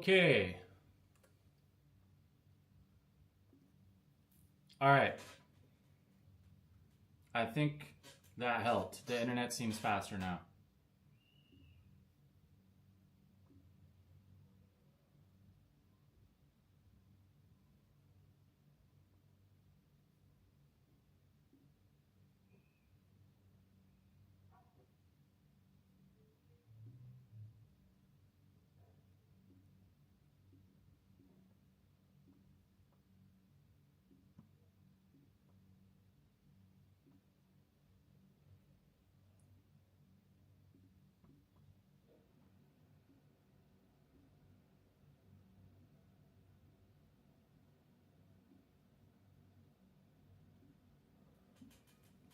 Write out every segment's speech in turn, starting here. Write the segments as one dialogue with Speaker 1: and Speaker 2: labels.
Speaker 1: Okay. All right. I think that helped. The internet seems faster now.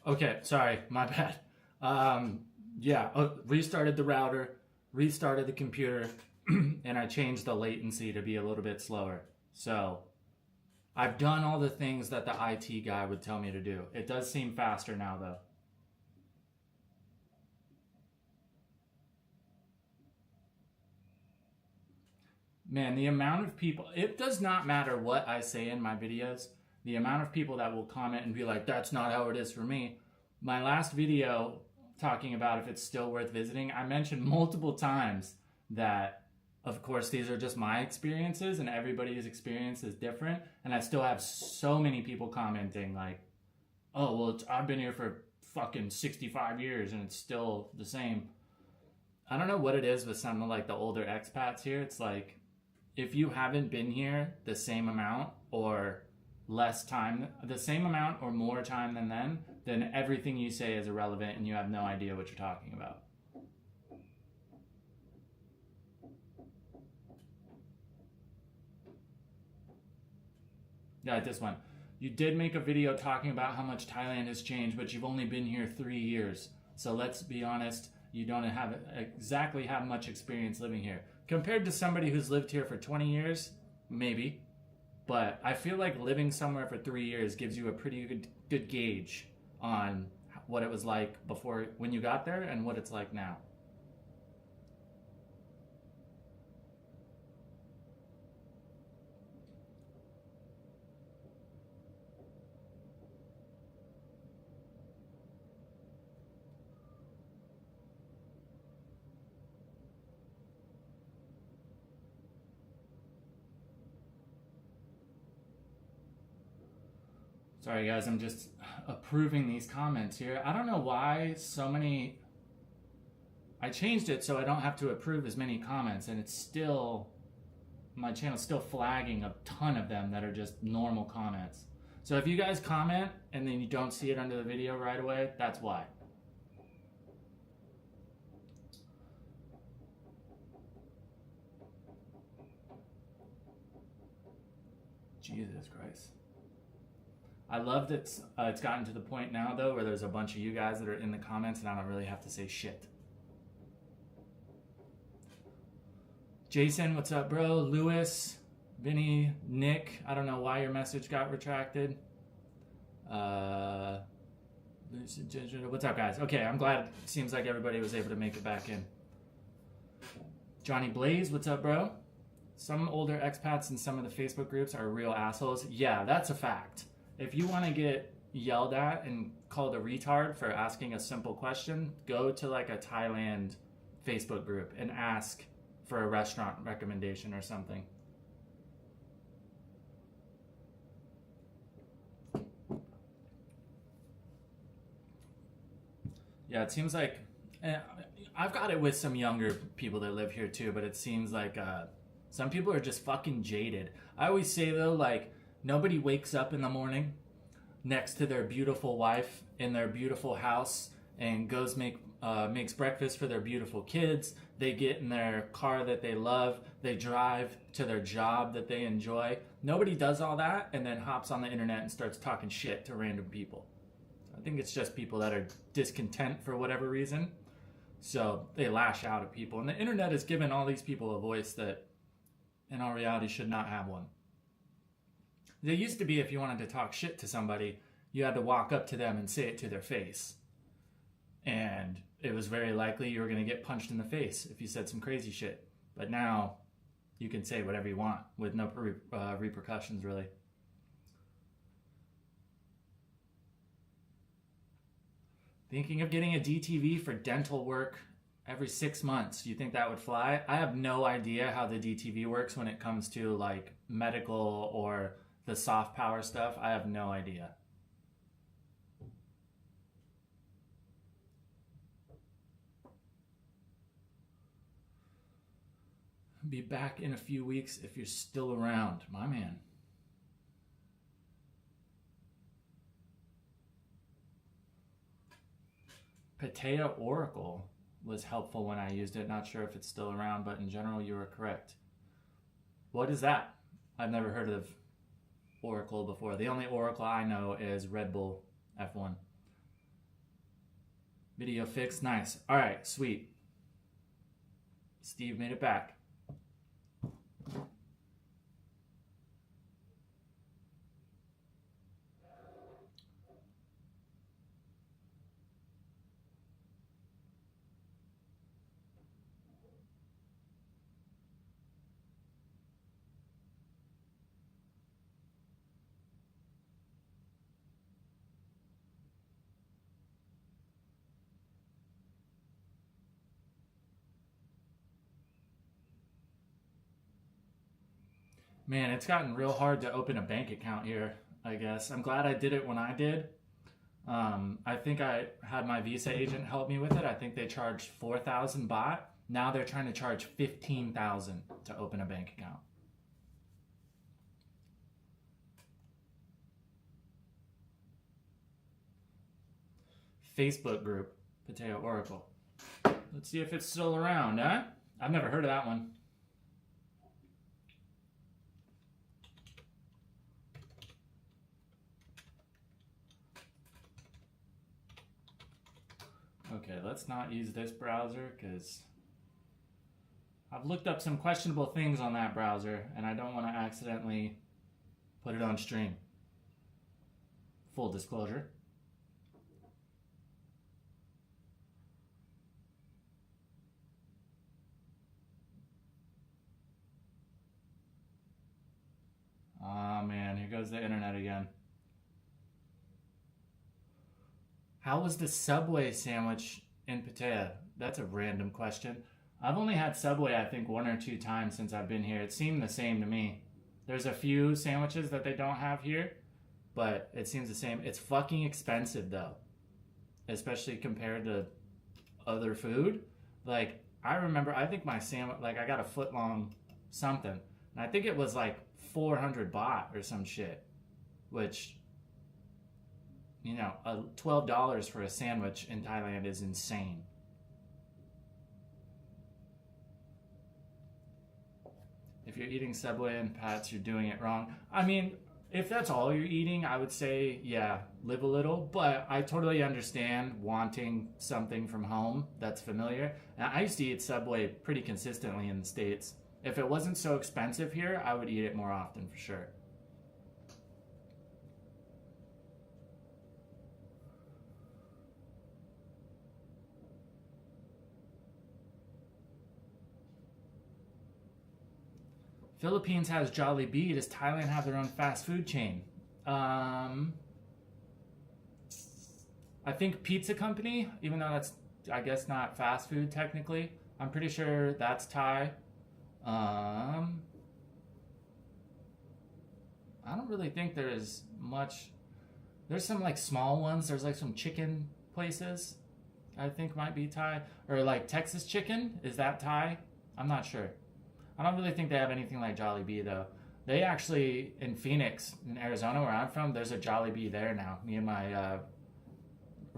Speaker 1: Okay, sorry, my bad. Yeah, restarted the router, restarted the computer, and I changed the latency to be a little bit slower. So I've done all the things that the IT guy would tell me to do. It does seem faster now, though. Man, the amount of people, it does not matter what I say in my videos, the amount of people that will comment and be like, that's not how it is for me. My last video talking about if it's still worth visiting, I mentioned multiple times that, of course, these are just my experiences and everybody's experience is different. And I still have so many people commenting like, oh, well, I've been here for fucking 65 years and it's still the same. I don't know what it is with some of like the older expats here. It's like, if you haven't been here the same amount or less time, the same amount or more time than them, then everything you say is irrelevant and you have no idea what you're talking about. Yeah, this one. You did make a video talking about how much Thailand has changed, but you've only been here 3 years. So let's be honest, you don't exactly have much experience living here. Compared to somebody who's lived here for 20 years, maybe. But I feel like living somewhere for 3 years gives you a pretty good gauge on what it was like before when you got there and what it's like now. Sorry guys, I'm just approving these comments here. I don't know why so many... I changed it so I don't have to approve as many comments and it's still... My channel's still flagging a ton of them that are just normal comments. So if you guys comment and then you don't see it under the video right away, that's why. Jesus Christ. I love that it's gotten to the point now, though, where there's a bunch of you guys that are in the comments and I don't really have to say shit. Jason, what's up, bro? Lewis, Vinny, Nick, I don't know why your message got retracted. What's up, guys? Okay, I'm glad it seems like everybody was able to make it back in. Johnny Blaze, what's up, bro? Some older expats in some of the Facebook groups are real assholes. Yeah, that's a fact. If you want to get yelled at and called a retard for asking a simple question, go to like a Thailand Facebook group and ask for a restaurant recommendation or something. Yeah, it seems like... I've got it with some younger people that live here too, but it seems like some people are just fucking jaded. I always say though, like, nobody wakes up in the morning next to their beautiful wife in their beautiful house and goes makes breakfast for their beautiful kids. They get in their car that they love. They drive to their job that they enjoy. Nobody does all that and then hops on the internet and starts talking shit to random people. I think it's just people that are discontent for whatever reason. So they lash out at people. And the internet has given all these people a voice that in all reality should not have one. It used to be if you wanted to talk shit to somebody, you had to walk up to them and say it to their face. And it was very likely you were going to get punched in the face if you said some crazy shit. But now you can say whatever you want with no repercussions, really. Thinking of getting a DTV for dental work every 6 months. Do you think that would fly? I have no idea how the DTV works when it comes to like medical or the soft power stuff. I have no idea. Be back in a few weeks if you're still around, my man. Patea Oracle was helpful when I used it. Not sure if it's still around, but in general, you were correct. What is that? I've never heard of Oracle before. The only Oracle I know is Red Bull F1. Video fixed. Nice. All right, sweet. Steve made it back. Man, it's gotten real hard to open a bank account here, I guess. I'm glad I did it when I did. I think I had my Visa agent help me with it. I think they charged 4,000 baht. Now they're trying to charge 15,000 to open a bank account. Facebook group, Patea Oracle. Let's see if it's still around, huh? I've never heard of that one. Okay, let's not use this browser because I've looked up some questionable things on that browser and I don't want to accidentally put it on stream. Full disclosure. Oh man, here goes the internet again. How was the Subway sandwich in Patea? That's a random question. I've only had Subway, I think, 1 or 2 times since I've been here. It seemed the same to me. There's a few sandwiches that they don't have here, but it seems the same. It's fucking expensive, though, especially compared to other food. Like, I remember, I think my sandwich, like, I got a foot-long something, and I think it was like 400 baht or some shit, which... You know, $12 for a sandwich in Thailand is insane. If you're eating Subway and Pats, you're doing it wrong. I mean, if that's all you're eating, I would say, yeah, live a little. But I totally understand wanting something from home that's familiar. And I used to eat Subway pretty consistently in the States. If it wasn't so expensive here, I would eat it more often for sure. Philippines has Jollibee. Does Thailand have their own fast food chain? I think Pizza Company, even though that's, I guess, not fast food technically. I'm pretty sure that's Thai. I don't really think there is much. There's some like small ones. There's like some chicken places I think might be Thai. Or like Texas Chicken. Is that Thai? I'm not sure. I don't really think they have anything like Jollibee, though. They actually, in Phoenix, in Arizona, where I'm from, there's a Jollibee there now. Me and my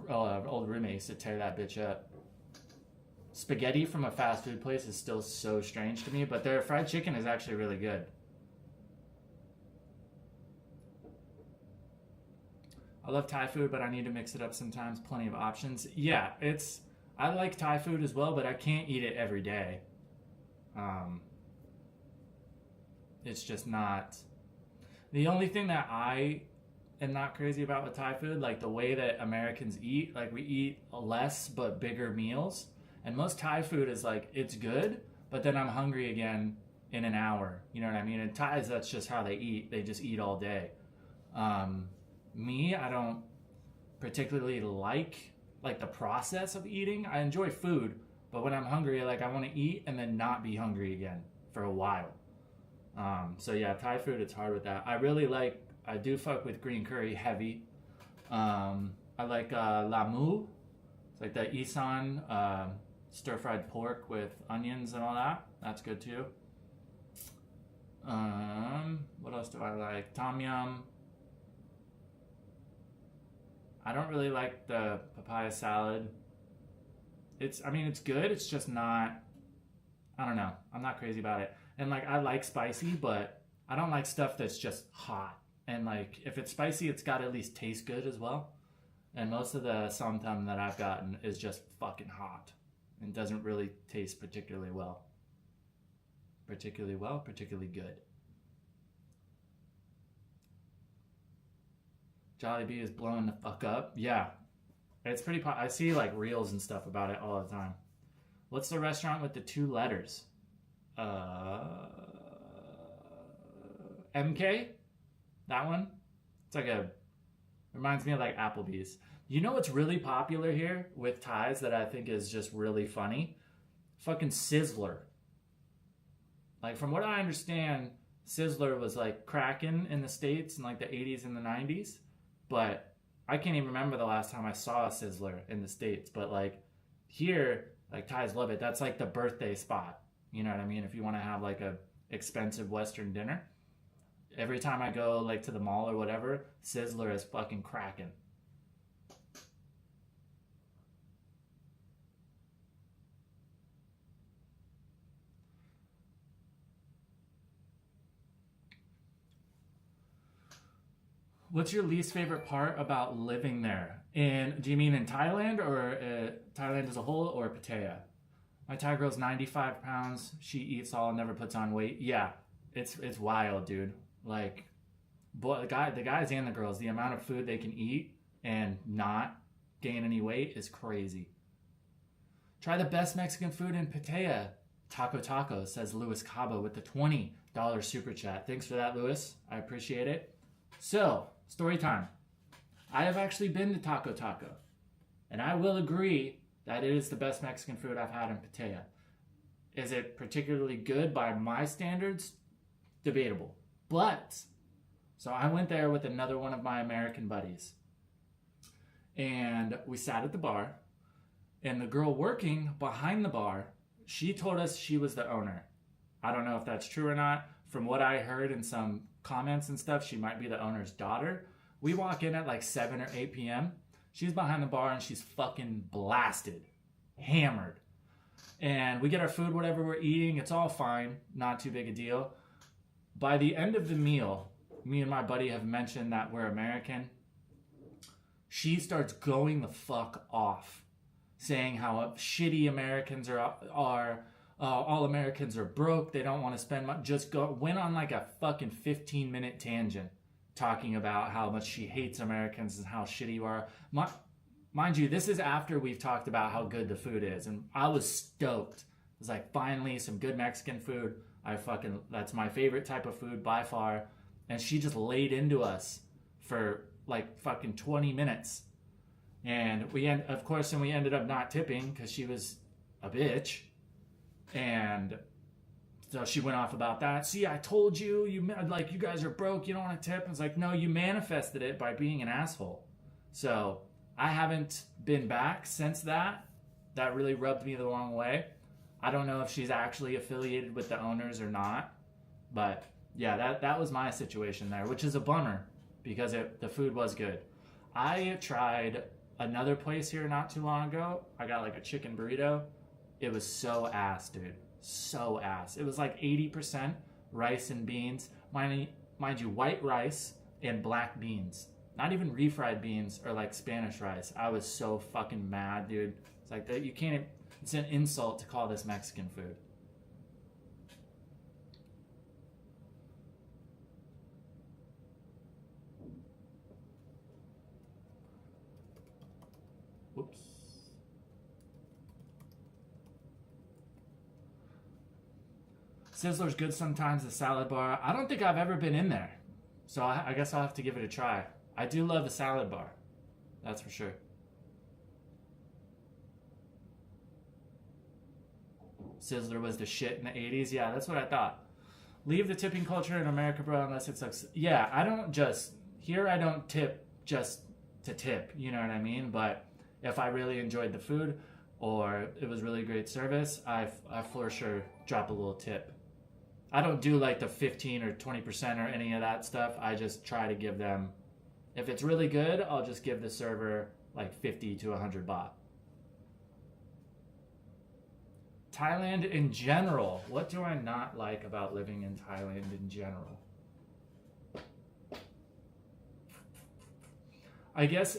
Speaker 1: old roommate used to tear that bitch up. Spaghetti from a fast food place is still so strange to me, but their fried chicken is actually really good. I love Thai food, but I need to mix it up sometimes. Plenty of options. Yeah, I like Thai food as well, but I can't eat it every day. It's just not... The only thing that I am not crazy about with Thai food, like the way that Americans eat, like we eat less but bigger meals. And most Thai food is like, it's good, but then I'm hungry again in an hour. You know what I mean? In Thais, that's just how they eat. They just eat all day. Me, I don't particularly like the process of eating. I enjoy food, but when I'm hungry, like I want to eat and then not be hungry again for a while. So yeah, Thai food, it's hard with that. I do fuck with green curry heavy. I like lamu. It's like the Isan stir-fried pork with onions and all that. That's good too. What else do I like? Tom yum. I don't really like the papaya salad. It's good. It's just not, I don't know. I'm not crazy about it. And like, I like spicy, but I don't like stuff that's just hot. And like, if it's spicy, it's got to at least taste good as well. And most of the somtam that I've gotten is just fucking hot and doesn't really taste particularly well. Particularly good. Jollibee is blowing the fuck up. Yeah. It's pretty I see like reels and stuff about it all the time. What's the restaurant with the 2 letters? MK? That one? It's like reminds me of like Applebee's. You know what's really popular here with Thais that I think is just really funny? Fucking Sizzler. Like from what I understand, Sizzler was like cracking in the States in like the 80s and the 90s. But I can't even remember the last time I saw a Sizzler in the States. But like here, like Thais love it. That's like the birthday spot. You know what I mean? If you want to have like a expensive Western dinner. Every time I go like to the mall or whatever, Sizzler is fucking cracking. What's your least favorite part about living there? Do you mean in Thailand or Thailand as a whole or Pattaya? My Thai girl's 95 pounds. She eats all, never puts on weight. Yeah, it's wild, dude. Like, the guys and the girls, the amount of food they can eat and not gain any weight is crazy. Try the best Mexican food in Pattaya. Taco, says Louis Cabo with the $20 super chat. Thanks for that, Louis. I appreciate it. So, story time. I have actually been to Taco, and I will agree that it is the best Mexican food I've had in Pattaya. Is it particularly good by my standards? Debatable. But, so I went there with another one of my American buddies. And we sat at the bar. And the girl working behind the bar, she told us she was the owner. I don't know if that's true or not. From what I heard in some comments and stuff, she might be the owner's daughter. We walk in at like 7 or 8 p.m. She's behind the bar and she's fucking blasted. Hammered. And we get our food, whatever we're eating. It's all fine. Not too big a deal. By the end of the meal, me and my buddy have mentioned that we're American. She starts going the fuck off, saying how shitty Americans are. All Americans are broke. They don't want to spend much. Went on like a fucking 15-minute tangent talking about how much she hates Americans and how shitty you are. Mind you, this is after we've talked about how good the food is. And I was stoked. It was like, finally, some good Mexican food. That's my favorite type of food by far. And she just laid into us for like fucking 20 minutes. And we ended up not tipping because she was a bitch. And so she went off about that. See, I told you, you guys are broke. You don't want to tip. It's like, no, you manifested it by being an asshole. So I haven't been back since that. That really rubbed me the wrong way. I don't know if she's actually affiliated with the owners or not. But yeah, that was my situation there, which is a bummer because the food was good. I tried another place here not too long ago. I got like a chicken burrito. It was so ass, dude. So ass. It was like 80% rice and beans. Mind you, white rice and black beans. Not even refried beans or like Spanish rice. I was so fucking mad, dude. It's like that. You can't. It's an insult to call this Mexican food. Whoops. Sizzler's good sometimes, the salad bar. I don't think I've ever been in there. So I guess I'll have to give it a try. I do love a salad bar. That's for sure. Sizzler was the shit in the 80s. Yeah, that's what I thought. Leave the tipping culture in America, bro, unless it sucks. Yeah, I don't tip just to tip, you know what I mean? But if I really enjoyed the food or it was really great service, I for sure drop a little tip. I don't do like the 15 or 20% or any of that stuff. I just try to give them, if it's really good, I'll just give the server like 50 to 100 baht. Thailand in general. What do I not like about living in Thailand in general? I guess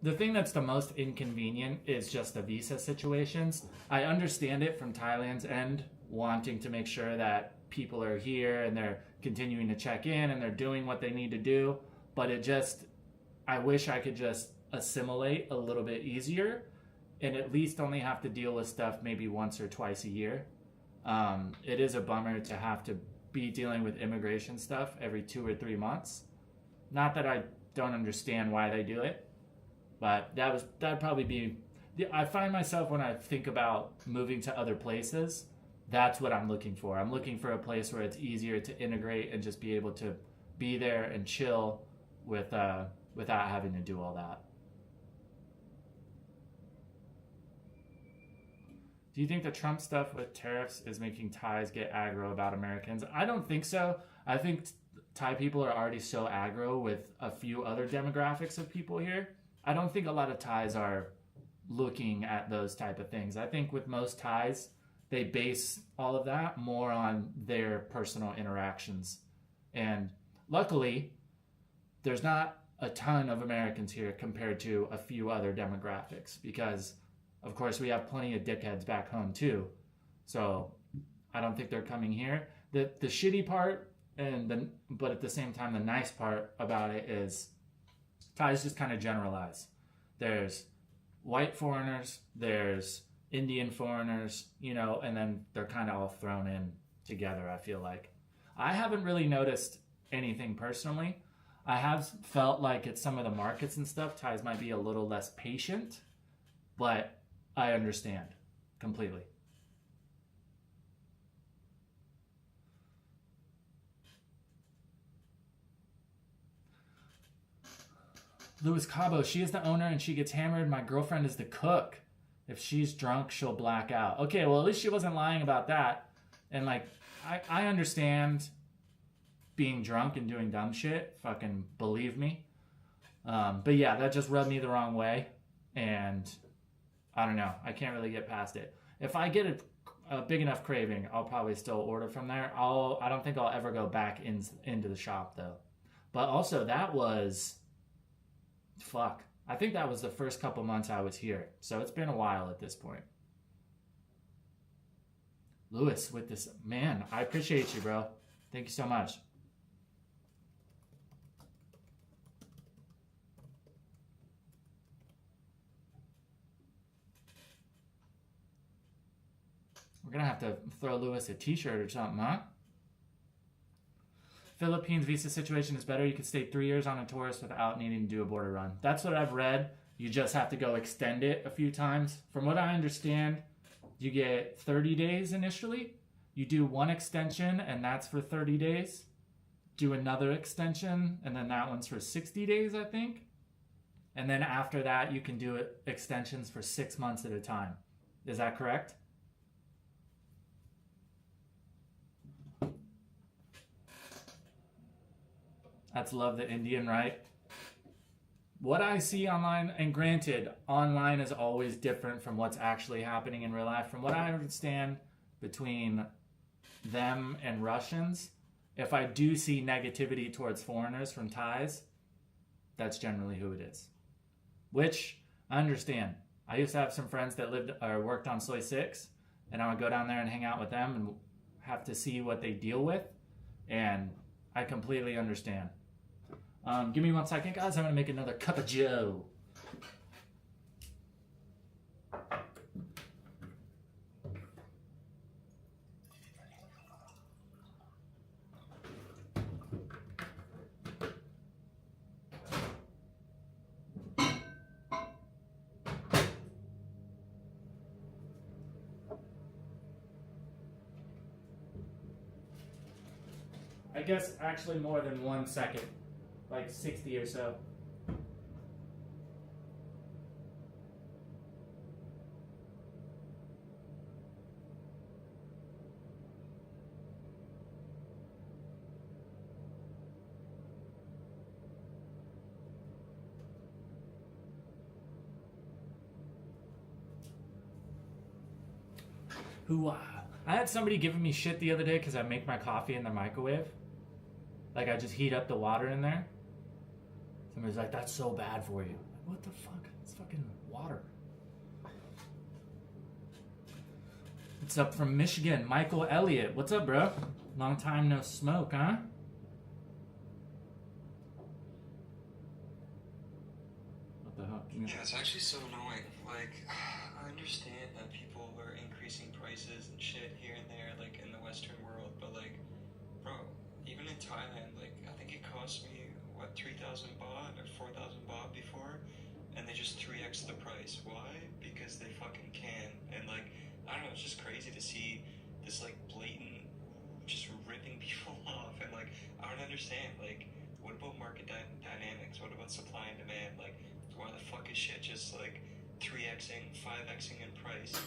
Speaker 1: the thing that's the most inconvenient is just the visa situations. I understand it from Thailand's end, wanting to make sure that people are here and they're continuing to check in and they're doing what they need to do. But I wish I could just assimilate a little bit easier and at least only have to deal with stuff maybe once or twice a year. It is a bummer to have to be dealing with immigration stuff every 2 or 3 months. Not that I don't understand why they do it, but that'd probably be. I find myself when I think about moving to other places, that's what I'm looking for. I'm looking for a place where it's easier to integrate and just be able to be there and chill without having to do all that. Do you think the Trump stuff with tariffs is making Thais get aggro about Americans? I don't think so. I think Thai people are already so aggro with a few other demographics of people here. I don't think a lot of Thais are looking at those type of things. I think with most Thais, they base all of that more on their personal interactions. And luckily, there's not a ton of Americans here compared to a few other demographics because, of course, we have plenty of dickheads back home too. So I don't think they're coming here. The shitty part, but at the same time, the nice part about it is Thais just kind of generalize. There's white foreigners, there's Indian foreigners, and then they're kind of all thrown in together, I feel like. I haven't really noticed anything personally. I have felt like at some of the markets and stuff, Thais might be a little less patient, but I understand completely. Louis Cabo, she is the owner and she gets hammered. My girlfriend is the cook. If she's drunk, she'll black out. Okay, well, at least she wasn't lying about that. And, I understand being drunk and doing dumb shit. Fucking believe me. But yeah, that just rubbed me the wrong way. And I don't know. I can't really get past it. If I get a big enough craving, I'll probably still order from there. I don't think I'll ever go back into the shop, though. But also, that was... Fuck. I think that was the first couple months I was here. So it's been a while at this point. Lewis with this. Man, I appreciate you, bro. Thank you so much. We're going to have to throw Lewis a t-shirt or something, huh? Philippines visa situation is better. You can stay 3 years on a tourist without needing to do a border run. That's what I've read. You just have to go extend it a few times. From what I understand, you get 30 days initially. You do one extension, and that's for 30 days. Do another extension, and then that one's for 60 days, I think. And then after that, you can do extensions for 6 months at a time. Is that correct? That's Love the Indian, right? What I see online, and granted, online is always different from what's actually happening in real life. From what I understand between them and Russians, if I do see negativity towards foreigners from Thais, that's generally who it is. Which I understand. I used to have some friends that lived or worked on Soy 6, and I would go down there and hang out with them and have to see what they deal with, and I completely understand. Give me 1 second, guys. I'm going to make another cup of joe. I guess actually more than 1 second, like 60 or so. I had somebody giving me shit the other day because I make my coffee in the microwave. Like, I just heat up the water in there. Somebody's like, that's so bad for you. Like, what the fuck? It's fucking water. What's up from Michigan? Michael Elliott. What's up, bro? Long time no smoke, huh? What the hell?
Speaker 2: Yeah, it's actually so annoying. Like, I understand that people are increasing prices and shit here and there, like, in the Western world, but, like, bro, even in Thailand, like, I think it cost me, what, 3,000 baht or 4,000 baht before, and they just 3x the price. Why? Because they fucking can. And, like, I don't know, it's just crazy to see this, like, blatant, just ripping people off, and, like, I don't understand, like, what about market dynamics? What about supply and demand? Like, why the fuck is shit just, like, 3xing, 5xing in price?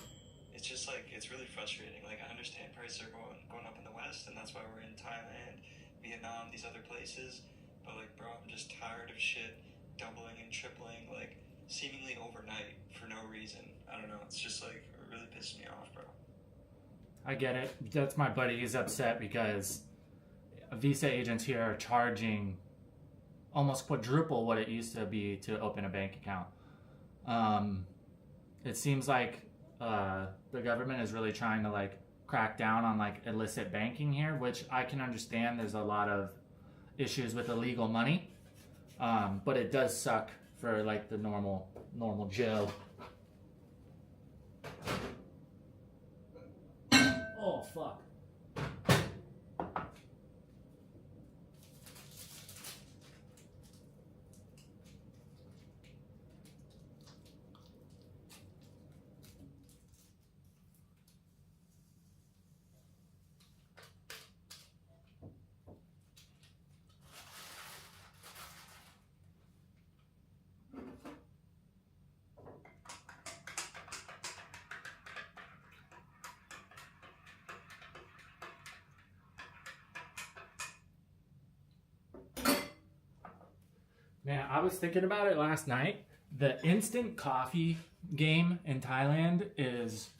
Speaker 2: It's just, like, it's really frustrating. Like, I understand prices are going up in the West, and that's why we're in Thailand, Vietnam, these other places, but, like, bro, I'm just tired of shit doubling and tripling, like, seemingly overnight for no reason. I don't know, it's just, like, it really pisses me off, bro.
Speaker 1: I get it. That's my buddy. He's upset because visa agents here are charging almost quadruple what it used to be to open a bank account. It seems like the government is really trying to, like, crack down on, like, illicit banking here, which I can understand. There's a lot of issues with illegal money, but it does suck for, like, the normal Joe. Oh fuck. Man, I was thinking about it last night. The instant coffee game in Thailand is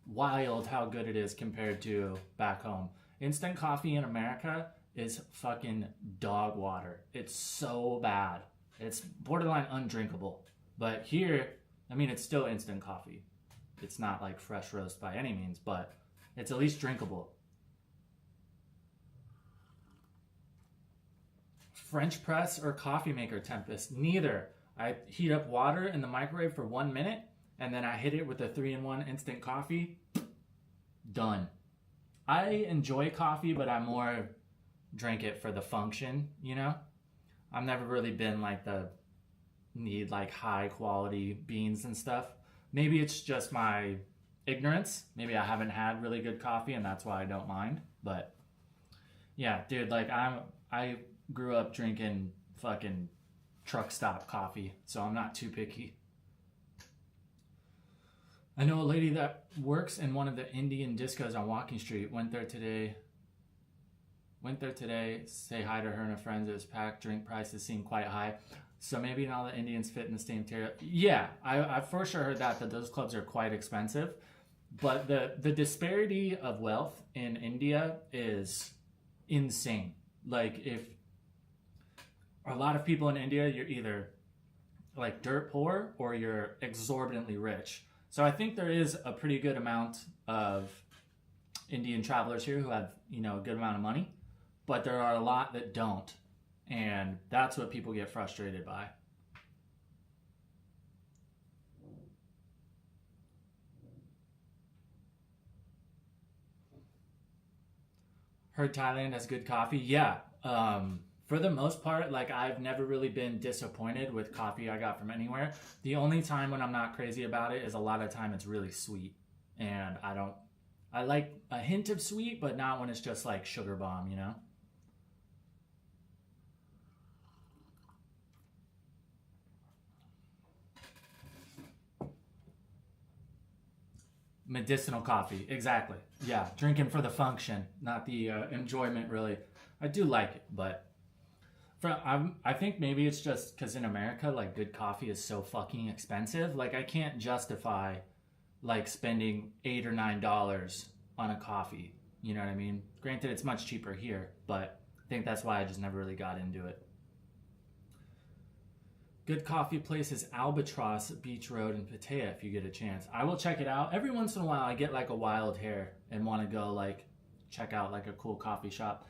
Speaker 1: wild how good it is compared to back home. Instant coffee in America is fucking dog water. It's so bad. It's borderline undrinkable. But here, I mean, it's still instant coffee. It's not like fresh roast by any means, but it's at least drinkable. French press or coffee maker, Tempus? Neither. I heat up water in the microwave for 1 minute, and then I hit it with a 3-in-1 instant coffee. Done. I enjoy coffee, but I more drink it for the function, you know? I've never really been like need like high quality beans and stuff. Maybe it's just my ignorance. Maybe I haven't had really good coffee and that's why I don't mind. But yeah, dude, like I grew up drinking fucking truck stop coffee, so I'm not too picky. I know a lady that works in one of the Indian discos on Walking Street. Went there today. Say hi to her and her friends. It was packed. Drink prices seem quite high. So maybe not all the Indians fit in the same tier. Yeah, I for sure heard that those clubs are quite expensive. But the disparity of wealth in India is insane. Like, if a lot of people in India, you're either like dirt poor or you're exorbitantly rich. So I think there is a pretty good amount of Indian travelers here who have, you know, a good amount of money, but there are a lot that don't. And that's what people get frustrated by. Heard Thailand has good coffee. Yeah. For the most part, like, I've never really been disappointed with coffee I got from anywhere. The only time when I'm not crazy about it is a lot of time it's really sweet. And I like a hint of sweet, but not when it's just like sugar bomb, you know? Medicinal coffee, exactly. Yeah, drinking for the function, not the enjoyment. Really, I do like it, but I think maybe it's just because in America, like good coffee is so fucking expensive. Like I can't justify like spending $8 or $9 on a coffee. You know what I mean? Granted, it's much cheaper here, but I think that's why I just never really got into it. Good coffee place is Albatross Beach Road in Pattaya if you get a chance. I will check it out. Every once in a while I get like a wild hair and want to go like check out like a cool coffee shop.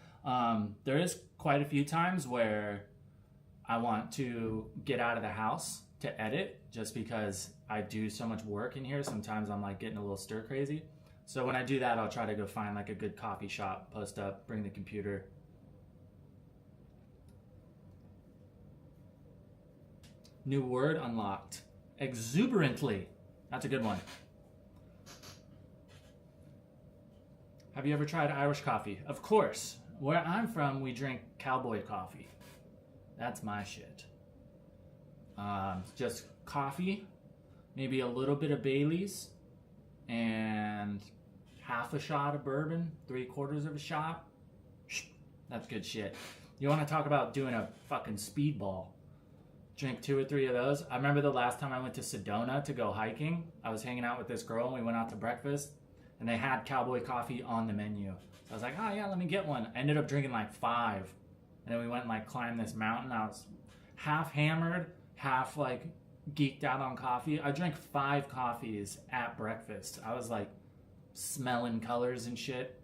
Speaker 1: There is quite a few times where I want to get out of the house to edit just because I do so much work in here. Sometimes I'm like getting a little stir crazy. So when I do that, I'll try to go find like a good coffee shop, post up, bring the computer. New word unlocked. Exuberantly. That's a good one. Have you ever tried Irish coffee? Of course. Where I'm from, we drink cowboy coffee. That's my shit. Just coffee, maybe a little bit of Bailey's, and half a shot of bourbon, 3/4 of a shot. That's good shit. You want to talk about doing a fucking speedball. Drink 2 or 3 of those. I remember the last time I went to Sedona to go hiking. I was hanging out with this girl and we went out to breakfast and they had cowboy coffee on the menu. So I was like, oh yeah, let me get one. I ended up drinking like 5. And then we went and like climbed this mountain. I was half hammered, half like geeked out on coffee. I drank 5 coffees at breakfast. I was like smelling colors and shit.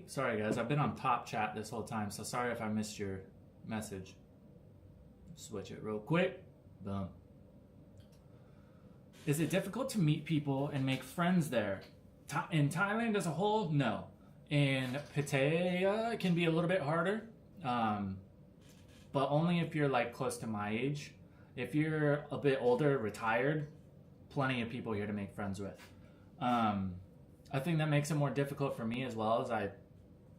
Speaker 1: Sorry guys, I've been on top chat this whole time, so sorry if I missed your message. Switch it real quick. Boom. Is it difficult to meet people and make friends there? In Thailand as a whole, no. In Pattaya, it can be a little bit harder, but only if you're like close to my age. If you're a bit older, retired, plenty of people here to make friends with. I think that makes it more difficult for me as well, as I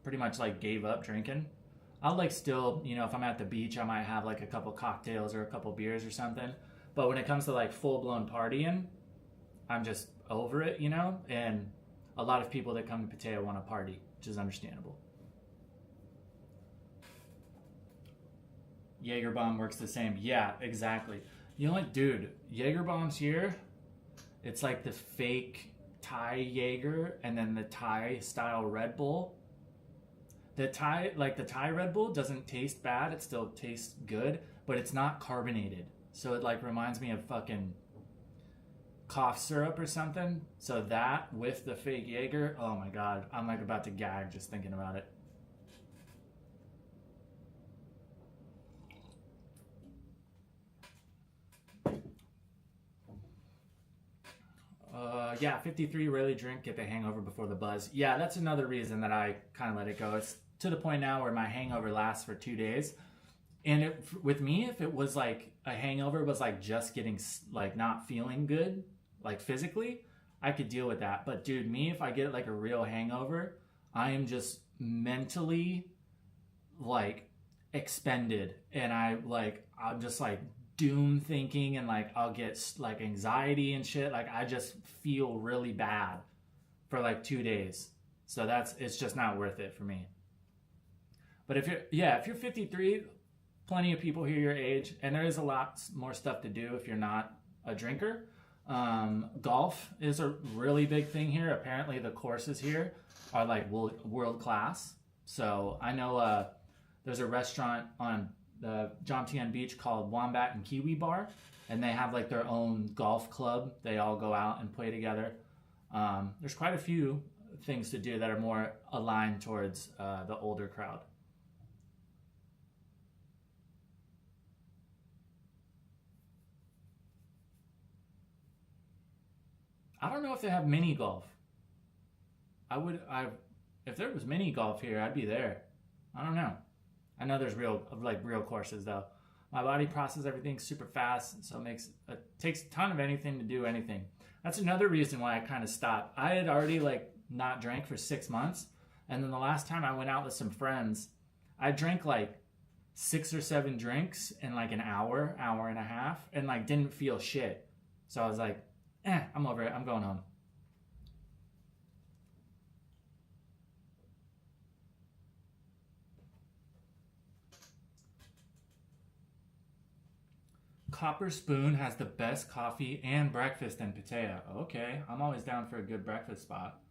Speaker 1: pretty much like gave up drinking. I'll like still, you know, if I'm at the beach, I might have like a couple cocktails or a couple beers or something. But when it comes to like full-blown partying, I'm just over it, you know? And a lot of people that come to Pattaya want to party, which is understandable. Jaeger bomb works the same. Yeah, exactly. You know what, dude? Jaeger bombs here, it's like the fake Thai Jaeger and then the Thai style Red Bull. The Thai Red Bull doesn't taste bad. It still tastes good, but it's not carbonated. So it like reminds me of fucking cough syrup or something. So that with the fake Jaeger, oh my God, I'm like about to gag just thinking about it. Yeah, 53, rarely drink, get the hangover before the buzz. Yeah, that's another reason that I kind of let it go. It's to the point now where my hangover lasts for 2 days. And with me, if it was like a hangover was like just getting like not feeling good, like physically, I could deal with that. But dude, me, if I get like a real hangover, I am just mentally like expended. And I'm just like doom thinking, and like I'll get like anxiety and shit. Like I just feel really bad for like 2 days. So it's just not worth it for me. But if you're 53, plenty of people here your age, and there is a lot more stuff to do if you're not a drinker. Golf is a really big thing here. Apparently the courses here are like world class. So I know there's a restaurant on the Jomtien Beach called Wombat and Kiwi Bar, and they have like their own golf club. They all go out and play together. There's quite a few things to do that are more aligned towards the older crowd. I don't know if they have mini golf. If there was mini golf here, I'd be there. I don't know. I know there's real courses though. My body processes everything super fast, so it takes a ton of anything to do anything. That's another reason why I kind of stopped. I had already like not drank for 6 months, and then the last time I went out with some friends, I drank like 6 or 7 drinks in like an hour and a half, and like didn't feel shit. So I was like, I'm over it. I'm going home. Copper Spoon has the best coffee and breakfast in Pattaya. Okay, I'm always down for a good breakfast spot.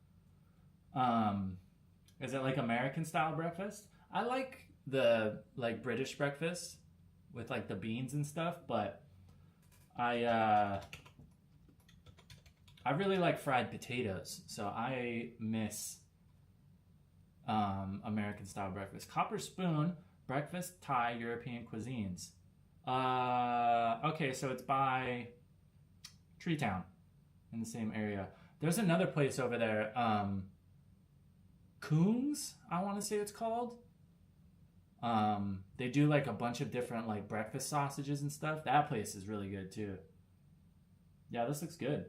Speaker 1: Is it like American style breakfast? I like the like British breakfast with like the beans and stuff, but I really like fried potatoes, so I miss American style breakfast. Copper Spoon, breakfast Thai European cuisines. Okay, so it's by Tree Town in the same area. There's another place over there, Coons, I want to say it's called. They do like a bunch of different like breakfast sausages and stuff. That place is really good too. Yeah, this looks good.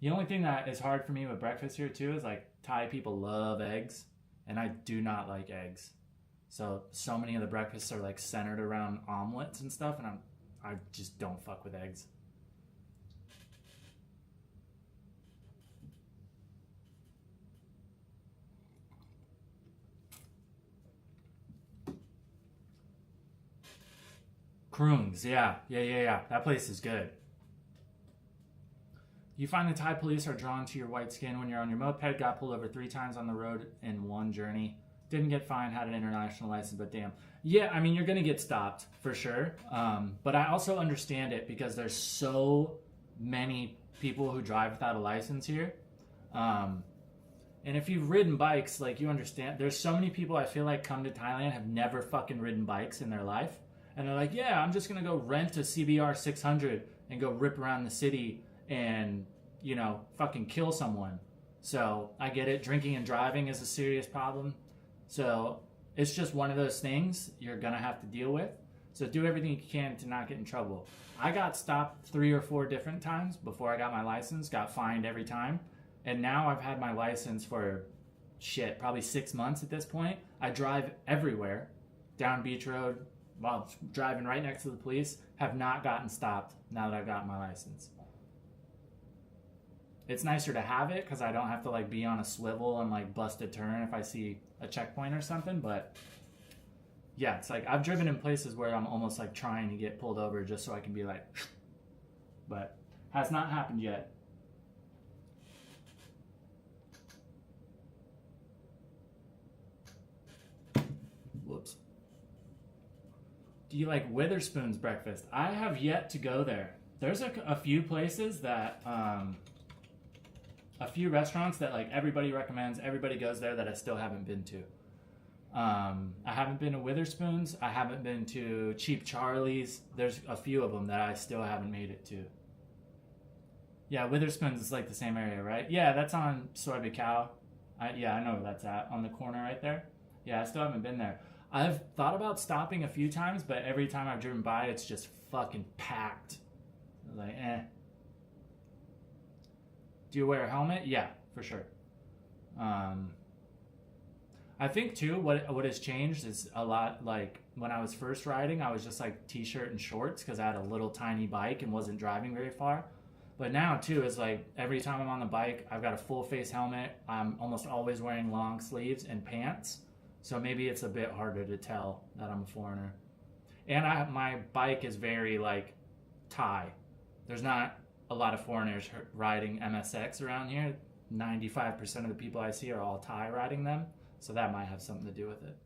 Speaker 1: The only thing that is hard for me with breakfast here too is like Thai people love eggs, and I do not like eggs. So many of the breakfasts are like centered around omelets and stuff, and I just don't fuck with eggs. Kroon's, yeah. That place is good. You find the Thai police are drawn to your white skin when you're on your moped, got pulled over 3 times on the road in one journey. Didn't get fined, had an international license, but damn. Yeah, I mean, you're going to get stopped for sure. But I also understand it because there's so many people who drive without a license here. And if you've ridden bikes, like, you understand, there's so many people I feel like come to Thailand have never fucking ridden bikes in their life. And they're like, yeah, I'm just going to go rent a CBR 600 and go rip around the city and, you know, fucking kill someone. So I get it. Drinking and driving is a serious problem. So it's just one of those things you're going to have to deal with. So do everything you can to not get in trouble. I got stopped 3 or 4 different times before I got my license, got fined every time. And now I've had my license for, probably 6 months at this point. I drive everywhere, down Beach Road, while driving right next to the police, have not gotten stopped now that I've got my license. It's nicer to have it because I don't have to like be on a swivel and like bust a turn if I see a checkpoint or something. But yeah, it's like I've driven in places where I'm almost like trying to get pulled over just so I can be like, but has not happened yet. Whoops. Do you like Witherspoon's breakfast? I have yet to go there. There's a few places that, a few restaurants that like everybody recommends, everybody goes there that I still haven't been to. I haven't been to Witherspoon's. I haven't been to Cheap Charlie's. There's a few of them that I still haven't made it to. Yeah, Witherspoon's is like the same area, right? Yeah, that's on Soy Bacau. I know where that's at, on the corner right there. Yeah, I still haven't been there. I've thought about stopping a few times, but every time I've driven by, it's just fucking packed. I was like, Do you wear a helmet? Yeah, for sure. I think too, what has changed is a lot. Like when I was first riding, I was just like t-shirt and shorts because I had a little tiny bike and wasn't driving very far. But now too, is like every time I'm on the bike, I've got a full face helmet. I'm almost always wearing long sleeves and pants. So maybe it's a bit harder to tell that I'm a foreigner. And my bike is very like Thai. There's not a lot of foreigners riding MSX around here. 95% of the people I see are all Thai riding them. So that might have something to do with it.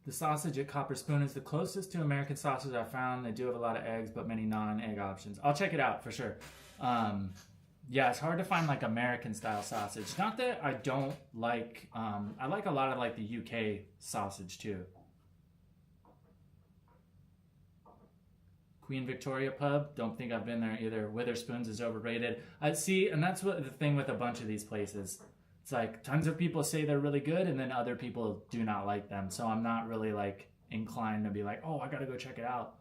Speaker 1: The sausage at Copper Spoon is the closest to American sausage I've found. They do have a lot of eggs, but many non-egg options. I'll check it out for sure. Yeah, it's hard to find like American style sausage. Not that I don't like, I like a lot of like the UK sausage too. Queen Victoria pub, don't think I've been there either. Witherspoon's is overrated. I see, and that's what the thing with a bunch of these places. It's like tons of people say they're really good, and then other people do not like them. So I'm not really like inclined to be like, oh, I gotta go check it out.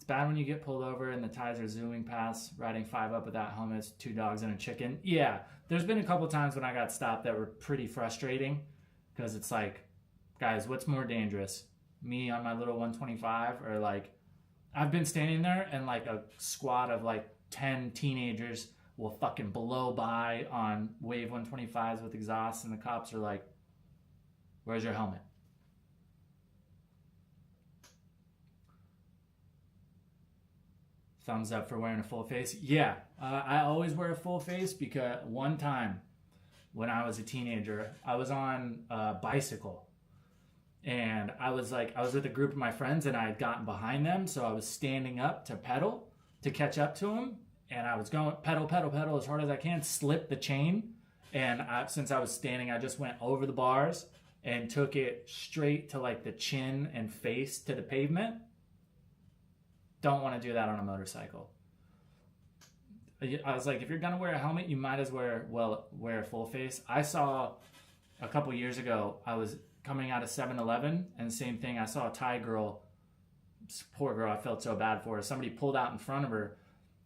Speaker 1: It's bad when you get pulled over and the ties are zooming past, riding 5 up without helmets, 2 dogs and a chicken. Yeah, there's been a couple times when I got stopped that were pretty frustrating because it's like, guys, what's more dangerous? Me on my little 125 or like, I've been standing there and like a squad of like 10 teenagers will fucking blow by on wave 125s with exhausts and the cops are like, where's your helmet? Thumbs up for wearing a full face. Yeah, I always wear a full face because one time when I was a teenager, I was on a bicycle and I was with a group of my friends and I had gotten behind them. So I was standing up to pedal to catch up to them. And I was going pedal as hard as I can, slip the chain. And since I was standing, I just went over the bars and took it straight to like the chin and face to the pavement. Don't want to do that on a motorcycle. I was like, if you're gonna wear a helmet, you might as well wear a full face. I saw a couple years ago, I was coming out of 7-Eleven, and same thing. I saw a Thai girl, poor girl. I felt so bad for her. Somebody pulled out in front of her,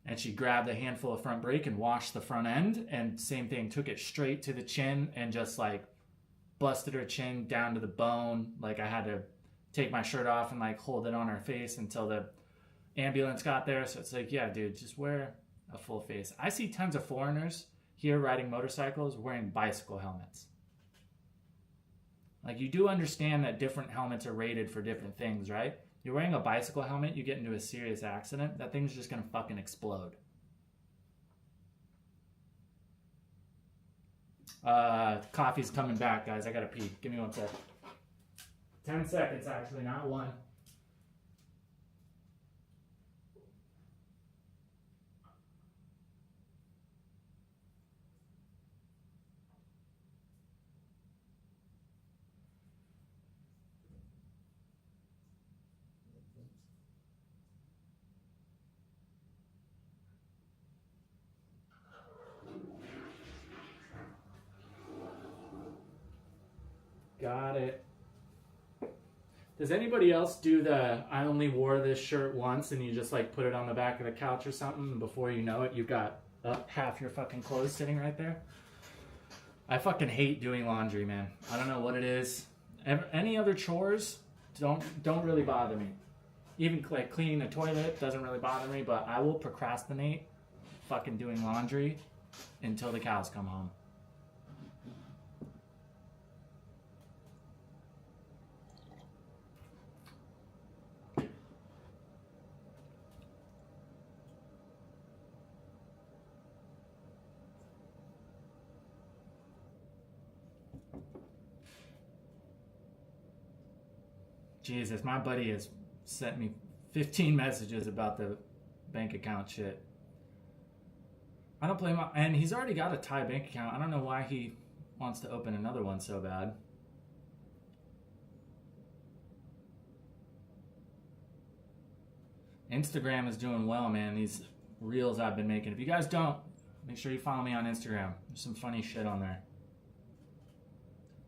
Speaker 1: and she grabbed a handful of front brake and washed the front end. And same thing, took it straight to the chin and just like busted her chin down to the bone. Like I had to take my shirt off and like hold it on her face until the ambulance got there. So it's like, yeah, dude, just wear a full face. I see tons of foreigners here riding motorcycles wearing bicycle helmets. Like you do understand that different helmets are rated for different things, right? You're wearing a bicycle helmet, you get into a serious accident, that thing's just gonna fucking explode. Coffee's coming back, guys. I gotta pee. Give me 1 sec. 10 seconds, actually, not 1. Got it. Does anybody else do the I only wore this shirt once and you just like put it on the back of the couch or something and before you know it you've got half your fucking clothes sitting right there? I fucking hate doing laundry, man. I don't know what it is. Any other chores don't really bother me. Even like cleaning the toilet doesn't really bother me, but I will procrastinate fucking doing laundry until the cows come home. Jesus, my buddy has sent me 15 messages about the bank account shit. I don't blame him. And he's already got a Thai bank account. I don't know why he wants to open another one so bad. Instagram is doing well, man. These reels I've been making. If you guys don't, make sure you follow me on Instagram. There's some funny shit on there.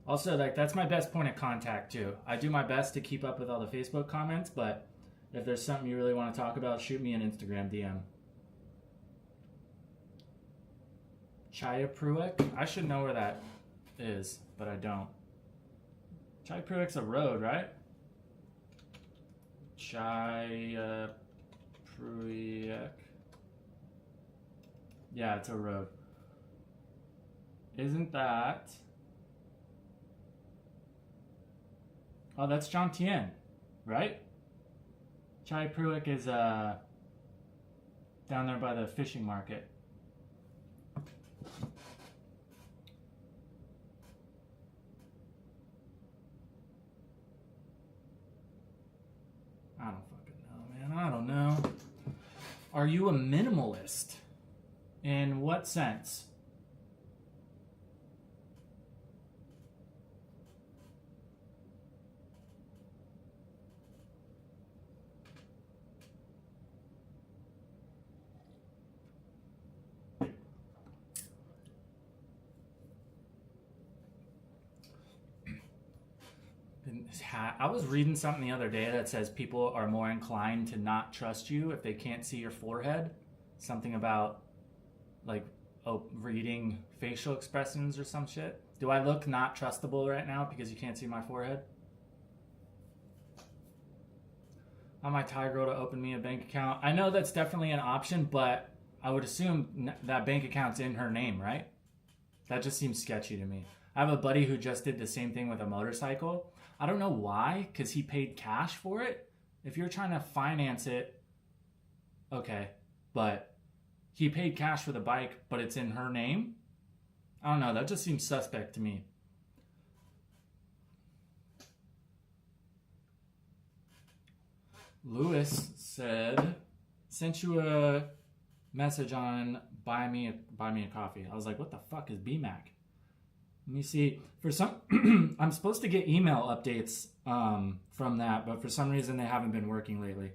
Speaker 1: Also, like, that's my best point of contact, too. I do my best to keep up with all the Facebook comments, but if there's something you really want to talk about, shoot me an Instagram DM. Chayapruik? I should know where that is, but I don't. Chayapruik's a road, right? Chayapruik. Yeah, it's a road. Isn't that... Oh, that's Jomtien, right? Chayapruik is down there by the fishing market. I don't fucking know, man. I don't know. Are you a minimalist? In what sense? I was reading something the other day that says people are more inclined to not trust you if they can't see your forehead. Something about like reading facial expressions or some shit. Do I look not trustable right now because you can't see my forehead? I want my Thai girl to open me a bank account. I know that's definitely an option, but I would assume that bank account's in her name, right? That just seems sketchy to me. I have a buddy who just did the same thing with a motorcycle. I don't know why, because he paid cash for it. If you're trying to finance it, okay. But he paid cash for the bike, but it's in her name? I don't know, that just seems suspect to me. Lewis said, sent you a message on buy me a coffee. I was like, what the fuck is BMAC? Let me see. For some, I'm supposed to get email updates from that, but for some reason they haven't been working lately.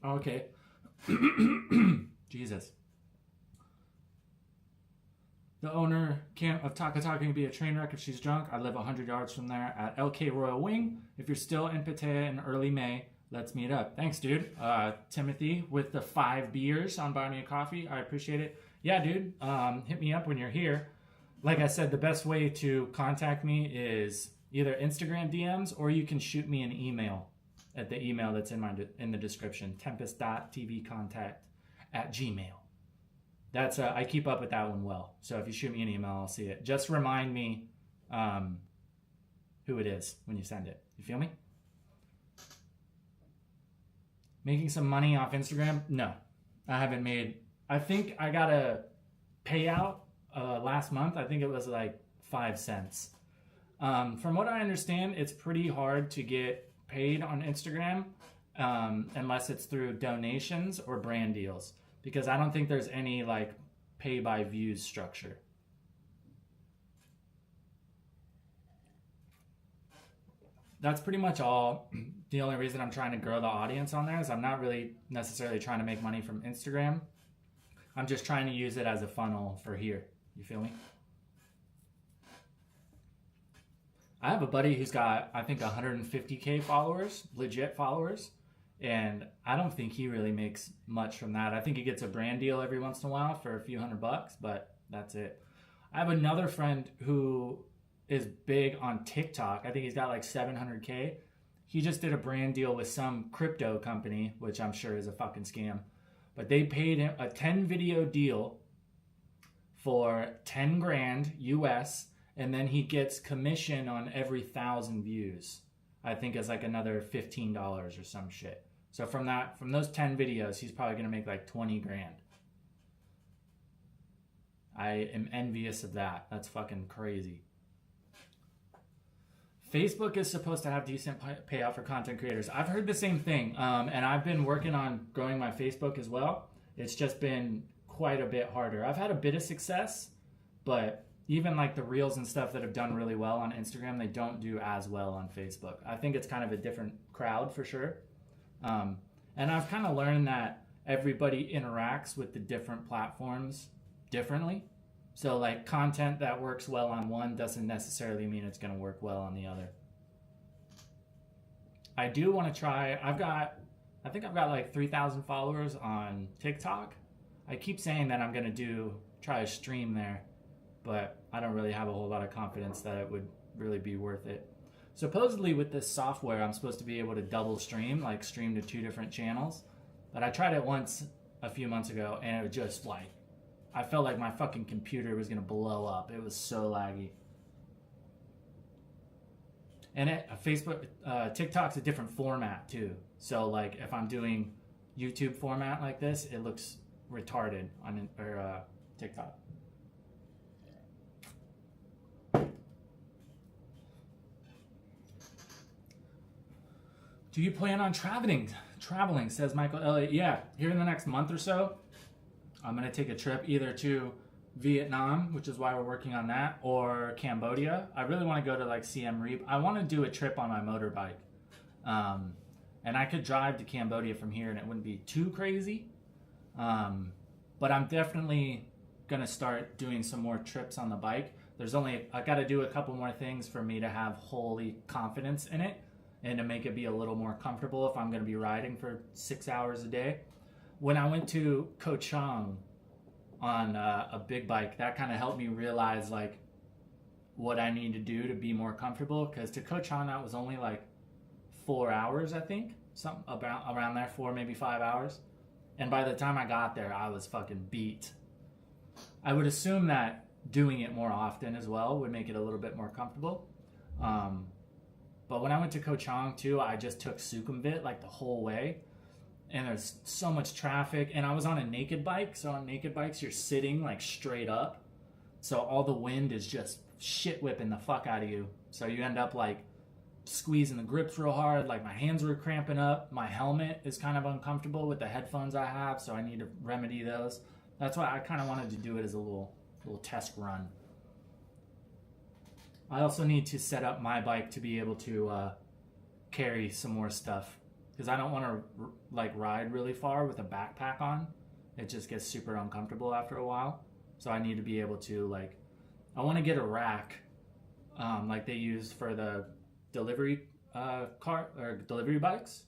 Speaker 1: Okay. Jesus. The owner of Taka Taka can be a train wreck if she's drunk. I live 100 yards from there at LK Royal Wing. If you're still in Pattaya in early May, let's meet up. Thanks, dude. Timothy with the 5 beers on Buy Me a Coffee. I appreciate it. Yeah, dude. Hit me up when you're here. Like I said, the best way to contact me is either Instagram DMs or you can shoot me an email at the email that's in the description. Tempus.tvcontact@gmail.com. That's I keep up with that one well. So if you shoot me an email, I'll see it. Just remind me who it is when you send it. You feel me? Making some money off Instagram? No, I haven't made. I think I got a payout last month. I think it was like 5 cents. From what I understand, it's pretty hard to get paid on Instagram unless it's through donations or brand deals. Because I don't think there's any like pay by views structure. That's pretty much all. The only reason I'm trying to grow the audience on there is I'm not really necessarily trying to make money from Instagram. I'm just trying to use it as a funnel for here. You feel me? I have a buddy who's got, I think, 150K followers, legit followers. And I don't think he really makes much from that. I think he gets a brand deal every once in a while for a few $100, but that's it. I have another friend who is big on TikTok. I think he's got like 700K. He just did a brand deal with some crypto company, which I'm sure is a fucking scam. But they paid him a 10 video deal for 10 grand US, and then he gets commission on every 1,000 views. I think it's like another $15 or some shit. So from those 10 videos, he's probably gonna make like 20 grand. I am envious of that. That's fucking crazy. Facebook is supposed to have decent payout for content creators. I've heard the same thing, and I've been working on growing my Facebook as well. It's just been quite a bit harder. I've had a bit of success, but even like the reels and stuff that have done really well on Instagram, they don't do as well on Facebook. I think it's kind of a different crowd for sure. And I've kind of learned that everybody interacts with the different platforms differently. So like content that works well on one doesn't necessarily mean it's going to work well on the other. I do want to try, I think I've got like 3,000 followers on TikTok. I keep saying that I'm going to try a stream there, but I don't really have a whole lot of confidence that it would really be worth it. Supposedly with this software, I'm supposed to be able to double stream, like stream to 2 different channels. But I tried it once a few months ago, and it was just like, I felt like my fucking computer was gonna blow up. It was so laggy. And TikTok's a different format too. So like if I'm doing YouTube format like this, it looks retarded on TikTok. Do you plan on traveling, says Michael Elliott. Yeah, here in the next month or so, I'm going to take a trip either to Vietnam, which is why we're working on that, or Cambodia. I really want to go to like Siem Reap. I want to do a trip on my motorbike. And I could drive to Cambodia from here and it wouldn't be too crazy. But I'm definitely gonna start doing some more trips on the bike. I got to do a couple more things for me to have holy confidence in it and to make it be a little more comfortable if I'm going to be riding for 6 hours a day. When I went to Koh Chang on a big bike, that kind of helped me realize like what I need to do to be more comfortable, because to Koh Chang that was only like 4 hours, I think, something about around there, 4 maybe 5 hours. And by the time I got there, I was fucking beat. I would assume that doing it more often as well would make it a little bit more comfortable. But when I went to Koh Chang too, I just took Sukhumvit like the whole way, and there's so much traffic, and I was on a naked bike. So on naked bikes you're sitting like straight up, so all the wind is just shit whipping the fuck out of you, so you end up like squeezing the grips real hard. Like my hands were cramping up, my helmet is kind of uncomfortable with the headphones I have, so I need to remedy those. That's why I kind of wanted to do it as a little test run. I also need to set up my bike to be able to carry some more stuff, because I don't want to like ride really far with a backpack on. It just gets super uncomfortable after a while. So I need to be able to I want to get a rack like they use for the delivery car or delivery bikes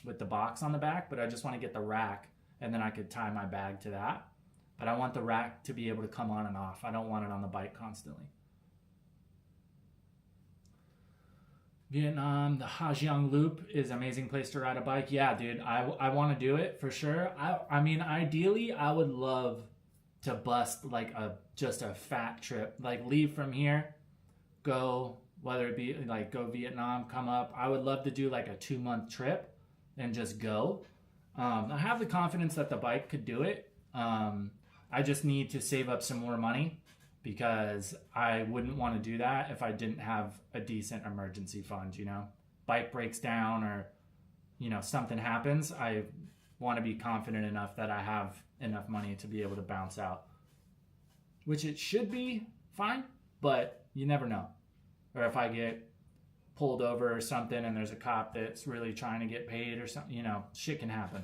Speaker 1: with the box on the back, but I just want to get the rack, and then I could tie my bag to that. But I want the rack to be able to come on and off. I don't want it on the bike constantly. Vietnam, the Hajiang Loop is an amazing place to ride a bike. Yeah, dude, I want to do it for sure. I mean, ideally, I would love to bust like just a fat trip. Like leave from here, go, whether it be like go Vietnam, come up. I would love to do like a 2-month trip and just go. I have the confidence that the bike could do it. I just need to save up some more money, because I wouldn't want to do that if I didn't have a decent emergency fund, you know. Bike breaks down or, you know, something happens. I want to be confident enough that I have enough money to be able to bounce out, which it should be fine, but you never know. Or if I get pulled over or something and there's a cop that's really trying to get paid or something, you know, shit can happen.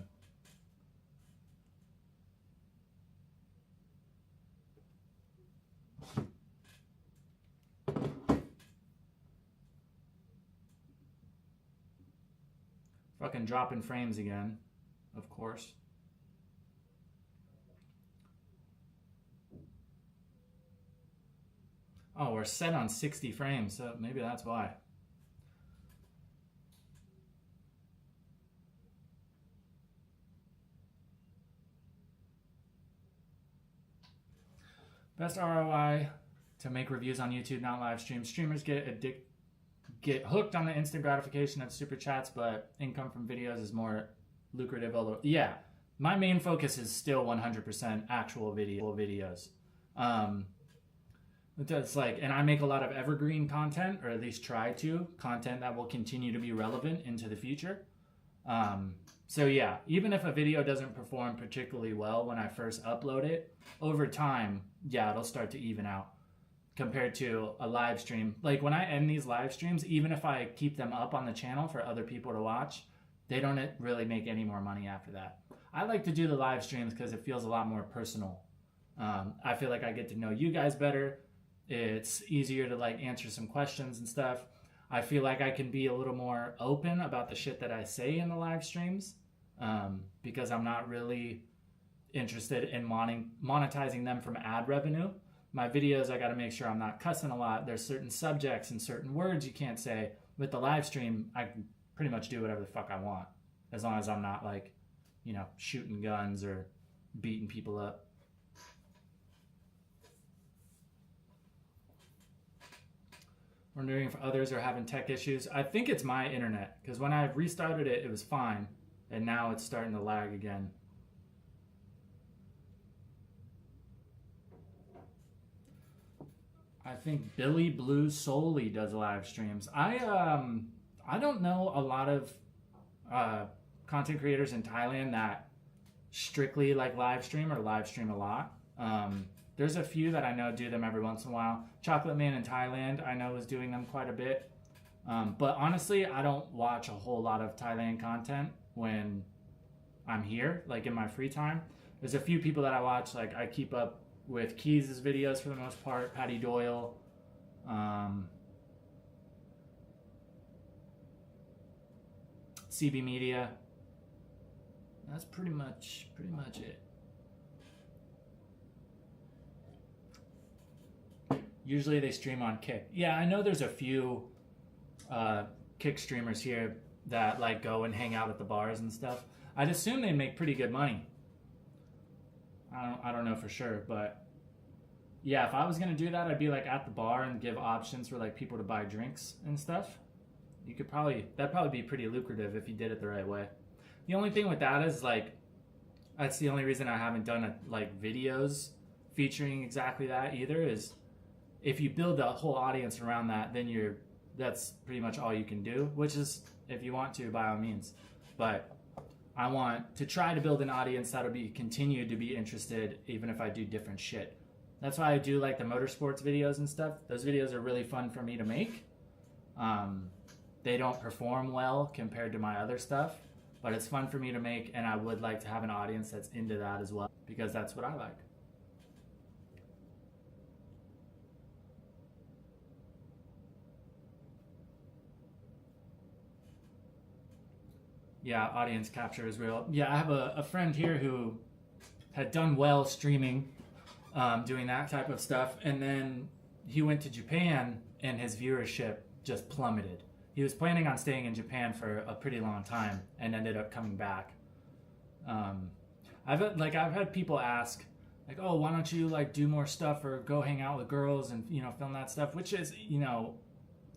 Speaker 1: Fucking dropping frames again, of course. Oh, we're set on 60 frames, so maybe that's why. Best ROI to make reviews on YouTube, not live streams. Streamers get hooked on the instant gratification of super chats, but income from videos is more lucrative. Although, yeah, my main focus is still 100% actual videos. It's like, and I make a lot of evergreen content, or at least try to, content that will continue to be relevant into the future. So yeah, even if a video doesn't perform particularly well when I first upload it, over time, yeah, it'll start to even out compared to a live stream. Like when I end these live streams, even if I keep them up on the channel for other people to watch, they don't really make any more money after that. I like to do the live streams because it feels a lot more personal. I feel like I get to know you guys better. It's easier to like answer some questions and stuff. I feel like I can be a little more open about the shit that I say in the live streams, because I'm not really interested in monetizing them from ad revenue. My videos, I got to make sure I'm not cussing a lot. There's certain subjects and certain words you can't say. With the live stream, I can pretty much do whatever the fuck I want, as long as I'm not like, you know, shooting guns or beating people up. Wondering if others are having tech issues. I think it's my internet, because when I restarted it, it was fine, and now it's starting to lag again. I think Billy Blue solely does live streams. I don't know a lot of content creators in Thailand that strictly like live stream or live stream a lot. There's a few that I know do them every once in a while. Chocolate Man in Thailand, I know, is doing them quite a bit. But honestly, I don't watch a whole lot of Thailand content when I'm here, like in my free time. There's a few people that I watch. Like I keep up with Keys' videos for the most part. Patty Doyle. CB Media. That's pretty much it. Usually they stream on Kick. Yeah, I know there's a few Kick streamers here that like go and hang out at the bars and stuff. I'd assume they make pretty good money. I don't know for sure, but yeah, if I was gonna do that, I'd be like at the bar and give options for like people to buy drinks and stuff. That'd probably be pretty lucrative if you did it the right way. The only thing with that is like, that's the only reason I haven't done like videos featuring exactly that either, is if you build a whole audience around that, then that's pretty much all you can do, which is, if you want to, by all means. But I want to try to build an audience that'll be continued to be interested even if I do different shit. That's why I do like the motorsports videos and stuff. Those videos are really fun for me to make. They don't perform well compared to my other stuff, but it's fun for me to make, and I would like to have an audience that's into that as well, because that's what I like. Yeah, audience capture is real. Yeah, I have a friend here who had done well streaming, doing that type of stuff, and then he went to Japan and his viewership just plummeted. He was planning on staying in Japan for a pretty long time and ended up coming back. I've had people ask, like, oh, why don't you like do more stuff or go hang out with girls and, you know, film that stuff, which is, you know,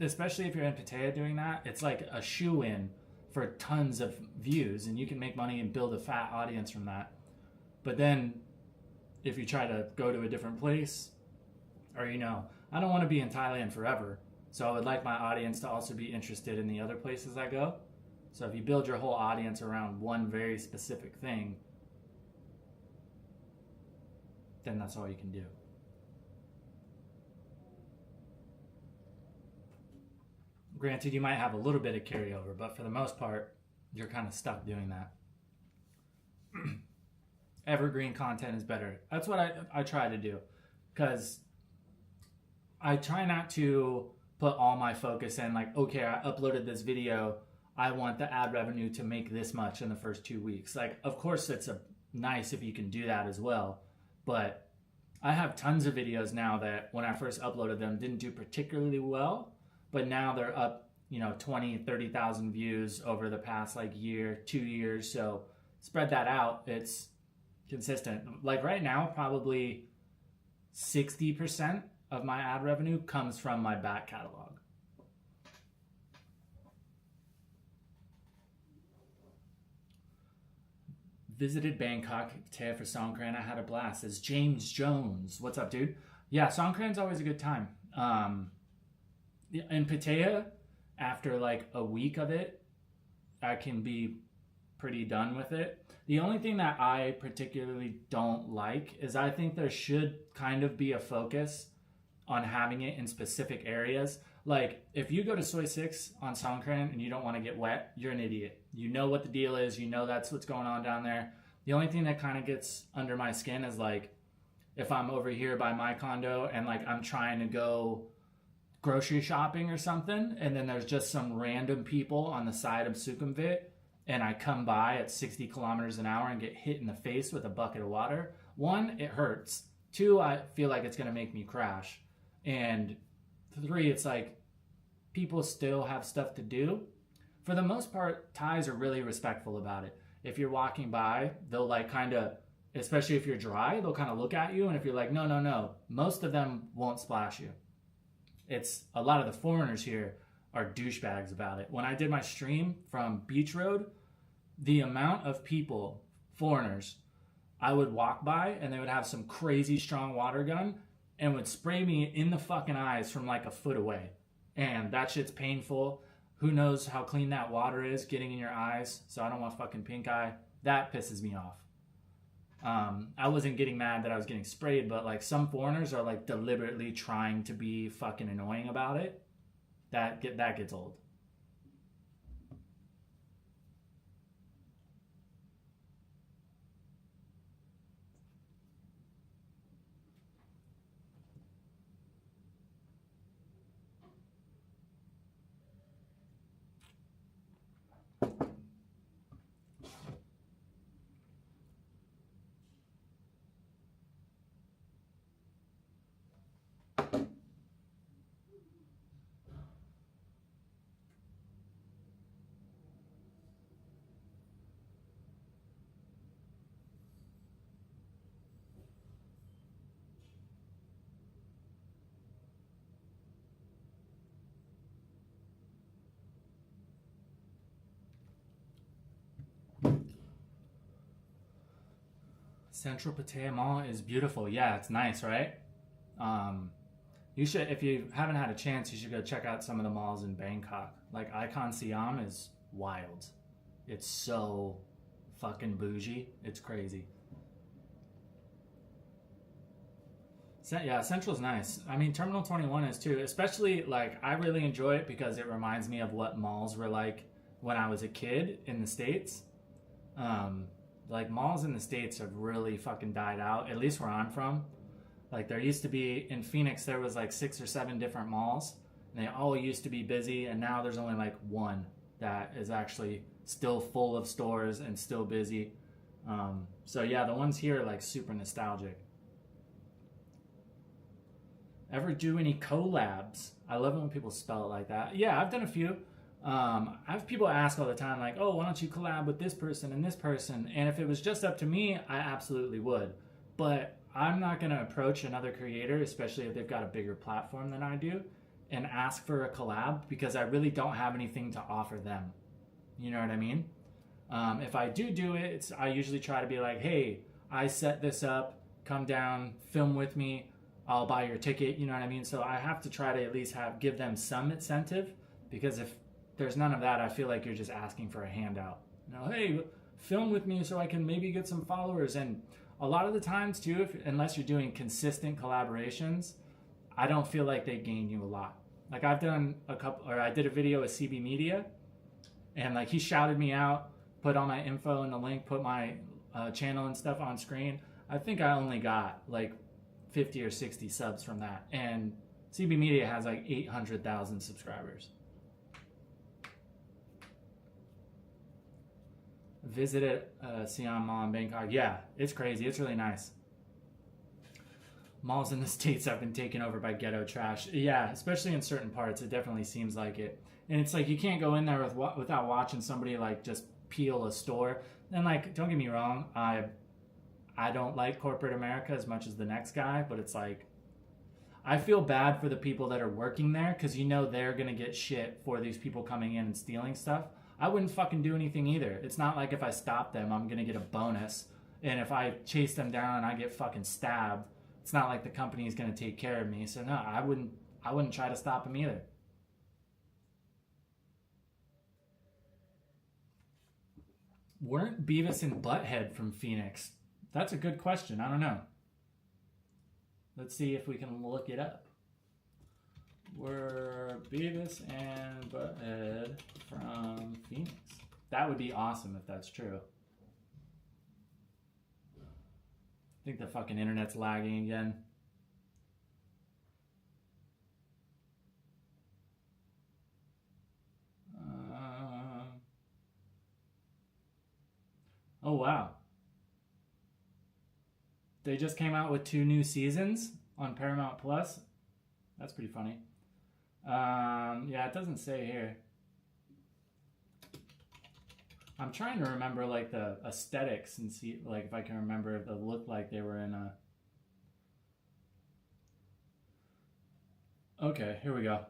Speaker 1: especially if you're in Pattaya doing that, it's like a shoe-in for tons of views, and you can make money and build a fat audience from that. But then if you try to go to a different place, or, you know, I don't want to be in Thailand forever, so I would like my audience to also be interested in the other places I go. So if you build your whole audience around one very specific thing, then that's all you can do. Granted, you might have a little bit of carryover, but for the most part, you're kind of stuck doing that. Evergreen content is better. That's what I try to do, because I try not to put all my focus in like, okay, I uploaded this video, I want the ad revenue to make this much in the first 2 weeks. Like, of course, it's nice if you can do that as well, but I have tons of videos now that when I first uploaded them didn't do particularly well, but now they're up, you know, 20, 30,000 views over the past like year, 2 years. So spread that out. It's consistent. Like right now, probably 60% of my ad revenue comes from my back catalog. Visited Bangkok, Pattaya for Songkran. I had a blast. It's James Jones. What's up, dude? Yeah, Songkran's always a good time. In Pattaya, after like a week of it, I can be pretty done with it. The only thing that I particularly don't like is I think there should kind of be a focus on having it in specific areas. Like if you go to Soy 6 on Songkran and you don't want to get wet, you're an idiot. You know what the deal is. You know that's what's going on down there. The only thing that kind of gets under my skin is like if I'm over here by my condo and like I'm trying to go grocery shopping or something, and then there's just some random people on the side of Sukhumvit, and I come by at 60 kilometers an hour and get hit in the face with a bucket of water. 1, it hurts. 2, I feel like it's going to make me crash. And 3, it's like people still have stuff to do. For the most part, Thais are really respectful about it. If you're walking by, they'll like kind of, especially if you're dry, they'll kind of look at you, and if you're like, no, most of them won't splash you. It's a lot of the foreigners here are douchebags about it. When I did my stream from Beach Road, the amount of people, foreigners, I would walk by and they would have some crazy strong water gun and would spray me in the fucking eyes from like a foot away. And that shit's painful. Who knows how clean that water is getting in your eyes, so I don't want fucking pink eye. That pisses me off. I wasn't getting mad that I was getting sprayed, but like some foreigners are like deliberately trying to be fucking annoying about it. That gets old. Central Pattaya Mall is beautiful. Yeah, it's nice, right? You should, if you haven't had a chance, you should go check out some of the malls in Bangkok. Like Icon Siam is wild. It's so fucking bougie. It's crazy. Yeah, Central's nice. I mean, Terminal 21 is too. Especially, like, I really enjoy it because it reminds me of what malls were like when I was a kid in the States. Like, malls in the States have really fucking died out, at least where I'm from. Like, there used to be, in Phoenix, there was like 6 or 7 different malls. And they all used to be busy, and now there's only like one that is actually still full of stores and still busy. So yeah, the ones here are like super nostalgic. Ever do any collabs? I love it when people spell it like that. Yeah, I've done a few. I have people ask all the time, like, oh, why don't you collab with this person and this person? And if it was just up to me, I absolutely would. But I'm not going to approach another creator, especially if they've got a bigger platform than I do, and ask for a collab because I really don't have anything to offer them. You know what I mean? If I do it, I usually try to be like, hey, I set this up, come down, film with me, I'll buy your ticket, you know what I mean? So I have to try to at least give them some incentive, because if there's none of that, I feel like you're just asking for a handout. You know, hey, film with me so I can maybe get some followers. And a lot of the times too, unless you're doing consistent collaborations, I don't feel like they gain you a lot. Like I've done I did a video with CB Media, and like he shouted me out, put all my info in the link, put my channel and stuff on screen. I think I only got like 50 or 60 subs from that, and CB Media has like 800,000 subscribers. Visited Siam Mall in Bangkok. Yeah, it's crazy. It's really nice. Malls in the States have been taken over by ghetto trash. Yeah, especially in certain parts. It definitely seems like it. And it's like you can't go in there without watching somebody like just peel a store. And like, don't get me wrong, I don't like corporate America as much as the next guy, but it's like, I feel bad for the people that are working there, because you know they're going to get shit for these people coming in and stealing stuff. I wouldn't fucking do anything either. It's not like if I stop them, I'm going to get a bonus. And if I chase them down and I get fucking stabbed, it's not like the company is going to take care of me. So no, I wouldn't try to stop them either. Weren't Beavis and Butthead from Phoenix? That's a good question. I don't know. Let's see if we can look it up. Were Beavis and Butthead from Phoenix? That would be awesome if that's true. I think the fucking internet's lagging again. Oh, wow. They just came out with 2 new seasons on Paramount Plus. That's pretty funny. Yeah, it doesn't say here. I'm trying to remember like the aesthetics and see like if I can remember if it looked like they were in a... Okay, here we go.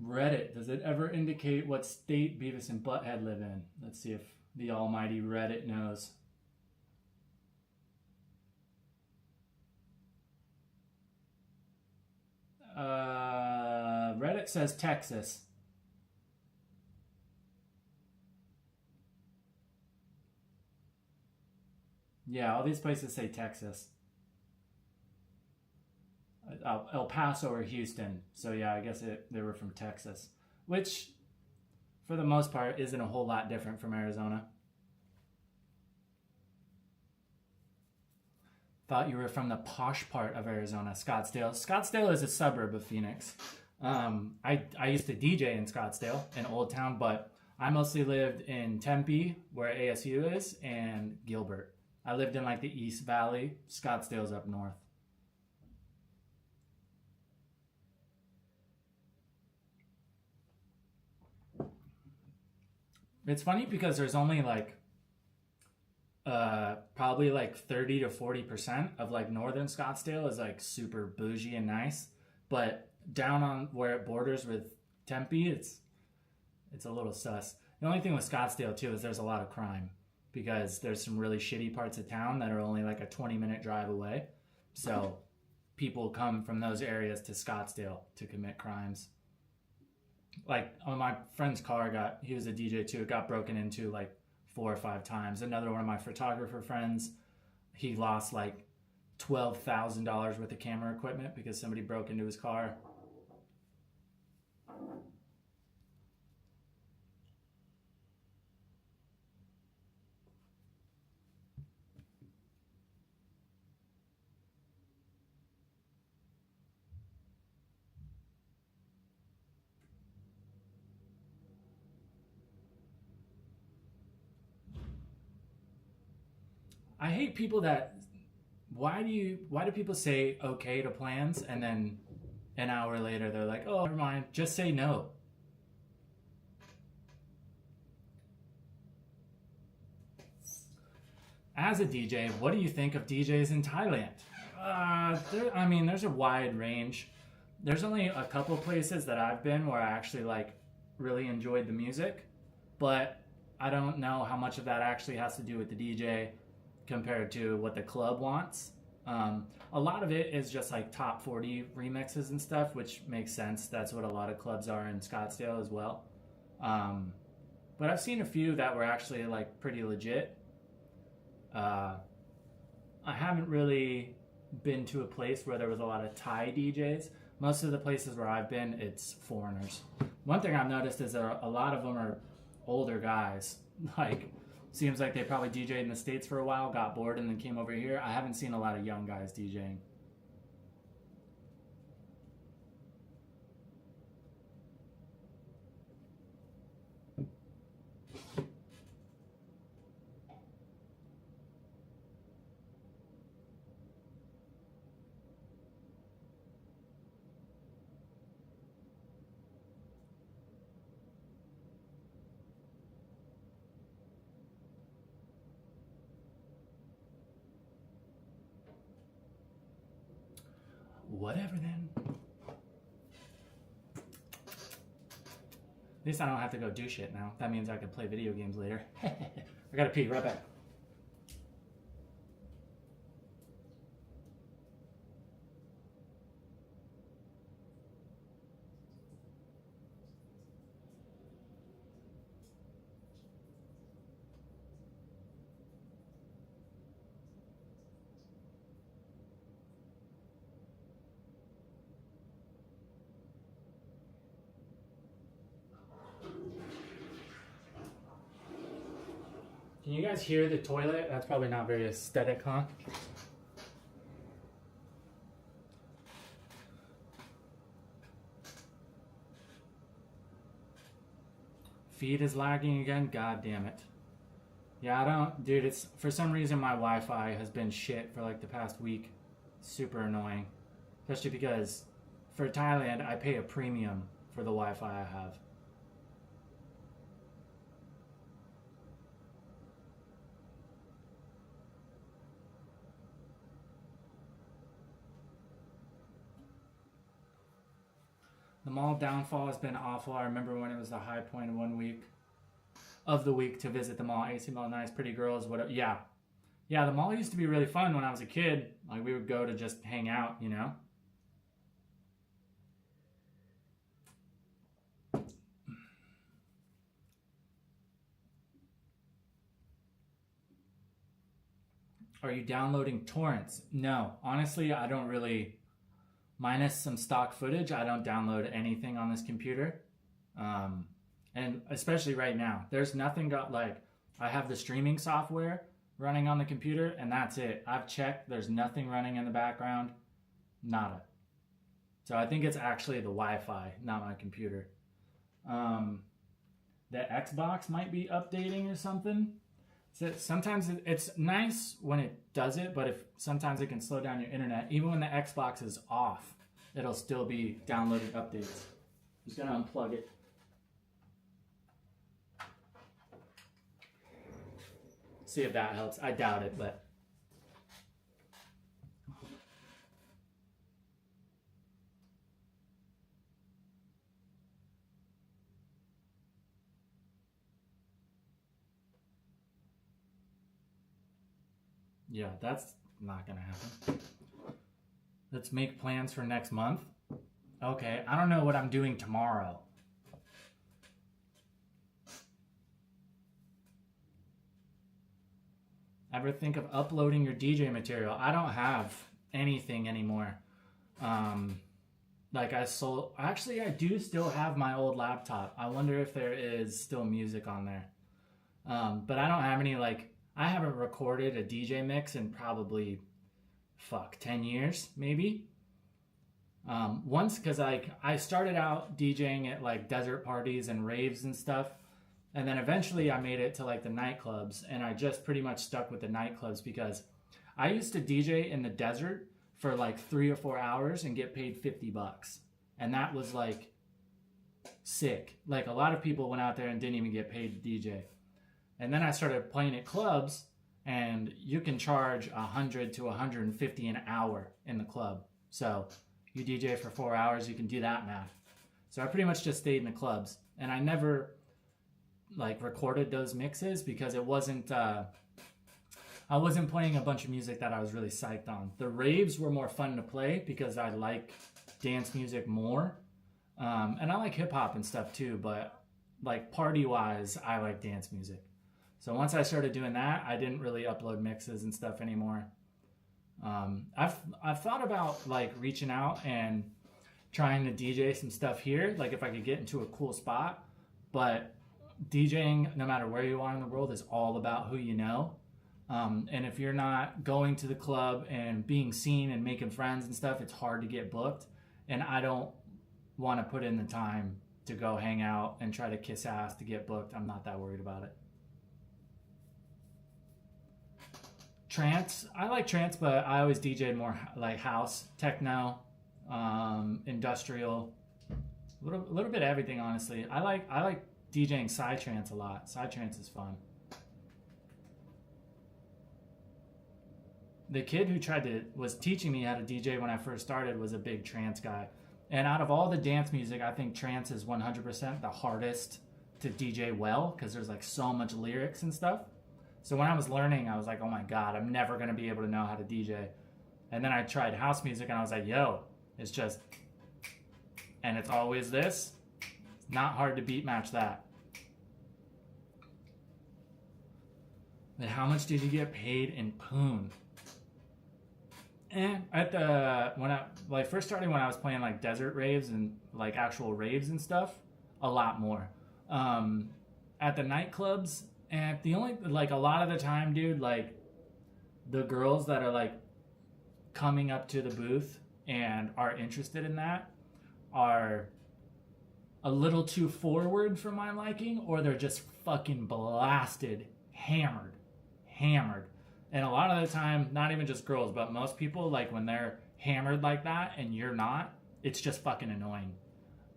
Speaker 1: Reddit. Does it ever indicate what state Beavis and Butthead live in? Let's see if the almighty Reddit knows. Reddit says Texas. Yeah, all these places say Texas. El Paso or Houston. So yeah, I guess they were from Texas, which for the most part isn't a whole lot different from Arizona. Thought you were from the posh part of Arizona, Scottsdale. Scottsdale is a suburb of Phoenix. I used to DJ in Scottsdale, in Old Town, but I mostly lived in Tempe, where ASU is, and Gilbert. I lived in like the East Valley. Scottsdale's up north. It's funny because there's only like probably like 30 to 40% of like northern Scottsdale is like super bougie and nice, but down on where it borders with Tempe, it's a little sus. The only thing with Scottsdale too is there's a lot of crime. because there's some really shitty parts of town that are only like a 20-minute drive away. So people come from those areas to Scottsdale to commit crimes. Like on my friend's car he was a DJ too, it got broken into like 4 or 5 times. Another one of my photographer friends, he lost like $12,000 worth of camera equipment because somebody broke into his car. I hate people that why do people say okay to plans and then an hour later they're like, oh, never mind, just say no. As a DJ, what do you think of DJs in Thailand? There's a wide range. There's only a couple places that I've been where I actually like really enjoyed the music, but I don't know how much of that actually has to do with the DJ compared to what the club wants. A lot of it is just like top 40 remixes and stuff, which makes sense. That's what a lot of clubs are in Scottsdale as well. But I've seen a few that were actually like pretty legit. I haven't really been to a place where there was a lot of Thai DJs. Most of the places where I've been, it's foreigners. One thing I've noticed is that a lot of them are older guys. Like, seems like they probably DJed in the States for a while, got bored, and then came over here. I haven't seen a lot of young guys DJing. Whatever then. At least I don't have to go do shit now. That means I can play video games later. I gotta pee, right back. Can you guys hear the toilet? That's probably not very aesthetic, huh? Feed is lagging again? God damn it. Yeah, I don't... Dude, it's... For some reason, my Wi-Fi has been shit for like the past week. Super annoying. Especially because for Thailand, I pay a premium for the Wi-Fi I have. The mall downfall has been awful. I remember when it was the high point of 1 week of the week to visit the mall. AC Mall, nice, pretty girls, whatever. Yeah. Yeah, the mall used to be really fun when I was a kid. Like, we would go to just hang out, you know? Are you downloading torrents? No. Honestly, I don't really... Minus some stock footage, I don't download anything on this computer. And especially right now, there's nothing I have the streaming software running on the computer and that's it. I've checked, there's nothing running in the background, nada. So I think it's actually the Wi-Fi, not my computer. The Xbox might be updating or something. So sometimes it's nice when it does it, but sometimes it can slow down your internet. Even when the Xbox is off, it'll still be downloading updates. Just gonna unplug it. See if that helps. I doubt it, but... Yeah, that's not gonna happen. Let's make plans for next month. Okay, I don't know what I'm doing tomorrow. Ever think of uploading your DJ material? I don't have anything anymore. Like I sold, actually I do still have my old laptop. I wonder if there is still music on there. But I don't have any, like, I haven't recorded a DJ mix in probably, 10 years, maybe. Once, because I started out DJing at like desert parties and raves and stuff. And then eventually I made it to like the nightclubs, and I just pretty much stuck with the nightclubs because I used to DJ in the desert for like 3 or 4 hours and get paid $50. And that was like sick. Like a lot of people went out there and didn't even get paid to DJ. And then I started playing at clubs, and you can charge $100 to $150 an hour in the club. So you DJ for 4 hours, you can do that math. So I pretty much just stayed in the clubs, and I never like recorded those mixes because it wasn't I wasn't playing a bunch of music that I was really psyched on. The raves were more fun to play because I like dance music more, and I like hip-hop and stuff too, but like party wise I like dance music. So once I started doing that, I didn't really upload mixes and stuff anymore. I've thought about like reaching out and trying to DJ some stuff here, like if I could get into a cool spot, but DJing, no matter where you are in the world, is all about who you know. And if you're not going to the club and being seen and making friends and stuff, it's hard to get booked. And I don't want to put in the time to go hang out and try to kiss ass to get booked. I'm not that worried about it. Trance, I like trance, but I always DJ'd more like house, techno, industrial, a little bit of everything, honestly. I like DJing psytrance a lot. Psytrance is fun. The kid who was teaching me how to DJ when I first started was a big trance guy. And out of all the dance music, I think trance is 100% the hardest to DJ well because there's like so much lyrics and stuff. So when I was learning, I was like, oh my God, I'm never going to be able to know how to DJ. And then I tried house music and I was like, yo, it's just, and it's always this. It's not hard to beat match that. But how much did you get paid in Poon? When I first started, when I was playing like desert raves and like actual raves and stuff, a lot more. At the nightclubs, and the only, like a lot of the time, dude, like the girls that are like coming up to the booth and are interested in that are a little too forward for my liking, or they're just fucking blasted, hammered. And a lot of the time, not even just girls, but most people, like when they're hammered like that and you're not, it's just fucking annoying.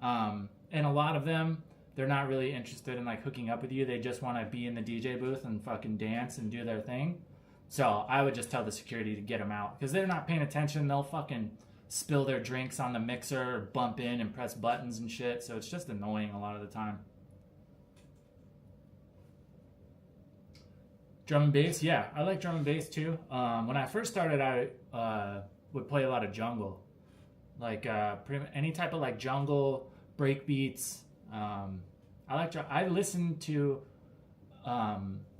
Speaker 1: And a lot of them, they're not really interested in like hooking up with you. They just want to be in the DJ booth and fucking dance and do their thing. So I would just tell the security to get them out because they're not paying attention. They'll fucking spill their drinks on the mixer or bump in and press buttons and shit. So it's just annoying a lot of the time. Drum and bass, yeah, I like drum and bass too. When I first started, I would play a lot of jungle, like any type of like jungle break beats. I listen to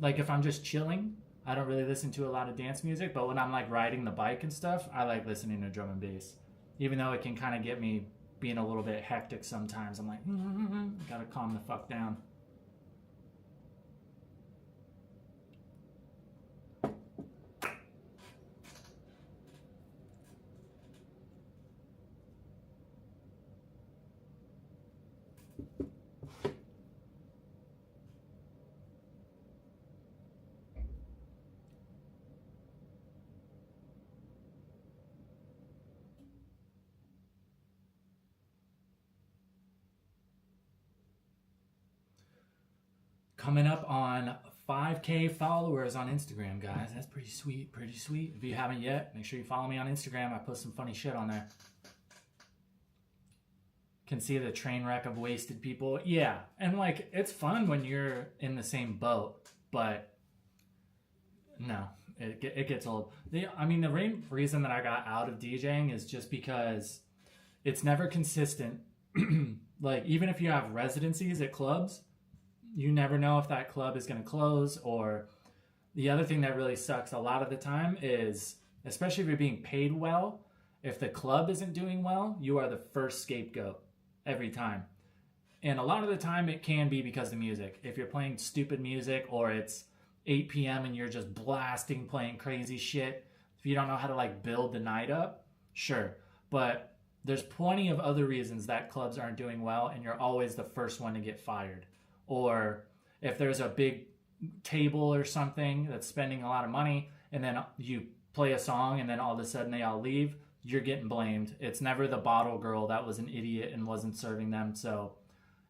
Speaker 1: like if I'm just chilling, I don't really listen to a lot of dance music. But when I'm like riding the bike and stuff, I like listening to drum and bass, even though it can kind of get me being a little bit hectic sometimes. I'm like, gotta calm the fuck down. Coming up on 5K followers on Instagram, guys. That's pretty sweet, If you haven't yet, make sure you follow me on Instagram. I post some funny shit on there. Can see the train wreck of wasted people. Yeah, and like, it's fun when you're in the same boat, but no. it gets old. The main reason that I got out of DJing is just because it's never consistent. Like, even if you have residencies at clubs, you never know if that club is going to close. Or the other thing that really sucks a lot of the time is, especially if you're being paid well, if the club isn't doing well, you are the first scapegoat every time. And a lot of the time it can be because of the music. If you're playing stupid music, or it's 8 p.m. and you're just blasting, playing crazy shit, if you don't know how to like build the night up, sure. But there's plenty of other reasons that clubs aren't doing well, and you're always the first one to get fired. Or if there's a big table or something that's spending a lot of money, and then you play a song and then all of a sudden they all leave, you're getting blamed. It's never the bottle girl that was an idiot and wasn't serving them. So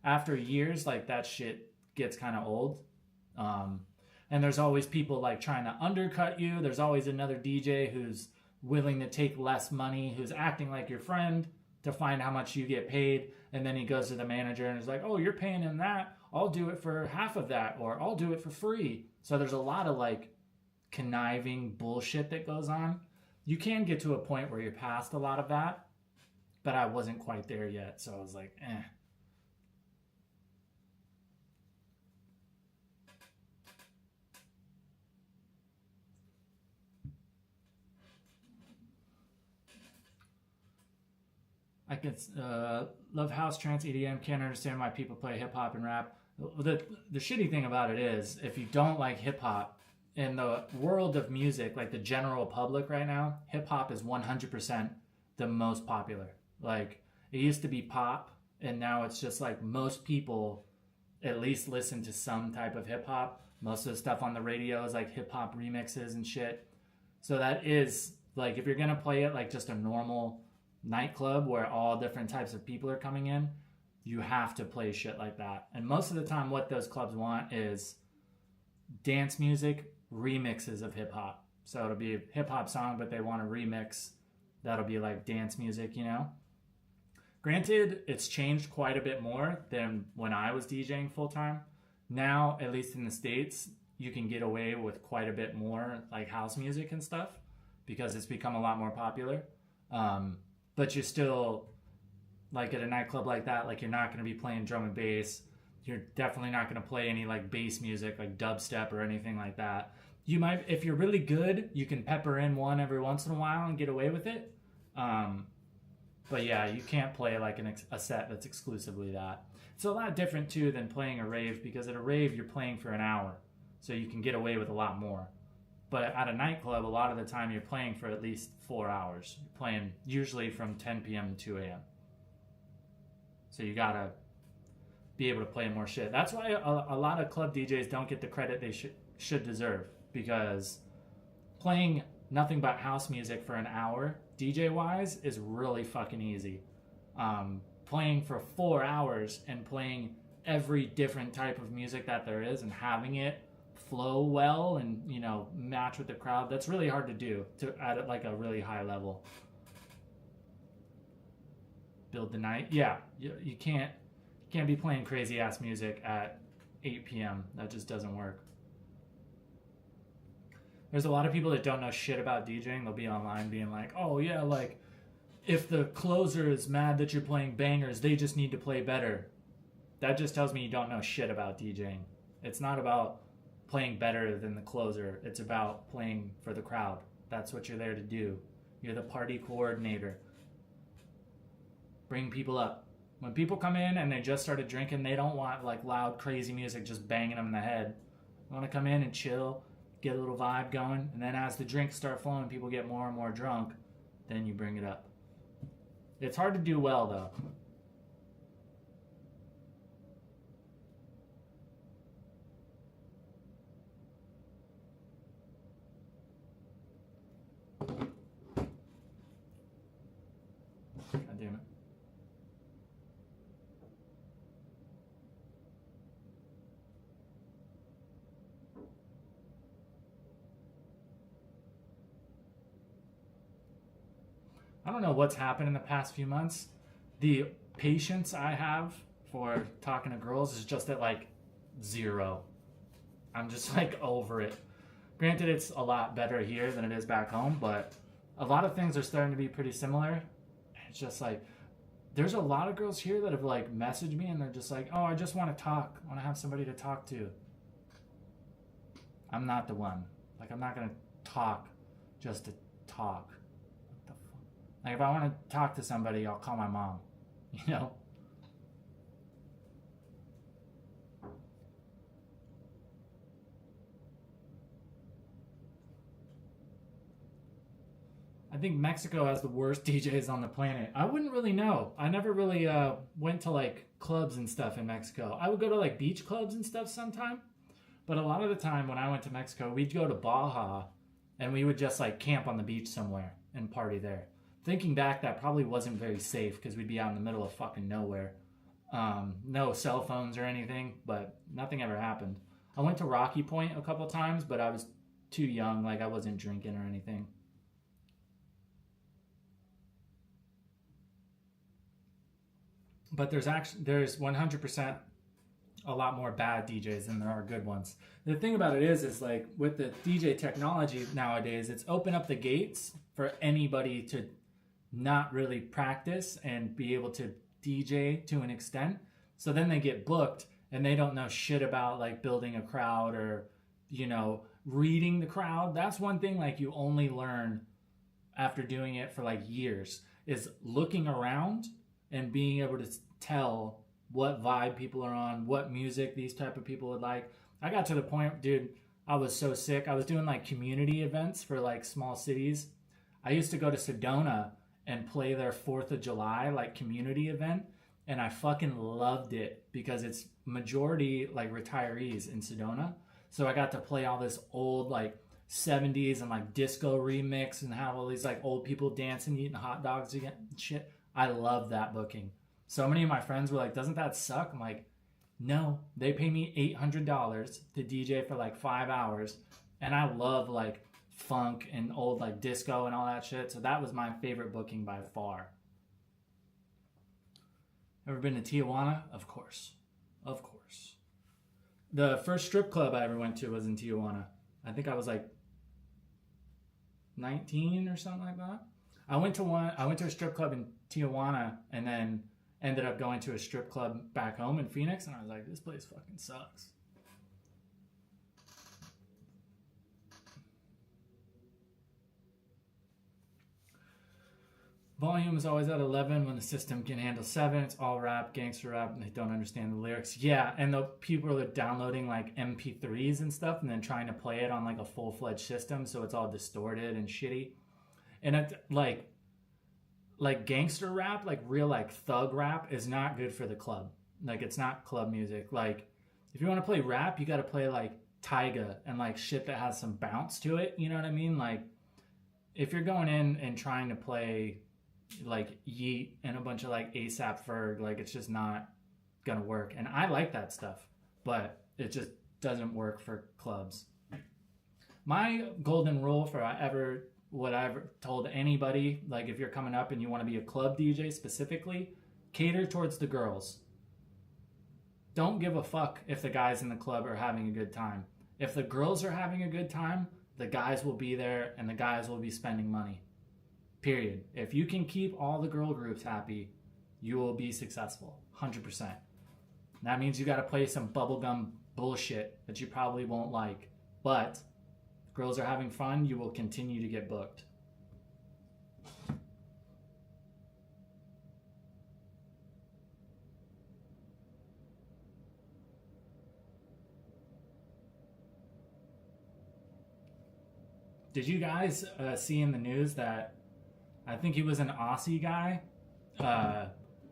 Speaker 1: after years, like, that shit gets kind of old. And there's always people like trying to undercut you. There's always another DJ who's willing to take less money, who's acting like your friend to find how much you get paid. And then he goes to the manager and is like, oh, you're paying him that. I'll do it for half of that, or I'll do it for free. So there's a lot of like conniving bullshit that goes on. You can get to a point where you're past a lot of that, but I wasn't quite there yet. So I was like, eh. I can love house, trance, EDM. Can't understand why people play hip hop and rap. The shitty thing about it is, if you don't like hip hop, in the world of music, like the general public right now, hip hop is 100% the most popular. Like, it used to be pop, and now it's just like most people at least listen to some type of hip hop. Most of the stuff on the radio is like hip hop remixes and shit. So that is like, if you're gonna play it like just a normal nightclub where all different types of people are coming in, you have to play shit like that. And most of the time what those clubs want is dance music remixes of hip hop. So it'll be a hip hop song, but they want a remix that'll be like dance music, you know? Granted, it's changed quite a bit more than when I was DJing full time. Now, at least in the States, you can get away with quite a bit more like house music and stuff because it's become a lot more popular. But you're still, like, at a nightclub like that, like, you're not going to be playing drum and bass. You're definitely not going to play any like bass music, like dubstep or anything like that. You might, if you're really good, you can pepper in one every once in a while and get away with it. But yeah, you can't play like a set that's exclusively that. It's a lot different too than playing a rave, because at a rave you're playing for an hour, so you can get away with a lot more. But at a nightclub, a lot of the time you're playing for at least 4 hours. You're playing usually from 10 p.m. to 2 a.m. So you gotta be able to play more shit. That's why a lot of club DJs don't get the credit they should deserve, because playing nothing but house music for an hour, DJ wise, is really fucking easy. Playing for 4 hours and playing every different type of music that there is and having it flow well and, you know, match with the crowd, that's really hard to do at like a really high level. Build the night. Yeah, you can't be playing crazy ass music at 8 p.m. That just doesn't work. There's a lot of people that don't know shit about DJing. They'll be online being like, oh yeah, like, if the closer is mad that you're playing bangers, they just need to play better. That just tells me you don't know shit about DJing. It's not about playing better than the closer. It's about playing for the crowd. That's what you're there to do. You're the party coordinator. Bring people up. When people come in and they just started drinking, they don't want like loud, crazy music just banging them in the head. They want to come in and chill, get a little vibe going, and then as the drinks start flowing, people get more and more drunk, then you bring it up. It's hard to do well, though. God damn it. I don't know what's happened in the past few months. The patience I have for talking to girls is just at like 0. I'm just like over it. Granted, it's a lot better here than it is back home, but a lot of things are starting to be pretty similar. It's just like, there's a lot of girls here that have like messaged me and they're just like, oh, I just want to talk. I want to have somebody to talk to. I'm not the one. Like, I'm not going to talk just to talk. What the fuck? Like, if I want to talk to somebody, I'll call my mom. You know? I think Mexico has the worst DJs on the planet. I wouldn't really know. I never really went to like clubs and stuff in Mexico. I would go to like beach clubs and stuff sometime. But a lot of the time when I went to Mexico, we'd go to Baja and we would just like camp on the beach somewhere and party there. Thinking back, that probably wasn't very safe because we'd be out in the middle of fucking nowhere. No cell phones or anything, but nothing ever happened. I went to Rocky Point a couple times, but I was too young. Like, I wasn't drinking or anything. But there's 100% a lot more bad DJs than there are good ones. The thing about it is like with the DJ technology nowadays, it's opened up the gates for anybody to not really practice and be able to DJ to an extent. So then they get booked and they don't know shit about like building a crowd or, you know, reading the crowd. That's one thing like you only learn after doing it for like years, is looking around and being able to tell what vibe people are on, what music these type of people would like. I got to the point, dude, I was so sick. I was doing like community events for like small cities. I used to go to Sedona and play their 4th of July like community event, and I fucking loved it because it's majority like retirees in Sedona. So I got to play all this old like 70s and like disco remix and have all these like old people dancing, eating hot dogs again and shit. I love that booking. So many of my friends were like, doesn't that suck? I'm like, no, they pay me $800 to DJ for like 5 hours. And I love like funk and old like disco and all that shit. So that was my favorite booking by far. Ever been to Tijuana? Of course. Of course. The first strip club I ever went to was in Tijuana. I think I was like 19 or something like that. I went to a strip club in Tijuana and then ended up going to a strip club back home in Phoenix, and I was like, this place fucking sucks. Volume is always at 11 when the system can handle 7. It's all rap, gangster rap, and they don't understand the lyrics. Yeah, and the people are downloading like MP3s and stuff and then trying to play it on like a full-fledged system, so it's all distorted and shitty. And it, like gangster rap, like real like thug rap is not good for the club. Like, it's not club music. Like, if you want to play rap, you got to play like Tyga and like shit that has some bounce to it. You know what I mean? Like, if you're going in and trying to play like Yeet and a bunch of like ASAP Ferg, like, it's just not gonna work. And I like that stuff, but it just doesn't work for clubs. My golden rule for what I've told anybody, like if you're coming up and you want to be a club DJ specifically, cater towards the girls. Don't give a fuck if the guys in the club are having a good time. If the girls are having a good time, the guys will be there and the guys will be spending money. Period. If you can keep all the girl groups happy, you will be successful. 100%. That means you got to play some bubblegum bullshit that you probably won't like. But if girls are having fun, you will continue to get booked. Did you guys see in the news that I think he was an Aussie guy,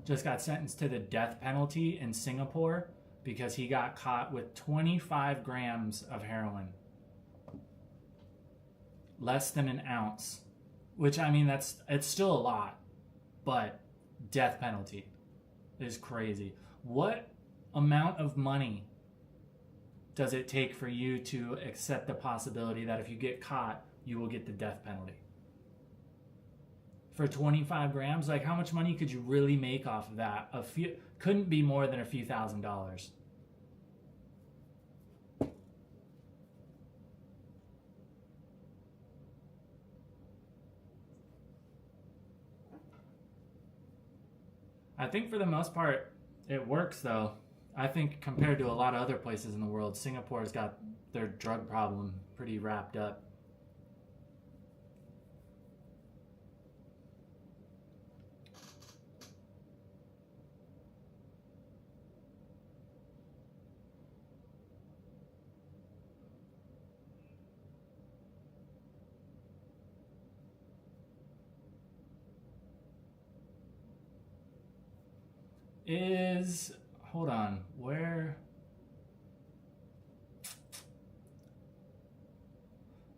Speaker 1: just got sentenced to the death penalty in Singapore because he got caught with 25 grams of heroin. Less than an ounce. Which, I mean, it's still a lot, but death penalty is crazy. What amount of money does it take for you to accept the possibility that if you get caught, you will get the death penalty? For 25 grams, like, how much money could you really make off of that? Couldn't be more than a few $1,000s. I think for the most part, it works though. I think compared to a lot of other places in the world, Singapore's got their drug problem pretty wrapped up. Hold on, where?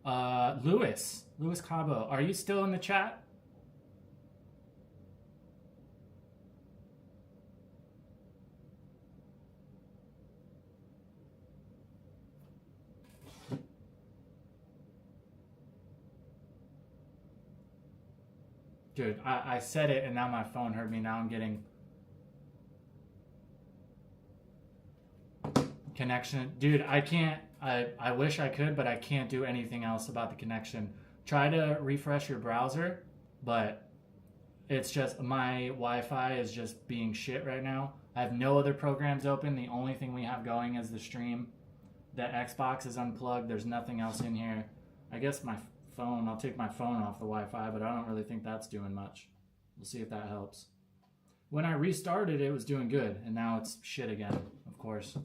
Speaker 1: Louis Cabo, are you still in the chat? Dude, I said it and now my phone heard me. Now I'm getting connection. Dude, I can't. I wish I could, but I can't do anything else about the connection. Try to refresh your browser, but it's just my Wi-Fi is just being shit right now. I have no other programs open. The only thing we have going is the stream. The Xbox is unplugged. There's nothing else in here. I guess my phone, I'll take my phone off the Wi-Fi, but I don't really think that's doing much. We'll see if that helps. When I restarted, it was doing good, and now it's shit again, of course.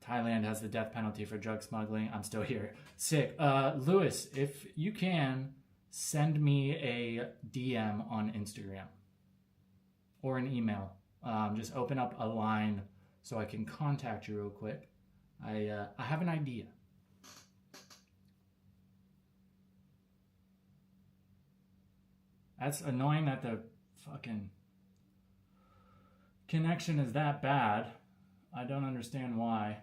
Speaker 1: Thailand has the death penalty for drug smuggling. I'm still here. Sick. Louis, if you can, send me a DM on Instagram or an email. Just open up a line so I can contact you real quick. I have an idea. That's annoying that the fucking connection is that bad. I don't understand why.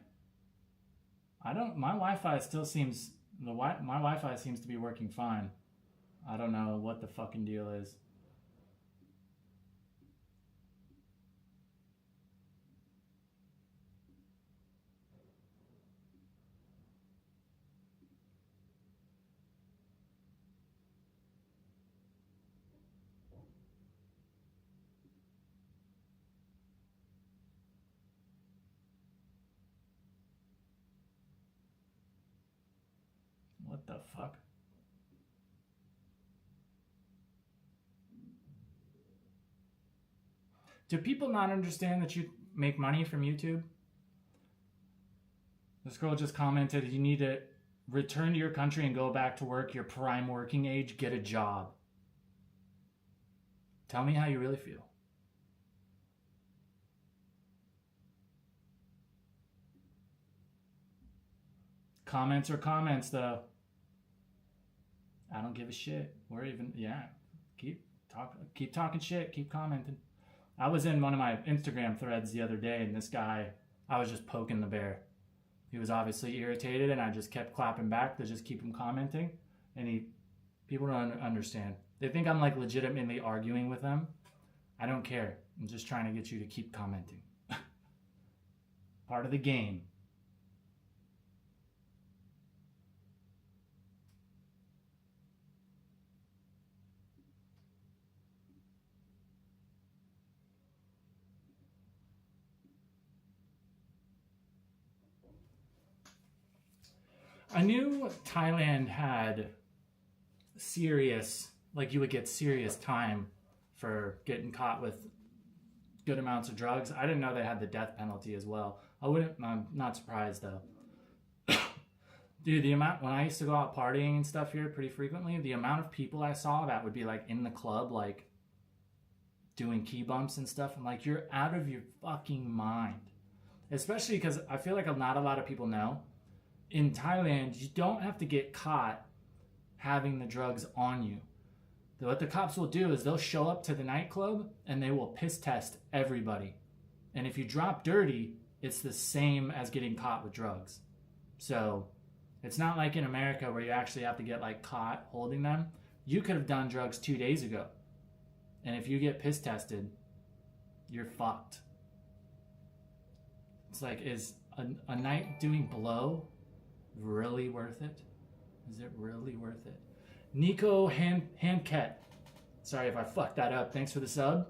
Speaker 1: My Wi-Fi still seems, my Wi-Fi seems to be working fine. I don't know what the fucking deal is. What the fuck? Do people not understand that you make money from YouTube? This girl just commented, you need to return to your country and go back to work, your prime working age, get a job. Tell me how you really feel. Comments are comments, though. I don't give a shit. We're even, yeah. Keep talking shit. Keep commenting. I was in one of my Instagram threads the other day, and this guy, I was just poking the bear. He was obviously irritated, and I just kept clapping back to just keep him commenting. And people don't understand. They think I'm like legitimately arguing with them. I don't care. I'm just trying to get you to keep commenting. Part of the game. I knew Thailand had serious, like you would get serious time for getting caught with good amounts of drugs. I didn't know they had the death penalty as well. I'm not surprised though. Dude, the amount, when I used to go out partying and stuff here pretty frequently, the amount of people I saw that would be like in the club, like doing key bumps and stuff. I'm like, you're out of your fucking mind. Especially because I feel like not a lot of people know. In Thailand, you don't have to get caught having the drugs on you. What the cops will do is they'll show up to the nightclub and they will piss test everybody. And if you drop dirty, it's the same as getting caught with drugs. So it's not like in America where you actually have to get like caught holding them. You could have done drugs 2 days ago. And if you get piss tested, you're fucked. It's like, is a night doing blow really worth it? Is it really worth it? Nico Handket. Sorry if I fucked that up. Thanks for the sub.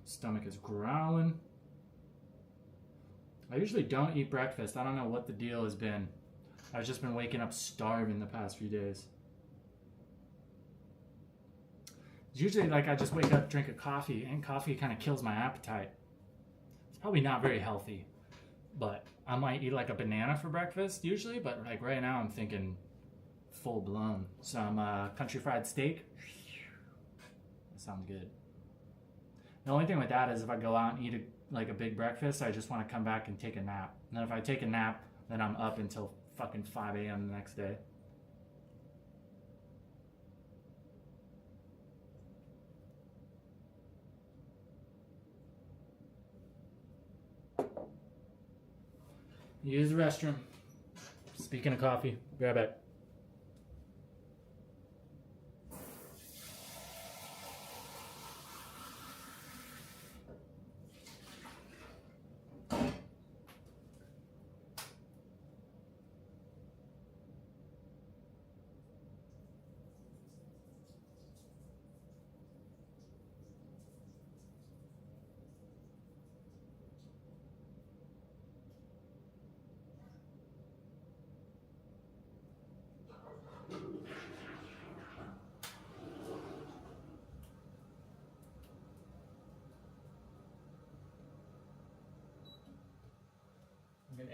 Speaker 1: Stomach is growling. I usually don't eat breakfast. I don't know what the deal has been. I've just been waking up starving the past few days. It's usually like I just wake up, drink a coffee, and coffee kind of kills my appetite. It's probably not very healthy, but I might eat like a banana for breakfast usually, but like right now I'm thinking full blown. Some country fried steak. That sounds good. The only thing with that is if I go out and eat like a big breakfast, I just want to come back and take a nap. And then if I take a nap, then I'm up until fucking 5 a.m. the next day. Use the restroom. Speaking of coffee, grab it.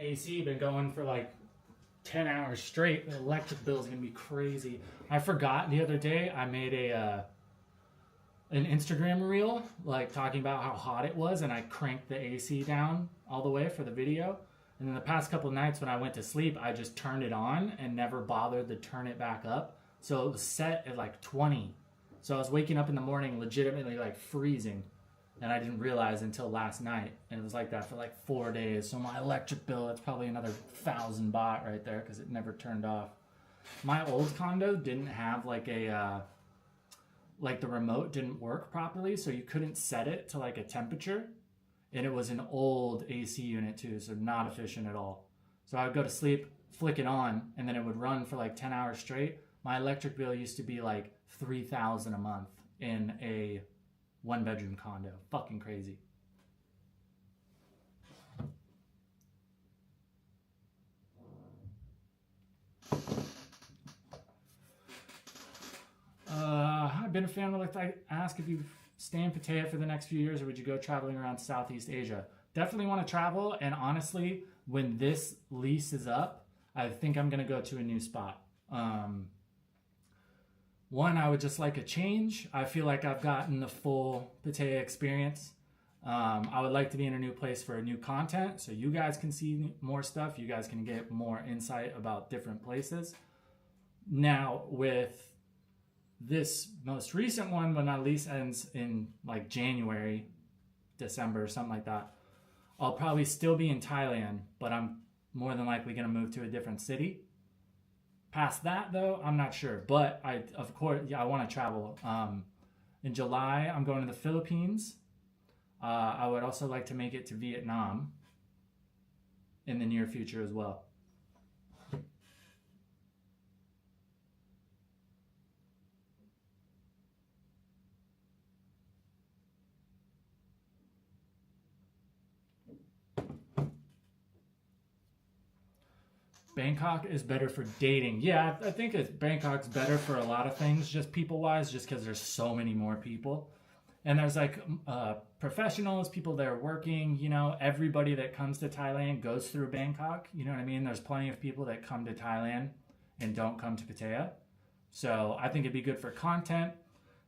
Speaker 1: AC been going for like 10 hours straight. The electric bill is gonna be crazy. I forgot the other day I made an Instagram reel like talking about how hot it was, and I cranked the AC down all the way for the video. And then the past couple nights when I went to sleep, I just turned it on and never bothered to turn it back up. So it was set at like 20. So I was waking up in the morning legitimately like freezing. And I didn't realize until last night. And it was like that for like 4 days. So my electric bill, that's probably another 1,000 baht right there because it never turned off. My old condo didn't have like a, like the remote didn't work properly. So you couldn't set it to like a temperature. And it was an old AC unit too. So not efficient at all. So I would go to sleep, flick it on, and then it would run for like 10 hours straight. My electric bill used to be like 3,000 a month in a 1-bedroom condo. Fucking crazy. I've been a fan of, like, I ask if you stay in Pattaya for the next few years or would you go traveling around Southeast Asia. Definitely want to travel, and honestly, when this lease is up, I think I'm going to go to a new spot. One, I would just like a change. I feel like I've gotten the full Pattaya experience. I would like to be in a new place for new content so you guys can see more stuff. You guys can get more insight about different places. Now, with this most recent one, when my lease ends in like January, December, something like that, I'll probably still be in Thailand, but I'm more than likely going to move to a different city. Past that, though, I'm not sure. But of course, I want to travel. In July, I'm going to the Philippines. I would also like to make it to Vietnam in the near future as well. Bangkok is better for dating. Yeah, I think Bangkok's better for a lot of things, just people-wise, just because there's so many more people. And there's like professionals, people that are working, you know, everybody that comes to Thailand goes through Bangkok. You know what I mean? There's plenty of people that come to Thailand and don't come to Pattaya. So I think it'd be good for content.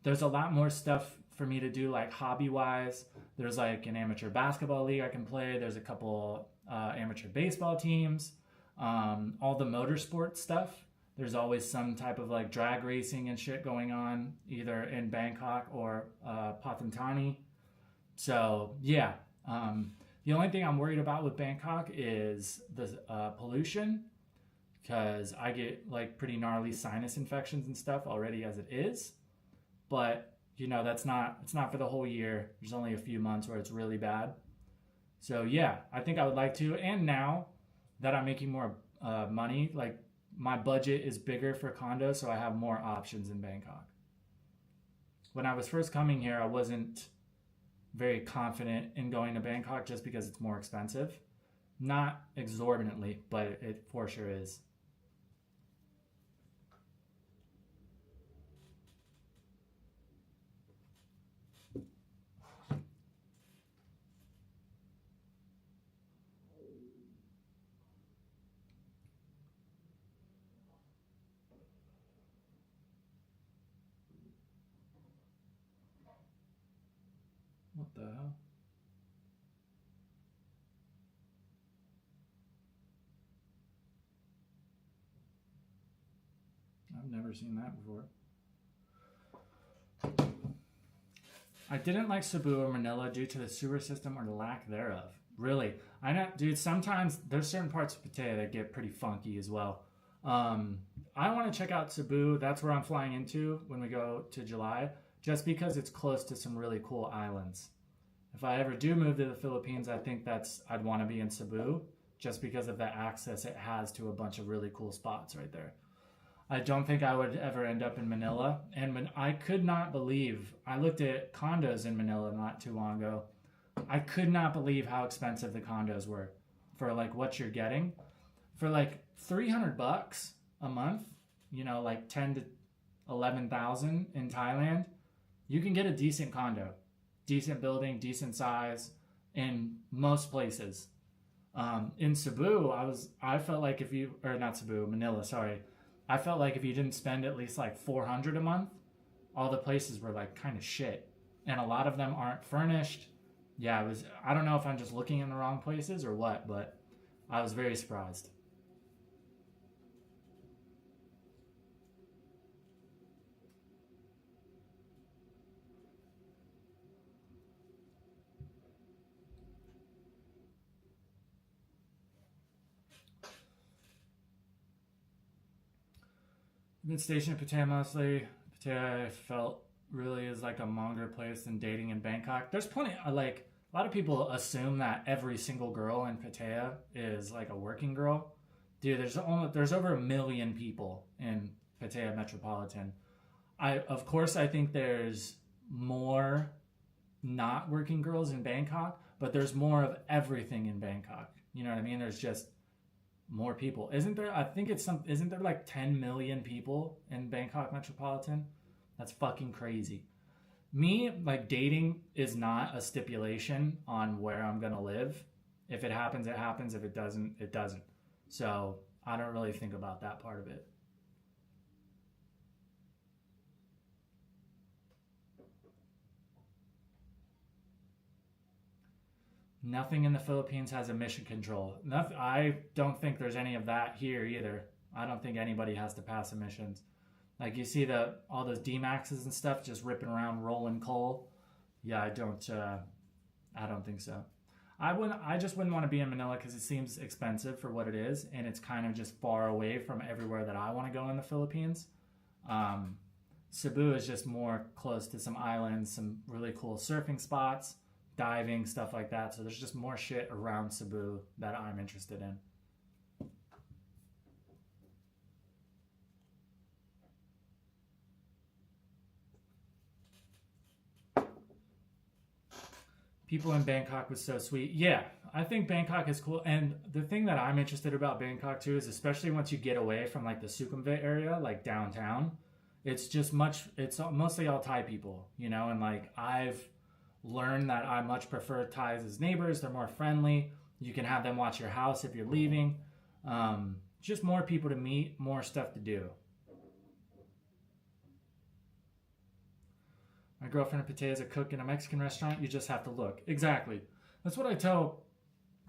Speaker 1: There's a lot more stuff for me to do, like hobby-wise. There's like an amateur basketball league I can play. There's a couple amateur baseball teams. All the motorsport stuff There's always some type of like drag racing and shit going on, either in Bangkok or Pathumthani. So yeah, the only thing I'm worried about with Bangkok is the pollution, because I get like pretty gnarly sinus infections and stuff already as it is. But you know, it's not for the whole year. There's only a few months where it's really bad. So yeah, I think I would like to. And now that I'm making more money, like my budget is bigger for condos, so I have more options in Bangkok. When I was first coming here, I wasn't very confident in going to Bangkok just because it's more expensive. Not exorbitantly, but it for sure is. What the hell? I've never seen that before. I didn't like Cebu or Manila due to the sewer system or the lack thereof. Really? I know, dude, sometimes there's certain parts of Pattaya that get pretty funky as well. I want to check out Cebu. That's where I'm flying into when we go to July, just because it's close to some really cool islands. If I ever do move to the Philippines, I think I'd want to be in Cebu, just because of the access it has to a bunch of really cool spots right there. I don't think I would ever end up in Manila. And I could not believe, I looked at condos in Manila not too long ago. I could not believe how expensive the condos were for like what you're getting. For like $300 a month, you know, like 10 to 11,000 in Thailand, you can get a decent condo, decent building, decent size in most places. In Cebu, I felt like Manila, sorry. I felt like if you didn't spend at least like $400 a month, all the places were like kind of shit. And a lot of them aren't furnished. Yeah, I don't know if I'm just looking in the wrong places or what, but I was very surprised. I've been stationed in Pattaya mostly. Pattaya I felt really is like a longer place than dating in Bangkok. There's plenty, like, a lot of people assume that every single girl in Pattaya is like a working girl. Dude, there's over 1 million people in Pattaya Metropolitan. Of course, I think there's more not working girls in Bangkok, but there's more of everything in Bangkok. You know what I mean? There's just more people. Isn't there? I think isn't there like 10 million people in Bangkok Metropolitan? That's fucking crazy. Me, like, dating is not a stipulation on where I'm gonna live. If it happens, it happens. If it doesn't, it doesn't. So I don't really think about that part of it. Nothing in the Philippines has emission control. I don't think there's any of that here either. I don't think anybody has to pass emissions. Like, you see all those D-Maxes and stuff just ripping around rolling coal. Yeah, I don't think so. I just wouldn't want to be in Manila because it seems expensive for what it is, and it's kind of just far away from everywhere that I want to go in the Philippines. Cebu is just more close to some islands, some really cool surfing spots, diving, stuff like that. So there's just more shit around Cebu that I'm interested in. People in Bangkok was so sweet. Yeah, I think Bangkok is cool. And the thing that I'm interested about Bangkok too is, especially once you get away from like the Sukhumvit area, like downtown, it's mostly all Thai people, you know, and like I've learned that I much prefer Thais as neighbors. They're more friendly. You can have them watch your house if you're leaving. Just more people to meet, more stuff to do. My girlfriend in Pattaya is a cook in a Mexican restaurant. You just have to look. Exactly. That's what I tell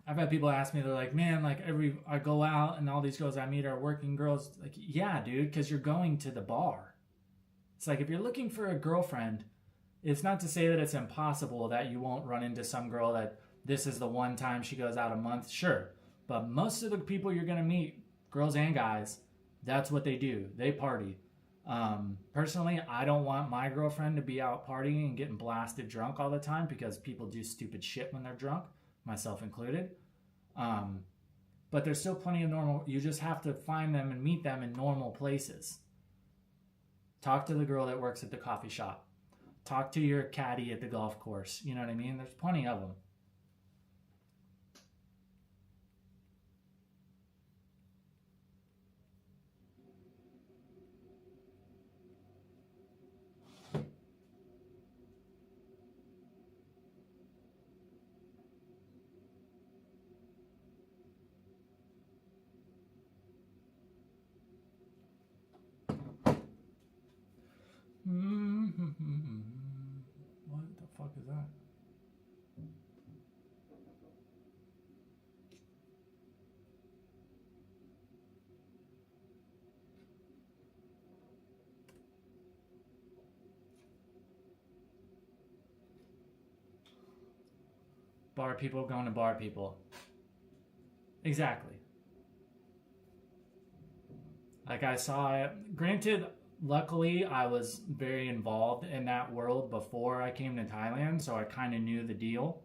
Speaker 1: I've had people ask me, they're like, man, like I go out and all these girls I meet are working girls. Like, yeah, dude, because you're going to the bar. It's like if you're looking for a girlfriend, it's not to say that it's impossible that you won't run into some girl that this is the one time she goes out a month. Sure. But most of the people you're going to meet, girls and guys, that's what they do. They party. Personally, I don't want my girlfriend to be out partying and getting blasted drunk all the time because people do stupid shit when they're drunk, myself included. But there's still plenty of normal, you just have to find them and meet them in normal places. Talk to the girl that works at the coffee shop. Talk to your caddy at the golf course. You know what I mean? There's plenty of them. What the fuck is that? Bar people going to bar people. Exactly. Like I saw it. Granted, luckily I was very involved in that world before I came to Thailand, so I kind of knew the deal.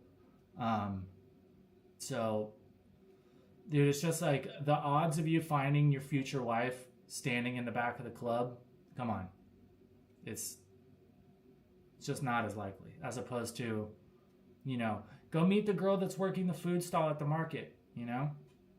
Speaker 1: So, dude, it's just like the odds of you finding your future wife standing in the back of the club, come on. It's just not as likely as opposed to, you know, go meet the girl that's working the food stall at the market, you know,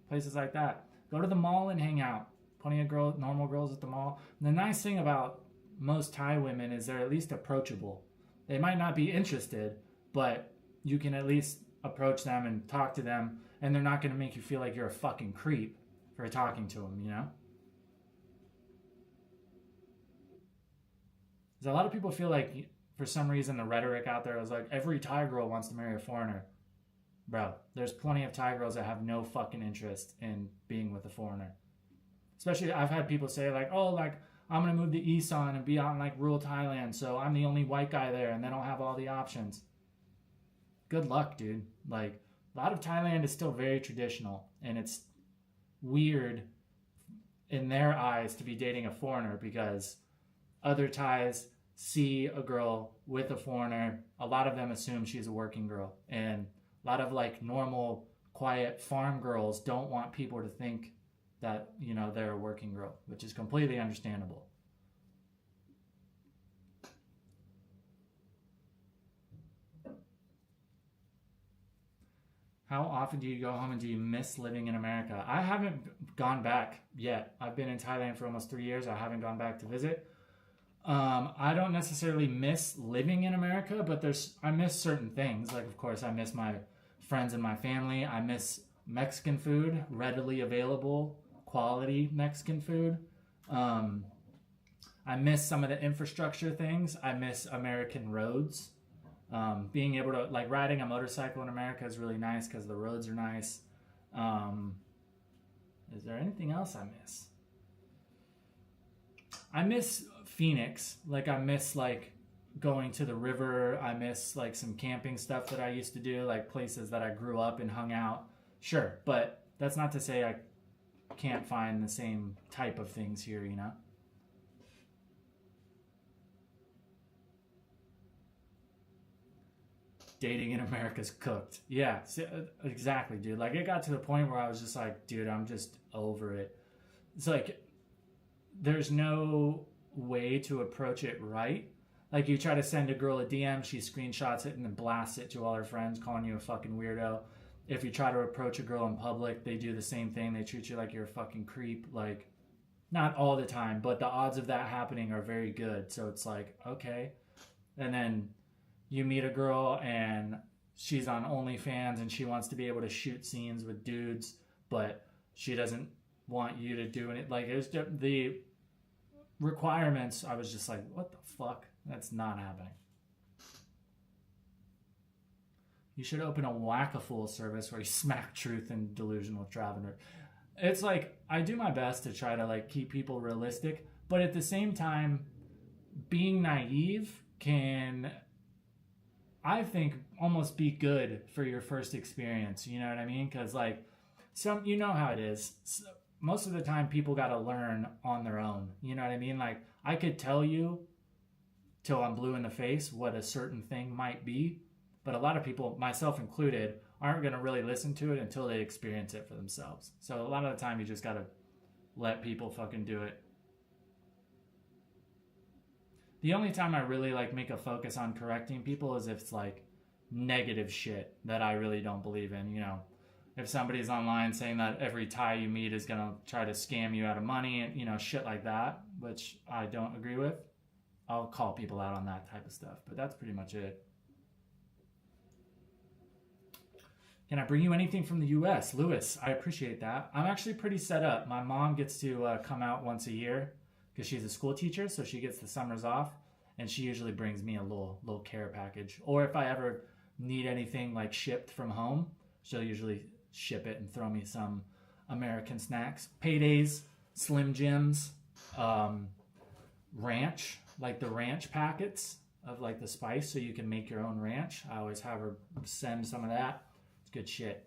Speaker 1: places like that. Go to the mall and hang out. Plenty of normal girls at the mall. And the nice thing about most Thai women is they're at least approachable. They might not be interested, but you can at least approach them and talk to them, and they're not going to make you feel like you're a fucking creep for talking to them, you know? Because a lot of people feel like, for some reason, the rhetoric out there is like, every Thai girl wants to marry a foreigner. Bro, there's plenty of Thai girls that have no fucking interest in being with a foreigner. Especially, I've had people say like, oh, like, I'm going to move to Isan and be out in like rural Thailand, so I'm the only white guy there and they don't have all the options. Good luck, dude. Like, a lot of Thailand is still very traditional, and it's weird in their eyes to be dating a foreigner because other Thais see a girl with a foreigner. A lot of them assume she's a working girl, and a lot of like normal, quiet farm girls don't want people to think that, you know, they're a working girl, which is completely understandable. How often do you go home and do you miss living in America? I haven't gone back yet. I've been in Thailand for almost 3 years. I haven't gone back to visit. I don't necessarily miss living in America, but I miss certain things. Like, of course, I miss my friends and my family. I miss Mexican food, readily available, quality Mexican food. I miss some of the infrastructure things. I miss American roads. Being able to, like, riding a motorcycle in America is really nice because the roads are nice. Is there anything else I miss? I miss Phoenix. Like, I miss, like, going to the river. I miss, like, some camping stuff that I used to do, like places that I grew up and hung out. Sure, but that's not to say I can't find the same type of things here, you know? Dating in America's cooked. Yeah, exactly, dude. Like, it got to the point where I was just like, dude, I'm just over it. It's like, there's no way to approach it right. Like, you try to send a girl a DM, she screenshots it and then blasts it to all her friends, calling you a fucking weirdo. If you try to approach a girl in public, they do the same thing. They treat you like you're a fucking creep. Like, not all the time, but the odds of that happening are very good. So it's like, okay. And then you meet a girl and she's on OnlyFans and she wants to be able to shoot scenes with dudes, but she doesn't want you to do it. Like, it was just the requirements. I was just like, what the fuck? That's not happening. You should open a whack-a-fool service where you smack truth and delusional traveler. It's like, I do my best to try to like keep people realistic, but at the same time, being naive can, I think, almost be good for your first experience. You know what I mean? Because like, you know how it is. Most of the time, people got to learn on their own. You know what I mean? Like, I could tell you till I'm blue in the face what a certain thing might be, but a lot of people, myself included, aren't going to really listen to it until they experience it for themselves. So a lot of the time, you just got to let people fucking do it. The only time I really like make a focus on correcting people is if it's like negative shit that I really don't believe in. You know, if somebody's online saying that every Thai you meet is going to try to scam you out of money and, you know, shit like that, which I don't agree with, I'll call people out on that type of stuff. But that's pretty much it. Can I bring you anything from the U.S.? Lewis, I appreciate that. I'm actually pretty set up. My mom gets to come out once a year because she's a school teacher, so she gets the summers off, and she usually brings me a little care package. Or if I ever need anything like shipped from home, she'll usually ship it and throw me some American snacks. Paydays, Slim Jims, ranch, like the ranch packets of like the spice so you can make your own ranch. I always have her send some of that. It's good shit.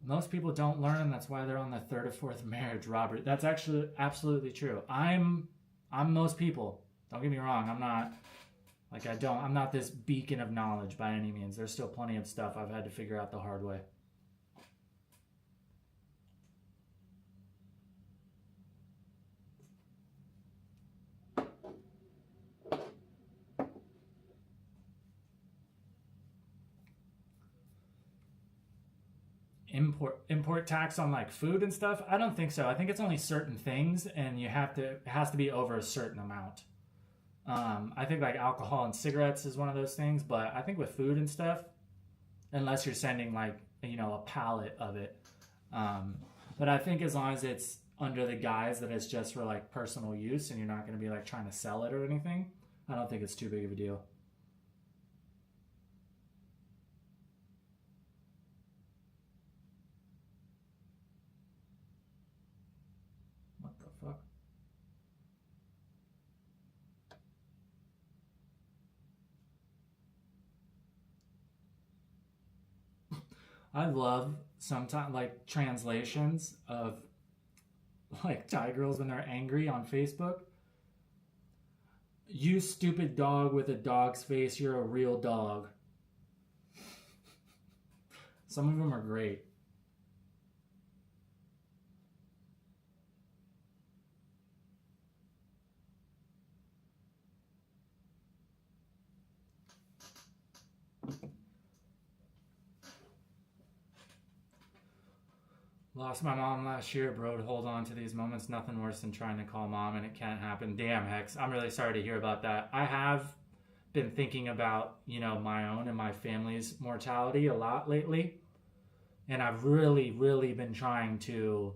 Speaker 1: Most people don't learn. That's why they're on the third or fourth marriage, Robert. That's actually absolutely true. I'm most people. Don't get me wrong. I'm not this beacon of knowledge by any means. There's still plenty of stuff I've had to figure out the hard way. Import tax on like food and stuff? I don't think so. I think it's only certain things, and it has to be over a certain amount. I think like alcohol and cigarettes is one of those things, but I think with food and stuff, unless you're sending like, you know, a pallet of it. But I think as long as it's under the guise that it's just for like personal use and you're not going to be like trying to sell it or anything, I don't think it's too big of a deal. Fuck. I love sometimes like translations of like Thai girls when they're angry on Facebook. You stupid dog with a dog's face, you're a real dog. Some of them are great. Lost my mom last year, bro. To hold on to these moments, nothing worse than trying to call mom and it can't happen. Damn, Hex. I'm really sorry to hear about that. I have been thinking about, you know, my own and my family's mortality a lot lately. And I've really, really been trying to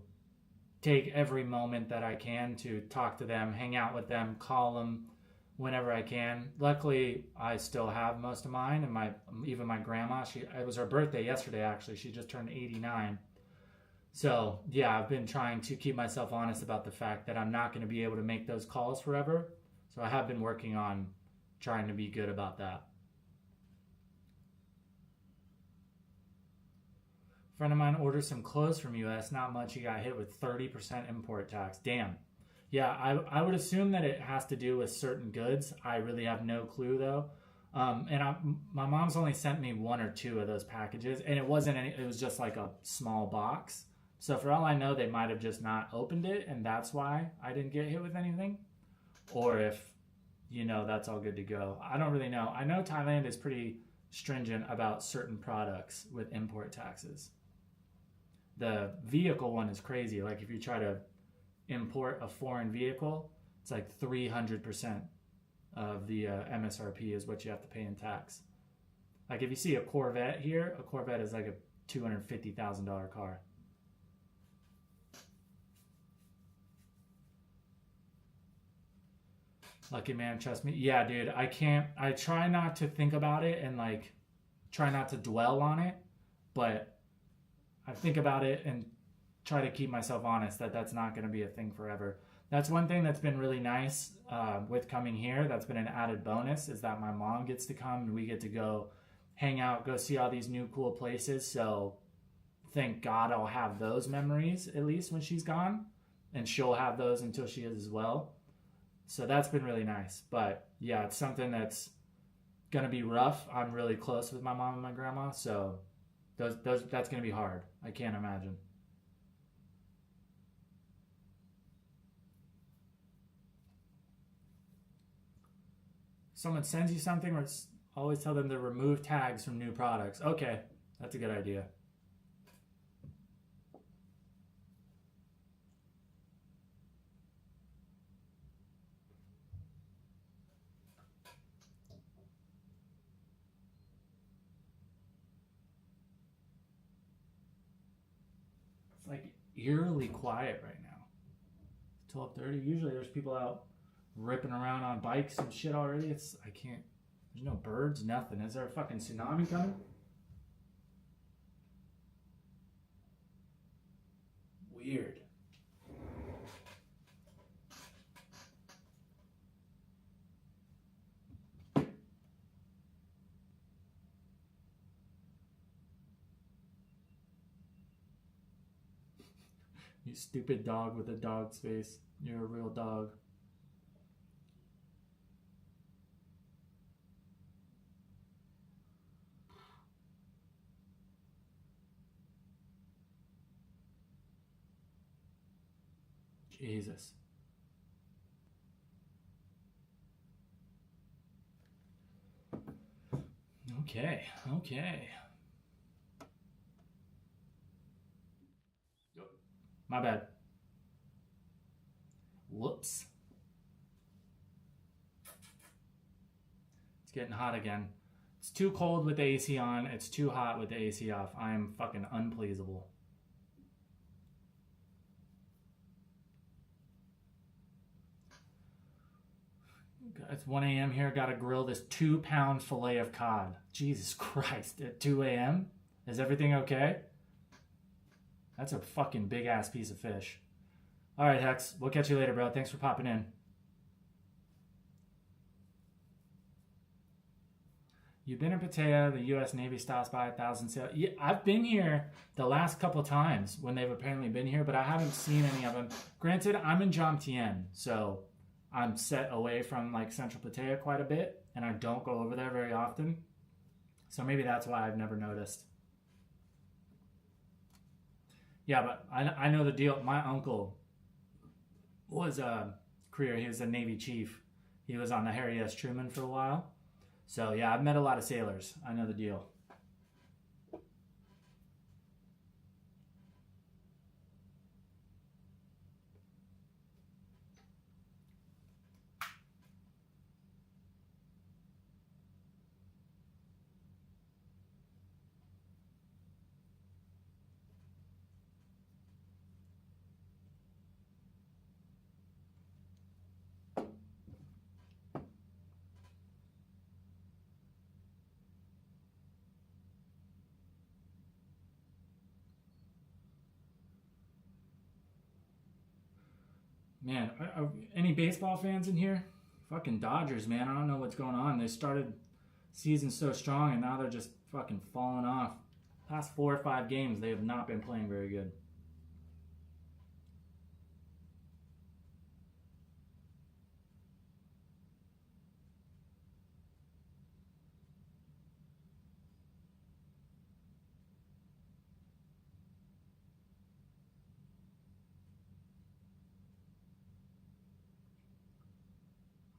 Speaker 1: take every moment that I can to talk to them, hang out with them, call them whenever I can. Luckily, I still have most of mine, and even my grandma. It was her birthday yesterday, actually. She just turned 89. So, yeah, I've been trying to keep myself honest about the fact that I'm not going to be able to make those calls forever. So I have been working on trying to be good about that. A friend of mine ordered some clothes from US. Not much. He got hit with 30% import tax. Damn. Yeah, I would assume that it has to do with certain goods. I really have no clue, though. My mom's only sent me one or two of those packages, and it was just like a small box. So for all I know, they might have just not opened it, and that's why I didn't get hit with anything. Or if, you know, that's all good to go. I don't really know. I know Thailand is pretty stringent about certain products with import taxes. The vehicle one is crazy. Like if you try to import a foreign vehicle, it's like 300% of the MSRP is what you have to pay in tax. Like if you see a Corvette here, a Corvette is like a $250,000 car. Lucky man, trust me. Yeah, dude, I try not to think about it and like try not to dwell on it, but I think about it and try to keep myself honest that that's not going to be a thing forever. That's one thing that's been really nice with coming here. That's been an added bonus is that my mom gets to come and we get to go hang out, go see all these new cool places. So thank God I'll have those memories at least when she's gone, and she'll have those until she is as well. So that's been really nice. But yeah, it's something that's gonna be rough. I'm really close with my mom and my grandma, so that's gonna be hard. I can't imagine. Someone sends you something, or always tell them to remove tags from new products. Okay, that's a good idea. It's like eerily quiet right now. It's 12:30. Usually there's people out ripping around on bikes and shit already. I can't. There's no birds, nothing. Is there a fucking tsunami coming? Weird. You stupid dog with a dog's face. You're a real dog. Jesus. Okay. My bad. Whoops. It's getting hot again. It's too cold with the AC on. It's too hot with the AC off. I am fucking unpleasable. It's 1 a.m. here. Got to grill this 2-pound fillet of cod. Jesus Christ. At 2 a.m.? Is everything okay? That's a fucking big ass piece of fish. All right, Hex. We'll catch you later, bro. Thanks for popping in. You've been in Pattaya. The U.S. Navy stops by 1,000 sail. Yeah, I've been here the last couple times when they've apparently been here, but I haven't seen any of them. Granted, I'm in Jomtien, so I'm set away from like central Pattaya quite a bit, and I don't go over there very often. So maybe that's why I've never noticed. Yeah, but I know the deal. My uncle was a career. He was a Navy chief. He was on the Harry S. Truman for a while. So yeah, I've met a lot of sailors. I know the deal. Man, are any baseball fans in here? Fucking Dodgers, man. I don't know what's going on. They started season so strong, and now they're just fucking falling off. Past 4 or 5 games, they have not been playing very good.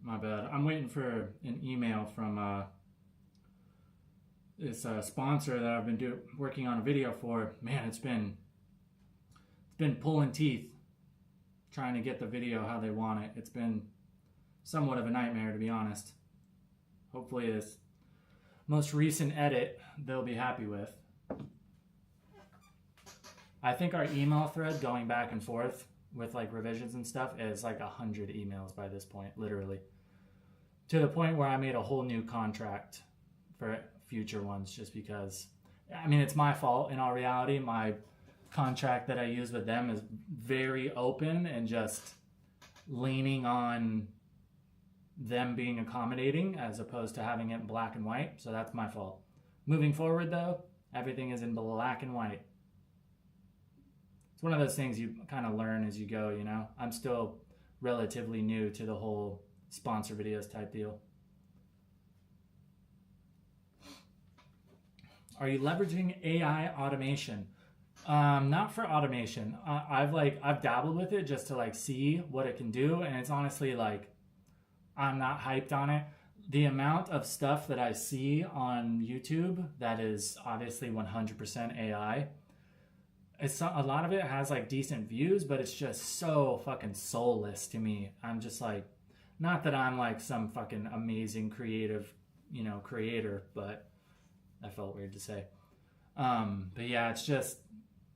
Speaker 1: My bad. I'm waiting for an email from this sponsor that I've been working on a video for. Man, it's been pulling teeth trying to get the video how they want it. It's been somewhat of a nightmare, to be honest. Hopefully this most recent edit they'll be happy with. I think our email thread going back and forth with like revisions and stuff is like 100 emails by this point, literally. to the point where I made a whole new contract for future ones just because, I mean, it's my fault in all reality. My contract that I use with them is very open and just leaning on them being accommodating as opposed to having it in black and white. So that's my fault. Moving forward though, everything is in black and white. It's one of those things you kind of learn as you go, you know? I'm still relatively new to the whole sponsor videos type deal. Are you leveraging AI automation? Not for automation. I've dabbled with it just to like see what it can do, and it's honestly like I'm not hyped on it. The amount of stuff that I see on YouTube that is obviously 100% AI, a lot of it has like decent views, but it's just so fucking soulless to me. I'm just like, not that I'm like some fucking amazing creative, you know, creator, but that felt weird to say. But yeah, it's just,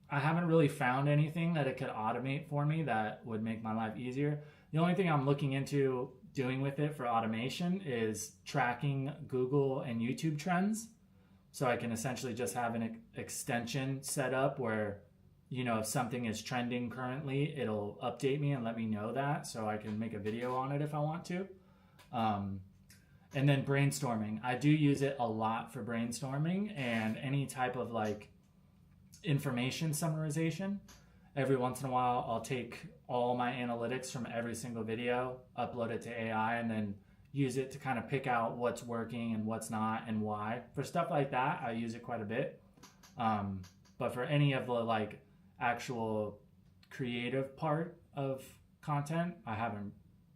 Speaker 1: I haven't really found anything that it could automate for me that would make my life easier. The only thing I'm looking into doing with it for automation is tracking Google and YouTube trends. So I can essentially just have an extension set up where, you know, if something is trending currently, it'll update me and let me know that so I can make a video on it if I want to. And then brainstorming. I do use it a lot for brainstorming and any type of like information summarization. Every once in a while, I'll take all my analytics from every single video, upload it to AI, and then use it to kind of pick out what's working and what's not and why. For stuff like that, I use it quite a bit. But for any of the like actual creative part of content, I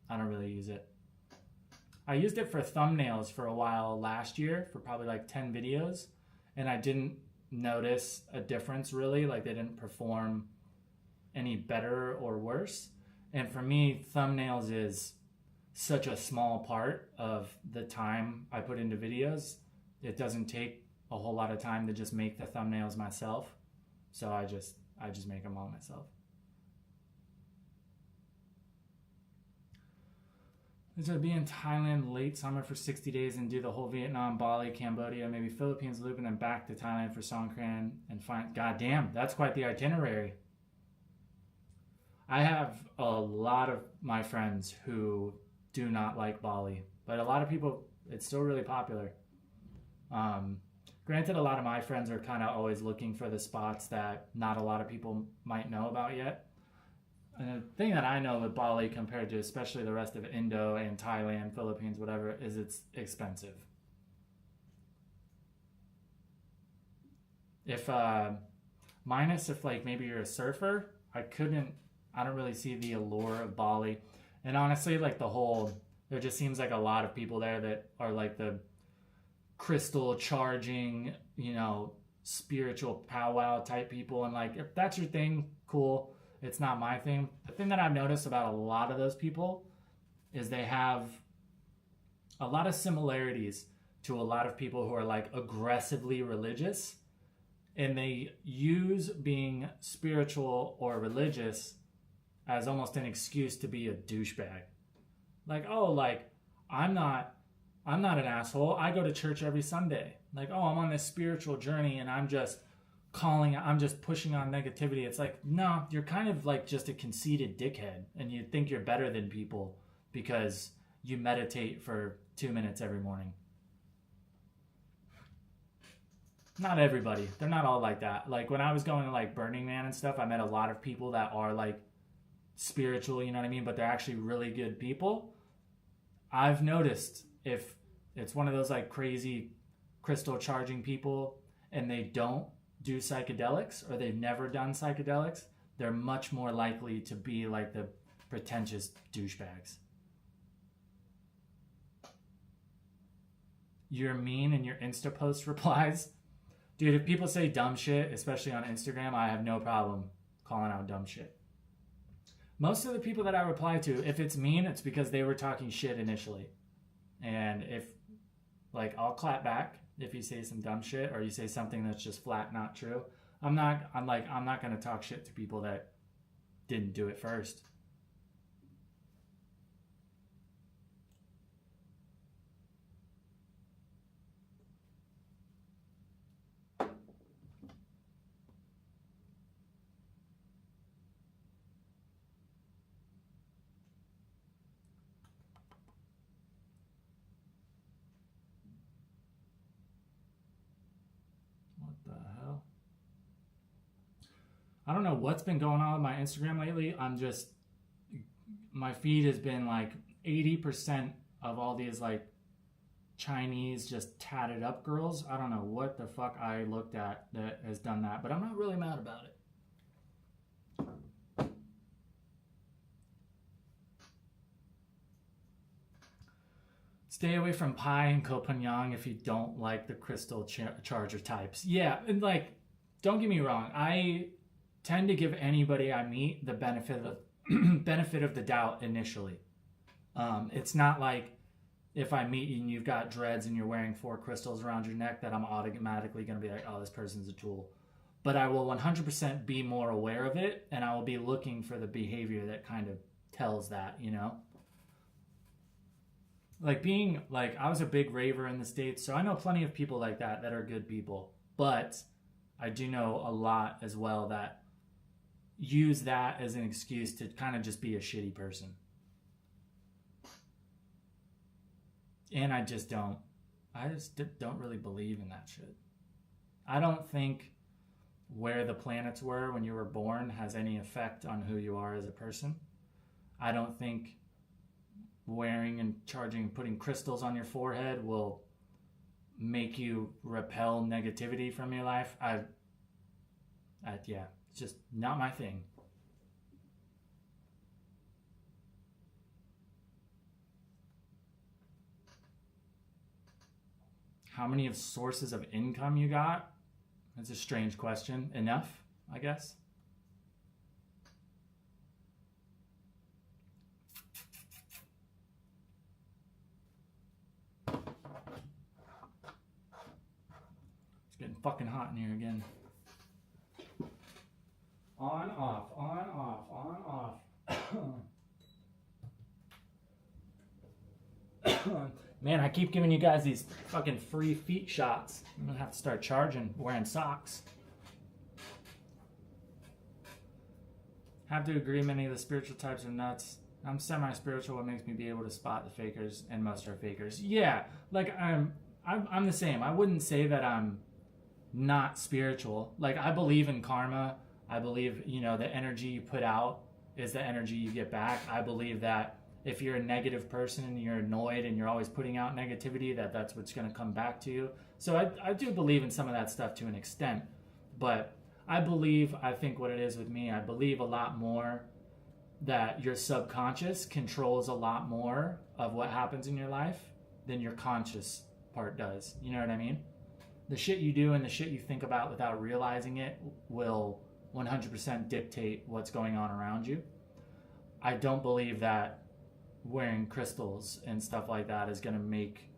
Speaker 1: don't really use it. I used it for thumbnails for a while last year for probably like 10 videos, and I didn't notice a difference really. Like they didn't perform any better or worse. And for me, thumbnails is such a small part of the time I put into videos. It doesn't take a whole lot of time to just make the thumbnails myself. So I just make them all myself. So to be in Thailand late summer for 60 days and do the whole Vietnam, Bali, Cambodia, maybe Philippines loop, and then back to Thailand for Songkran and find, goddamn, that's quite the itinerary. I have a lot of my friends who do not like Bali, but a lot of people, it's still really popular. Granted, a lot of my friends are kind of always looking for the spots that not a lot of people might know about yet. And the thing that I know with Bali compared to especially the rest of Indo and Thailand, Philippines, whatever, is it's expensive. If, minus if like maybe you're a surfer, I don't really see the allure of Bali. And honestly, like there just seems like a lot of people there that are like the crystal charging, you know, spiritual powwow type people. And like, if that's your thing, cool. It's not my thing. The thing that I've noticed about a lot of those people is they have a lot of similarities to a lot of people who are like aggressively religious, and they use being spiritual or religious as almost an excuse to be a douchebag. Like, oh, like I'm not an asshole. I go to church every Sunday. Like, oh, I'm on this spiritual journey and I'm just pushing on negativity. It's like, no, you're kind of like just a conceited dickhead and you think you're better than people because you meditate for 2 minutes every morning. Not everybody. They're not all like that. Like when I was going to like Burning Man and stuff, I met a lot of people that are like spiritual, you know what I mean? But they're actually really good people. I've noticed if it's one of those like crazy crystal charging people and they don't do psychedelics or they've never done psychedelics, they're much more likely to be like the pretentious douchebags. You're mean in your Insta post replies. Dude, if people say dumb shit, especially on Instagram, I have no problem calling out dumb shit. Most of the people that I reply to, if it's mean, it's because they were talking shit initially. And if, like, I'll clap back if you say some dumb shit or you say something that's just flat not true. I'm not going to talk shit to people that didn't do it first. I don't know what's been going on with my Instagram lately. My feed has been like 80% of all these like Chinese just tatted up girls. I don't know what the fuck I looked at that has done that, but I'm not really mad about it. Stay away from Pi and Koh if you don't like the crystal charger types. Yeah, and like, don't get me wrong. I tend to give anybody I meet the benefit of the doubt initially. It's not like if I meet you and you've got dreads and you're wearing 4 crystals around your neck that I'm automatically going to be like, oh, this person's a tool. But I will 100% be more aware of it, and I will be looking for the behavior that kind of tells that, you know? I was a big raver in the States, so I know plenty of people like that are good people. But I do know a lot as well that use that as an excuse to kind of just be a shitty person. And I just don't really believe in that shit. I don't think where the planets were when you were born has any effect on who you are as a person. I don't think wearing and putting crystals on your forehead will make you repel negativity from your life. Yeah, it's just not my thing. How many of sources of income you got? That's a strange question. Enough, I guess. It's getting fucking hot in here again. On, off, on, off, on, off. Man, I keep giving you guys these fucking free feet shots. I'm gonna have to start charging wearing socks. Have to agree many of the spiritual types are nuts. I'm semi-spiritual, what makes me be able to spot the fakers, and most are fakers. Yeah, like I'm the same. I wouldn't say that I'm not spiritual. Like, I believe in karma. I believe, the energy you put out is the energy you get back. I believe that if you're a negative person and you're annoyed and you're always putting out negativity, that's what's going to come back to you. So I do believe in some of that stuff to an extent. But I think what it is with me, I believe a lot more that your subconscious controls a lot more of what happens in your life than your conscious part does. You know what I mean? The shit you do and the shit you think about without realizing it will 100% dictate what's going on around you. I don't believe that wearing crystals and stuff like that is going to make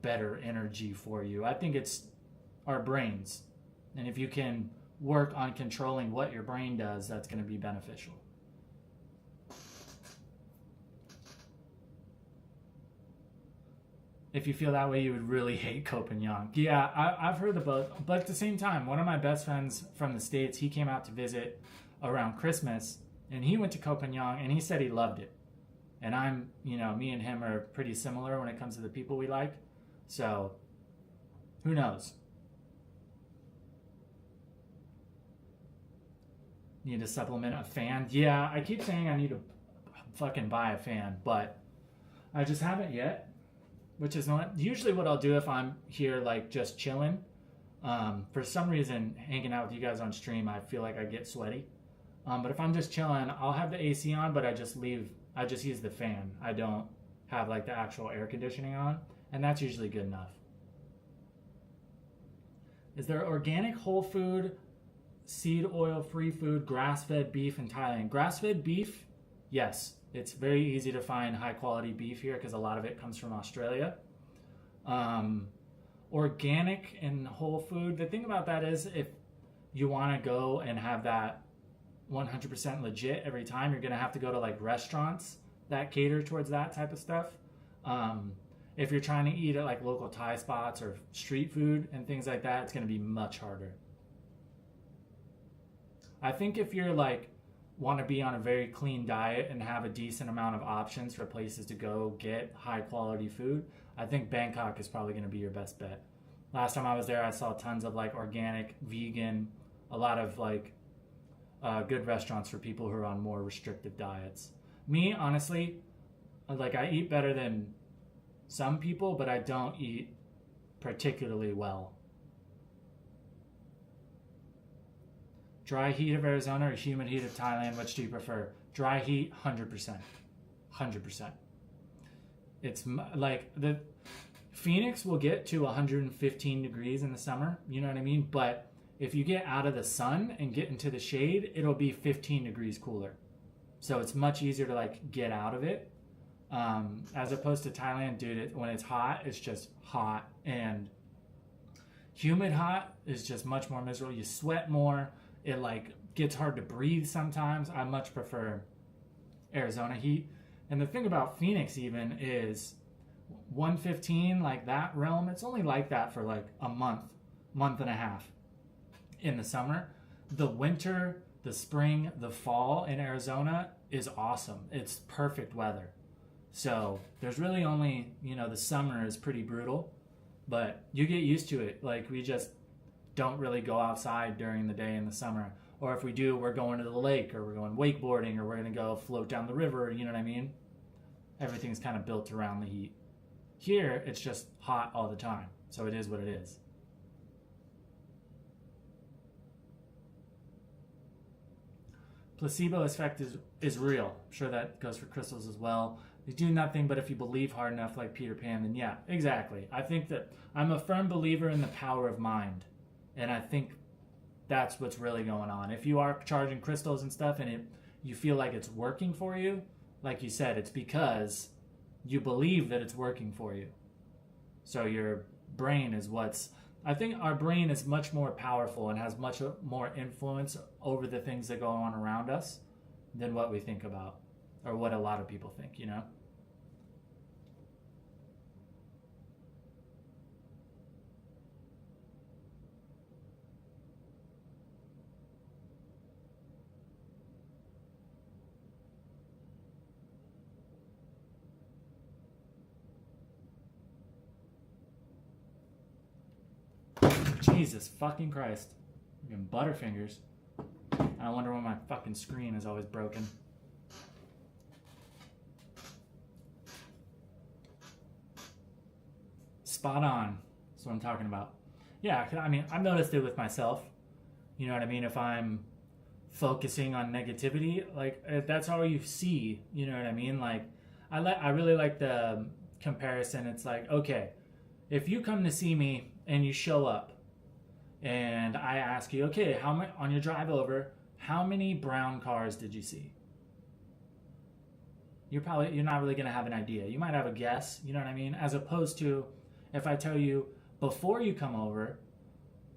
Speaker 1: better energy for you. I think it's our brains. And if you can work on controlling what your brain does, that's going to be beneficial. If you feel that way, you would really hate Copenhagen. Yeah, I've heard of both. But at the same time, one of my best friends from the States, he came out to visit around Christmas, and he went to Copenhagen, and he said he loved it. And me and him are pretty similar when it comes to the people we like. So, who knows? Need to supplement a fan? Yeah, I keep saying I need to fucking buy a fan, but I just haven't yet. Which is not usually what I'll do if I'm here, like, just chilling. For some reason, hanging out with you guys on stream, I feel like I get sweaty. But if I'm just chilling, I'll have the AC on, but I just use the fan. I don't have, like, the actual air conditioning on, and that's usually good enough. Is there organic, whole food, seed oil, free food, grass-fed beef in Thailand? Grass-fed beef? Yes. It's very easy to find high-quality beef here because a lot of it comes from Australia. Organic and whole food, the thing about that is if you want to go and have that 100% legit every time, you're going to have to go to, like, restaurants that cater towards that type of stuff. If you're trying to eat at, like, local Thai spots or street food and things like that, it's going to be much harder. I think if you're, like, want to be on a very clean diet and have a decent amount of options for places to go get high quality food, I think Bangkok is probably going to be your best bet. Last time I was there, I saw tons of, like, organic, vegan, a lot of, like, good restaurants for people who are on more restrictive diets. Me, honestly, like I eat better than some people, but I don't eat particularly well. Dry heat of Arizona or humid heat of Thailand, which do you prefer? Dry heat, 100%. 100%. It's like the Phoenix will get to 115 degrees in the summer, you know what I mean? But if you get out of the sun and get into the shade, it'll be 15 degrees cooler. So it's much easier to like get out of it. As opposed to Thailand, dude, when it's hot, it's just hot. And humid hot is just much more miserable. You sweat more. It like gets hard to breathe sometimes. I much prefer Arizona heat. And the thing about Phoenix even is 115, like that realm, it's only like that for like a month and a half in the summer. The winter, the spring, the fall in Arizona is awesome. It's perfect weather. So there's really only, the summer is pretty brutal, but you get used to it. Like we just don't really go outside during the day in the summer. Or if we do, we're going to the lake or we're going wakeboarding or we're going to go float down the river. You know what I mean? Everything's kind of built around the heat. Here, it's just hot all the time. So it is what it is. Placebo effect is real. I'm sure that goes for crystals as well. They do nothing, but if you believe hard enough like Peter Pan, then yeah, exactly. I think that I'm a firm believer in the power of mind. And I think that's what's really going on. If you are charging crystals and stuff and you feel like it's working for you, like you said, it's because you believe that it's working for you. So your brain is I think our brain is much more powerful and has much more influence over the things that go on around us than what we think about or what a lot of people think, Jesus fucking Christ. I'm getting butterfingers. I wonder why my fucking screen is always broken. Spot on. That's what I'm talking about. Yeah, I mean, I've noticed it with myself. You know what I mean? If I'm focusing on negativity, like that's all you see. You know what I mean? Like I really like the comparison. It's like, okay, if you come to see me and you show up and I ask you, okay, on your drive over, how many brown cars did you see? You're not really going to have an idea. You might have a guess, you know what I mean? As opposed to if I tell you before you come over,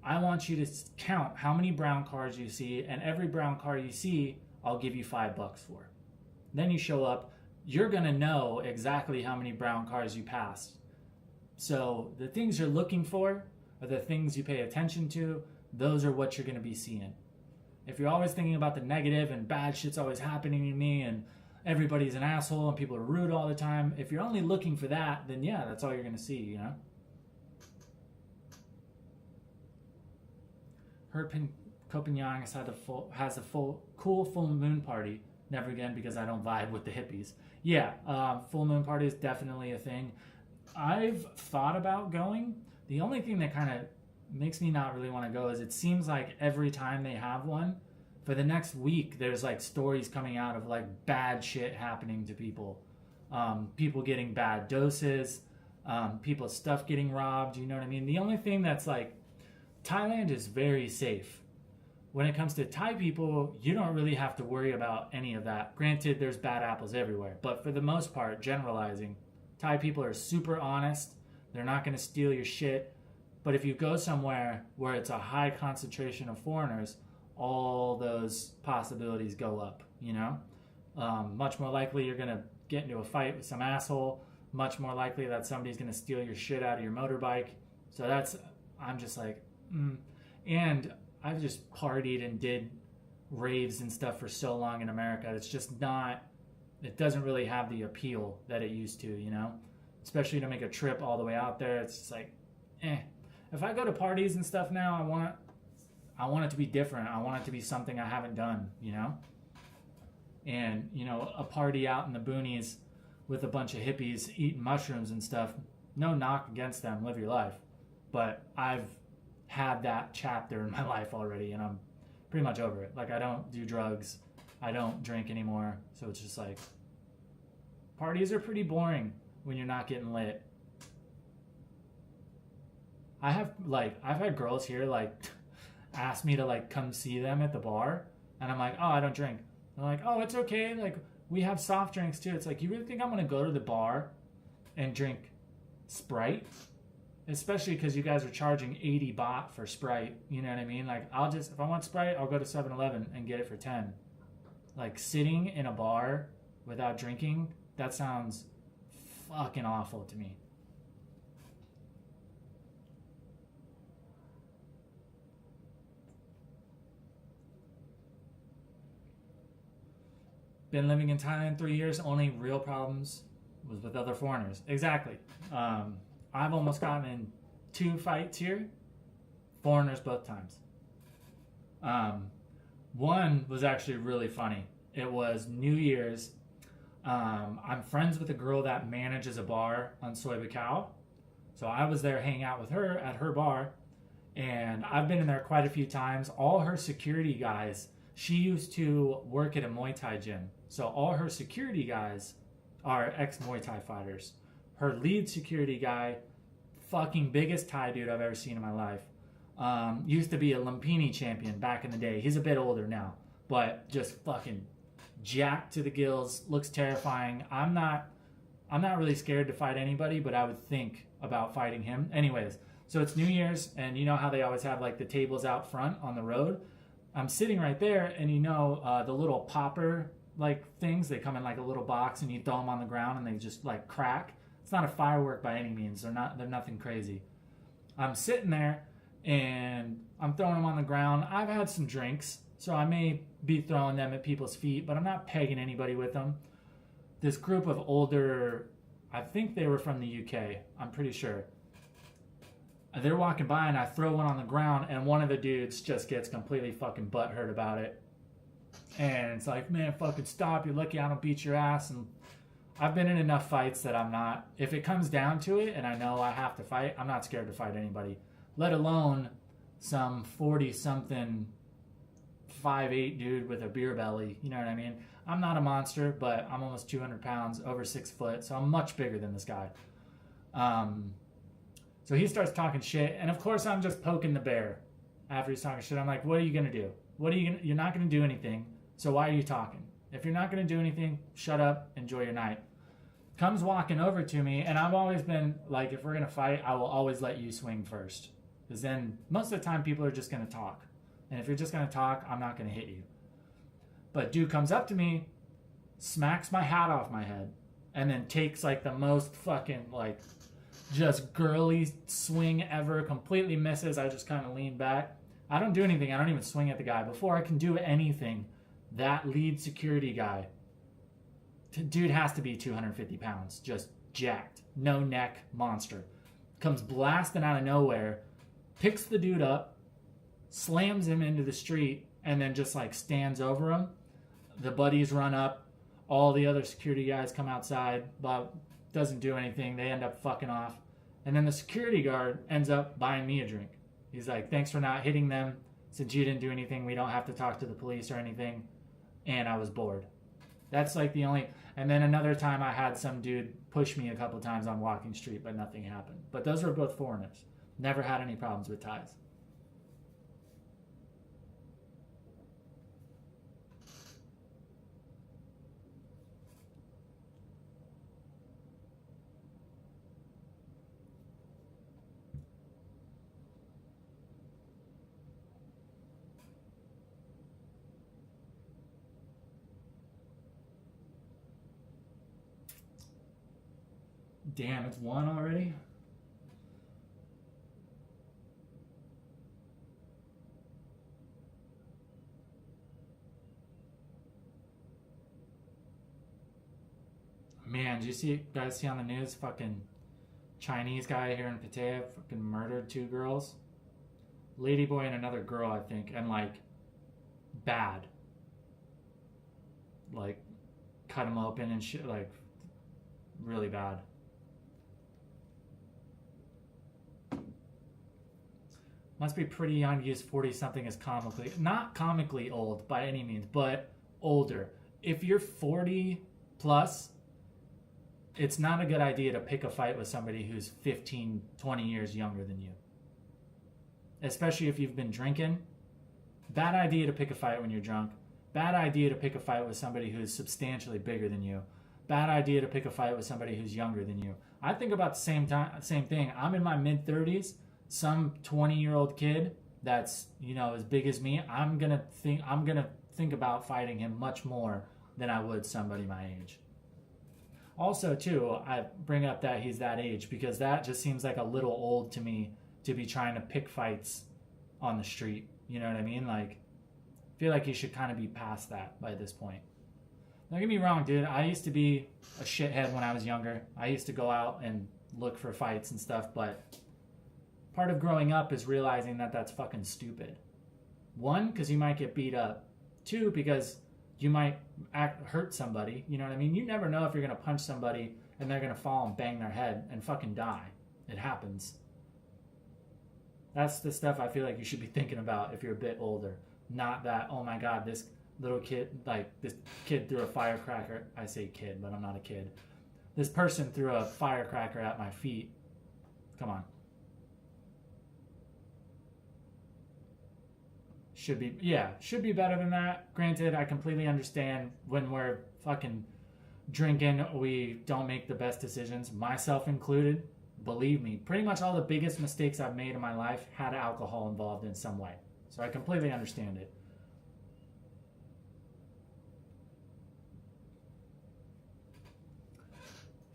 Speaker 1: I want you to count how many brown cars you see, and every brown car you see, I'll give you $5 for. Then you show up, you're going to know exactly how many brown cars you passed. So the things you're looking for are the things you pay attention to. Those are what you're going to be seeing. If you're always thinking about the negative and bad shit's always happening to me and everybody's an asshole and people are rude all the time, if you're only looking for that, then yeah, that's all you're going to see, Heard Copenhagen has a cool full moon party. Never again because I don't vibe with the hippies. Yeah, full moon party is definitely a thing. I've thought about going. The only thing that kind of makes me not really want to go is it seems like every time they have one, for the next week, there's like stories coming out of like bad shit happening to people. People getting bad doses, people's stuff getting robbed, you know what I mean? The only thing that's like, Thailand is very safe. When it comes to Thai people, you don't really have to worry about any of that. Granted, there's bad apples everywhere, but for the most part, generalizing, Thai people are super honest. They're not going to steal your shit. But if you go somewhere where it's a high concentration of foreigners, all those possibilities go up, Much more likely you're going to get into a fight with some asshole. Much more likely that somebody's going to steal your shit out of your motorbike. So I'm just like, And I've just partied and did raves and stuff for so long in America. It's just it doesn't really have the appeal that it used to, Especially to make a trip all the way out there. It's just like, If I go to parties and stuff now, I want it to be different. I want it to be something I haven't done, you know? And, you know, a party out in the boonies with a bunch of hippies eating mushrooms and stuff, no knock against them, live your life. But I've had that chapter in my life already, and I'm pretty much over it. Like, I don't do drugs. I don't drink anymore. So it's just like, parties are pretty boring when you're not getting lit. I've had girls here, like, ask me to, like, come see them at the bar. And I'm like, oh, I don't drink. They're like, oh, it's okay. Like, we have soft drinks, too. It's like, you really think I'm going to go to the bar and drink Sprite? Especially because you guys are charging 80 baht for Sprite. You know what I mean? Like, if I want Sprite, I'll go to 7-Eleven and get it for 10. Like, sitting in a bar without drinking, that sounds fucking awful to me. Been living in Thailand 3 years. Only real problems was with other foreigners. Exactly. I've almost gotten in 2 fights here. Foreigners both times. One was actually really funny. It was New Year's. I'm friends with a girl that manages a bar on Soy Bacau. So I was there hanging out with her at her bar. And I've been in there quite a few times. All her security guys, she used to work at a Muay Thai gym. So all her security guys are ex-Muay Thai fighters. Her lead security guy, fucking biggest Thai dude I've ever seen in my life. Used to be a Lumpini champion back in the day. He's a bit older now, but just fucking jacked to the gills. Looks terrifying. I'm not really scared to fight anybody, but I would think about fighting him. Anyways, so it's New Year's, and you know how they always have like the tables out front on the road. I'm sitting right there, and you know the little popper like things. They come in like a little box, and you throw them on the ground, and they just like crack. It's not a firework by any means. They're nothing crazy. I'm sitting there and I'm throwing them on the ground. I've had some drinks, so I may be throwing them at people's feet, but I'm not pegging anybody with them. This group of older, I think they were from the UK, I'm pretty sure. They're walking by and I throw one on the ground, and one of the dudes just gets completely fucking butthurt about it. And it's like, man, fucking stop. You're lucky I don't beat your ass. And I've been in enough fights that I'm not, if it comes down to it and I know I have to fight, I'm not scared to fight anybody, let alone some 40-something 5'8" dude with a beer belly. You know what I mean? I'm not a monster, but I'm almost 200 pounds, over 6 foot, so I'm much bigger than this guy. So he starts talking shit, and of course I'm just poking the bear after he's talking shit. I'm like, what are you going to do? You're not going to do anything, so why are you talking? If you're not going to do anything, shut up, enjoy your night. Comes walking over to me, and I've always been like, if we're going to fight, I will always let you swing first. Because then most of the time people are just going to talk. And if you're just going to talk, I'm not going to hit you. But dude comes up to me, smacks my hat off my head, and then takes like the most fucking like just girly swing ever, completely misses. I just kind of lean back. I don't do anything. I don't even swing at the guy. Before I can do anything, that lead security guy, dude has to be 250 pounds, just jacked, no neck monster, comes blasting out of nowhere, picks the dude up, slams him into the street, and then just like stands over him. The buddies run up, all the other security guys come outside, but doesn't do anything. They end up fucking off. And then the security guard ends up buying me a drink. He's like, thanks for not hitting them. Since you didn't do anything, we don't have to talk to the police or anything. And I was bored. That's like the only... And then another time I had some dude push me a couple times on Walking Street, but nothing happened. But those were both foreigners. Never had any problems with Thais. Damn, it's 1 already? Man, did you guys see on the news, fucking Chinese guy here in Pattaya fucking murdered 2 girls? ladyboy and another girl, I think, and like bad. Like cut him open and shit, like really bad. Must be pretty young to use 40 something as comically, not comically old by any means, but older. If you're 40 plus, it's not a good idea to pick a fight with somebody who's 15, 20 years younger than you. Especially if you've been drinking. Bad idea to pick a fight when you're drunk. Bad idea to pick a fight with somebody who's substantially bigger than you. Bad idea to pick a fight with somebody who's younger than you. I think about the same thing. I'm in my mid 30s. Some 20-year-old kid that's, you know, as big as me, I'm gonna think about fighting him much more than I would somebody my age. Also, too, I bring up that he's that age because that just seems like a little old to me to be trying to pick fights on the street. You know what I mean? Like, I feel like he should kind of be past that by this point. Don't get me wrong, dude. I used to be a shithead when I was younger. I used to go out and look for fights and stuff, but part of growing up is realizing that that's fucking stupid. One, because you might get beat up. Two, because you might hurt somebody. You know what I mean? You never know if you're going to punch somebody and they're going to fall and bang their head and fucking die. It happens. That's the stuff I feel like you should be thinking about if you're a bit older. Not that, oh my God, this little kid, like this kid threw a firecracker. I say kid, but I'm not a kid. This person threw a firecracker at my feet. Come on. Should be better than that. Granted, I completely understand when we're fucking drinking, we don't make the best decisions, myself included. Believe me, pretty much all the biggest mistakes I've made in my life had alcohol involved in some way. So I completely understand it.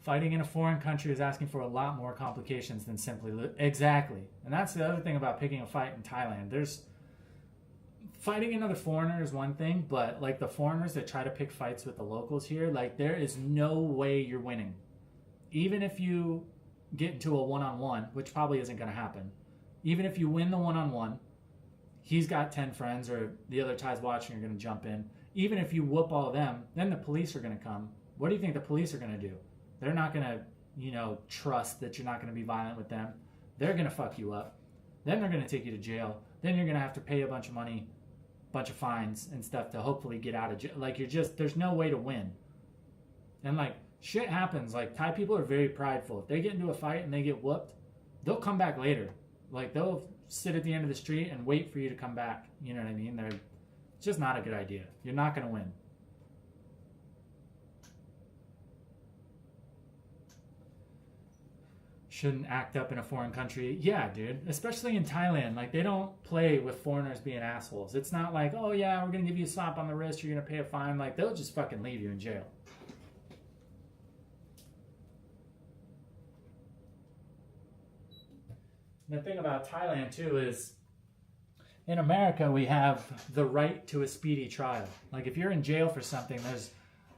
Speaker 1: Fighting in a foreign country is asking for a lot more complications than simply... Exactly. And that's the other thing about picking a fight in Thailand. Fighting another foreigner is one thing, but like the foreigners that try to pick fights with the locals here, like there is no way you're winning. Even if you get into a one-on-one, which probably isn't going to happen. Even if you win the one-on-one, he's got 10 friends or the other Thais watching are going to jump in. Even if you whoop all of them, then the police are going to come. What do you think the police are going to do? They're not going to, trust that you're not going to be violent with them. They're going to fuck you up. Then they're going to take you to jail. Then you're going to have to pay a bunch of money, bunch of fines and stuff to hopefully get out of jail. Like there's no way to win. And like shit happens. Like Thai people are very prideful. If they get into a fight and they get whooped, they'll come back later. Like they'll sit at the end of the street and wait for you to come back. You know what I mean? It's just not a good idea. You're not going to win. Shouldn't act up in a foreign country. Yeah, dude. Especially in Thailand. Like, they don't play with foreigners being assholes. It's not like, oh, yeah, we're going to give you a slap on the wrist. You're going to pay a fine. Like, they'll just fucking leave you in jail. And the thing about Thailand, too, is in America, we have the right to a speedy trial. Like, if you're in jail for something,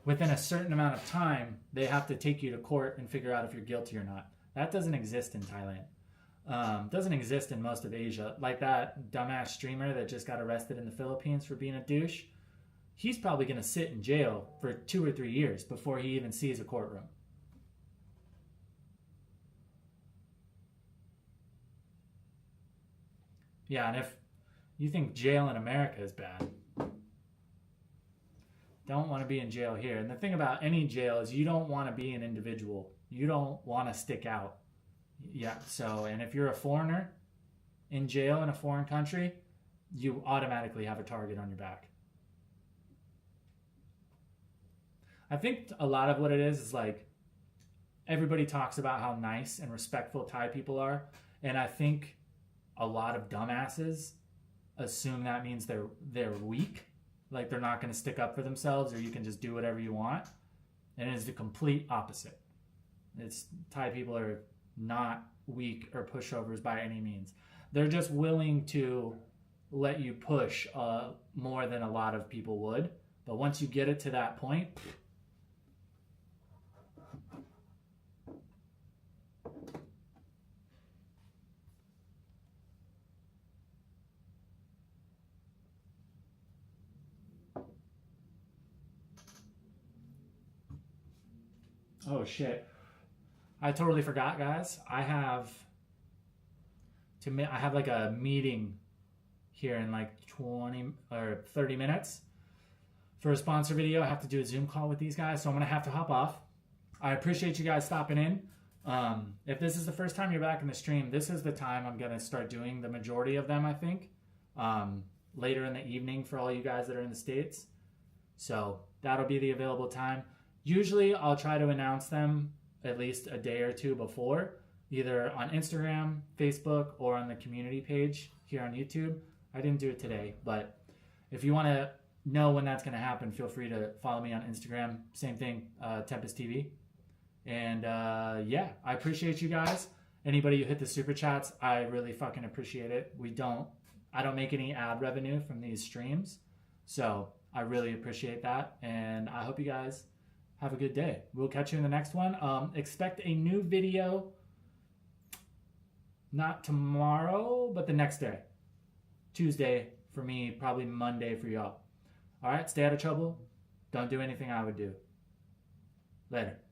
Speaker 1: within a certain amount of time, they have to take you to court and figure out if you're guilty or not. That doesn't exist in Thailand. Doesn't exist in most of Asia. Like that dumbass streamer that just got arrested in the Philippines for being a douche. He's probably going to sit in jail for 2 or 3 years before he even sees a courtroom. Yeah, and if you think jail in America is bad, don't want to be in jail here. And the thing about any jail is you don't want to be an individual. You don't want to stick out. Yeah, so, and if you're a foreigner in jail in a foreign country, you automatically have a target on your back. I think a lot of what it is like everybody talks about how nice and respectful Thai people are. And I think a lot of dumbasses assume that means they're weak. Like they're not going to stick up for themselves or you can just do whatever you want. And it is the complete opposite. Thai people are not weak or pushovers by any means. They're just willing to let you push more than a lot of people would. But once you get it to that point, Oh shit. I totally forgot, guys. I have like a meeting here in like 20 or 30 minutes for a sponsor video. I have to do a Zoom call with these guys, so I'm gonna have to hop off. I appreciate you guys stopping in. If this is the first time you're back in the stream, this is the time I'm gonna start doing the majority of them, I think. Later in the evening for all you guys that are in the States. So that'll be the available time. Usually I'll try to announce them at least a day or two before, either on Instagram, Facebook, or on the community page here on YouTube. I didn't do it today, but if you want to know when that's going to happen, feel free to follow me on Instagram. Same thing, Tempus TV. And yeah, I appreciate you guys. Anybody who hit the super chats, I really fucking appreciate it. I don't make any ad revenue from these streams, so I really appreciate that. And I hope you guys have a good day. We'll catch you in the next one. Expect a new video, not tomorrow, but the next day. Tuesday for me, probably Monday for y'all. All right, stay out of trouble. Don't do anything I would do. Later.